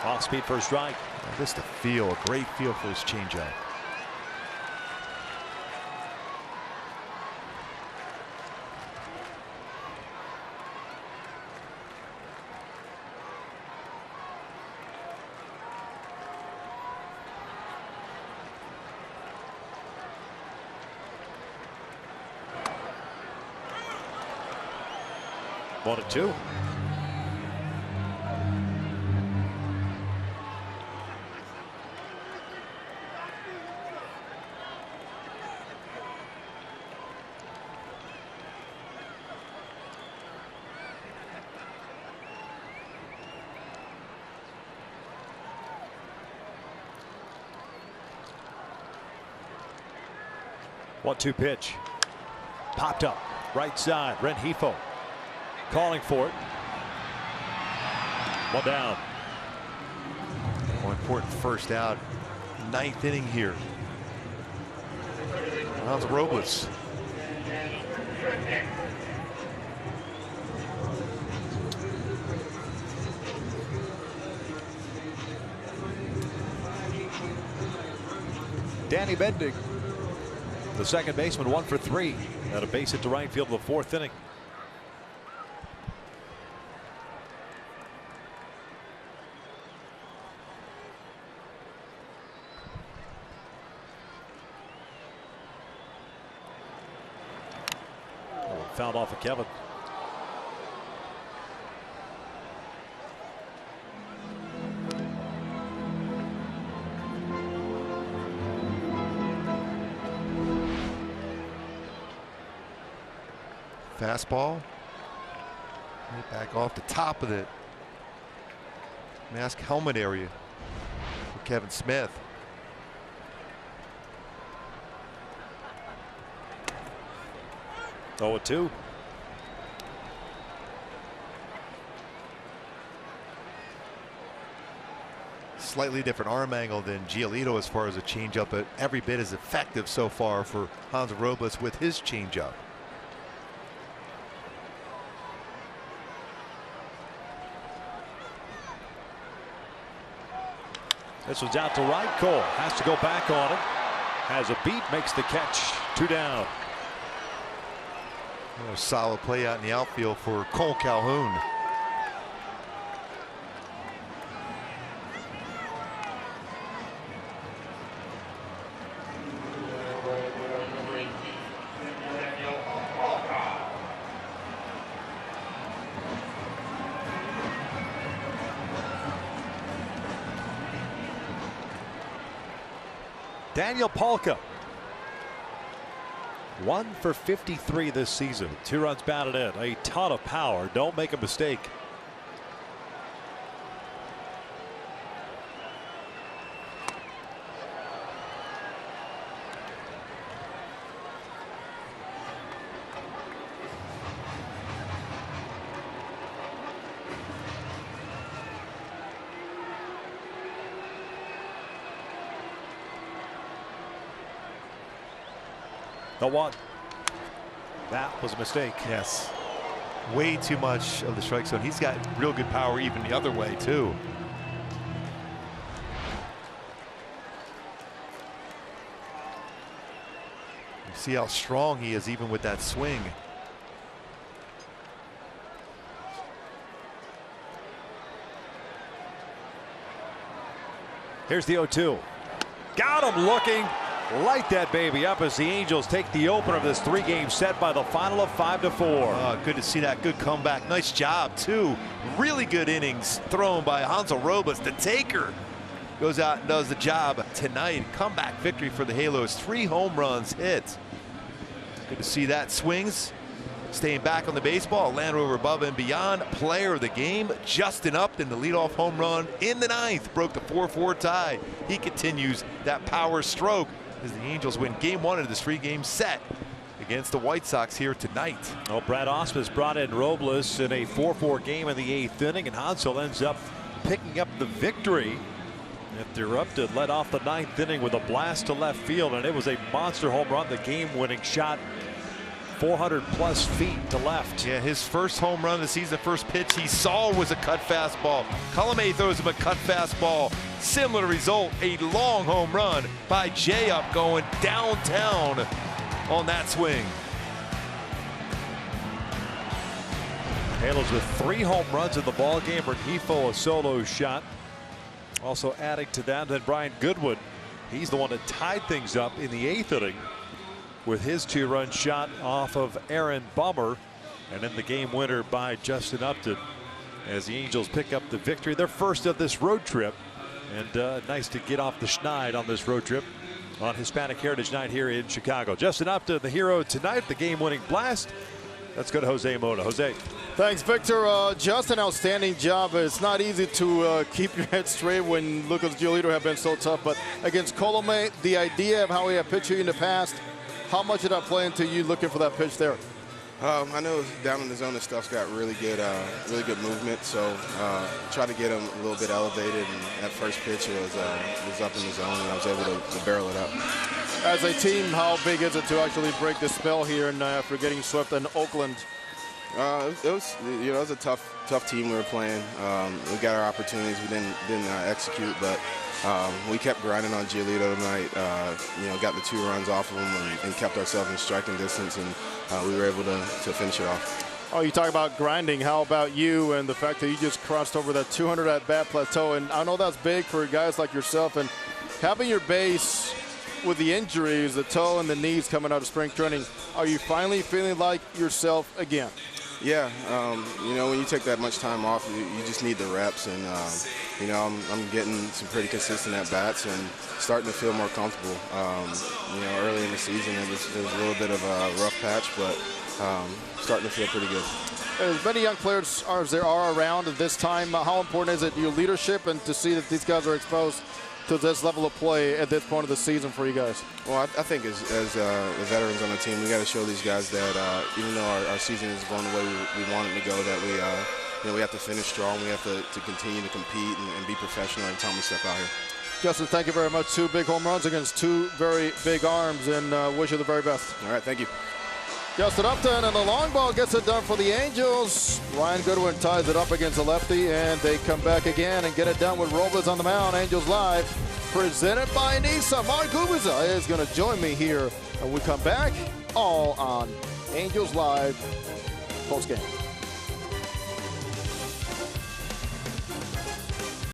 Off speed for a strike. Just a feel, a great feel for his changeup. One and two. One-two pitch. Popped up. Right side. Rengifo calling for it. One down. More important first out. 9th inning here. Hans Robles. Danny Bending, the second baseman, 1 for 3. At a base hit to right field in the 4th inning. Fouled off of Kevin. Fastball. Back off the top of the mask helmet area for Kevin Smith. Oh, 2. Slightly different arm angle than Giolito as far as a changeup, but every bit as effective so far for Hans Robles with his changeup. This one's out to right. Cole has to go back on it. Has a beat, makes the catch. 2 down. A solid play out in the outfield for Cole Calhoun. Daniel Palka, 1 for 53 this season. 2 runs batted in. A ton of power. Don't make a mistake. The 1. That was a mistake. Yes. Way too much of the strike zone. He's got real good power even the other way, too. You see how strong he is even with that swing. Here's the 0-2. Got him looking. Light that baby up as the Angels take the opener of this 3-game set by the final of 5-4. Good to see that. Good comeback. Nice job, too. Really good innings thrown by Hansel Robles. The taker goes out and does the job tonight. Comeback victory for the Halos. 3 home runs hit. Good to see that. Swings. Staying back on the baseball. Land Rover above and beyond. Player of the game, Justin Upton, the leadoff home run in the 9th. Broke the 4-4 tie. He continues that power stroke as the Angels win Game 1 of this 3-game set against the White Sox here tonight. Well, Brad Ausmus brought in Robles in a 4-4 game in the 8th inning, and Hansel ends up picking up the victory. After Upton led off the 9th inning with a blast to left field, and it was a monster home run, the game-winning shot 400+ feet to left. Yeah, his first home run of the season, first pitch he saw was a cut fastball. Colomé throws him a cut fastball. Similar result, a long home run by J-Up going downtown on that swing. Halos with 3 home runs in the ball game. Rengifo a solo shot. Also adding to that, then Brian Goodwin. He's the one that tied things up in the 8th inning with his 2-run shot off of Aaron Bummer, and then the game winner by Justin Upton as the Angels pick up the victory, their first of this road trip. And nice to get off the schneid on this road trip on Hispanic Heritage Night here in Chicago. Justin Upton, the hero tonight, the game-winning blast. Let's go to Jose Mota. Jose. Thanks, Victor. Just an outstanding job. It's not easy to keep your head straight when Lucas Giolito have been so tough, but against Colomé, the idea of how he had pitched you in the past, how much did that play into you looking for that pitch there? I know down in the zone, the stuff's got really good movement. So try to get him a little bit elevated. And that first pitch was up in the zone, and I was able to barrel it up. As a team, how big is it to actually break the spell here and after getting swept in Oakland? It was a tough team we were playing. We got our opportunities, we didn't execute, but we kept grinding on Giolito tonight. Got the 2 runs off of him and kept ourselves in striking distance, and we were able to finish it off. Oh, you talk about grinding. How about you and the fact that you just crossed over that 200 at-bat plateau? And I know that's big for guys like yourself, and having your base with the injuries, the toe and the knees coming out of spring training, are you finally feeling like yourself again? Yeah, when you take that much time off, you just need the reps, and I'm getting some pretty consistent at bats and starting to feel more comfortable. Early in the season it was a little bit of a rough patch, but starting to feel pretty good. As many young players as there are around at this time, how important is it your leadership and to see that these guys are exposed to this level of play at this point of the season for you guys? Well, I think as the veterans on the team, we got to show these guys that even though our season is going the way we want it to go, that we have to finish strong. We have to continue to compete and be professional every time we step out here. Justin, thank you very much. 2 big home runs against 2 very big arms, and wish you the very best. All right, thank you. Justin Upton, and the long ball gets it done for the Angels. Ryan Goodwin ties it up against the lefty, and they come back again and get it done with Robles on the mound. Angels Live, presented by Nissan. Mark Gubicza is going to join me here, and we come back all on Angels Live postgame.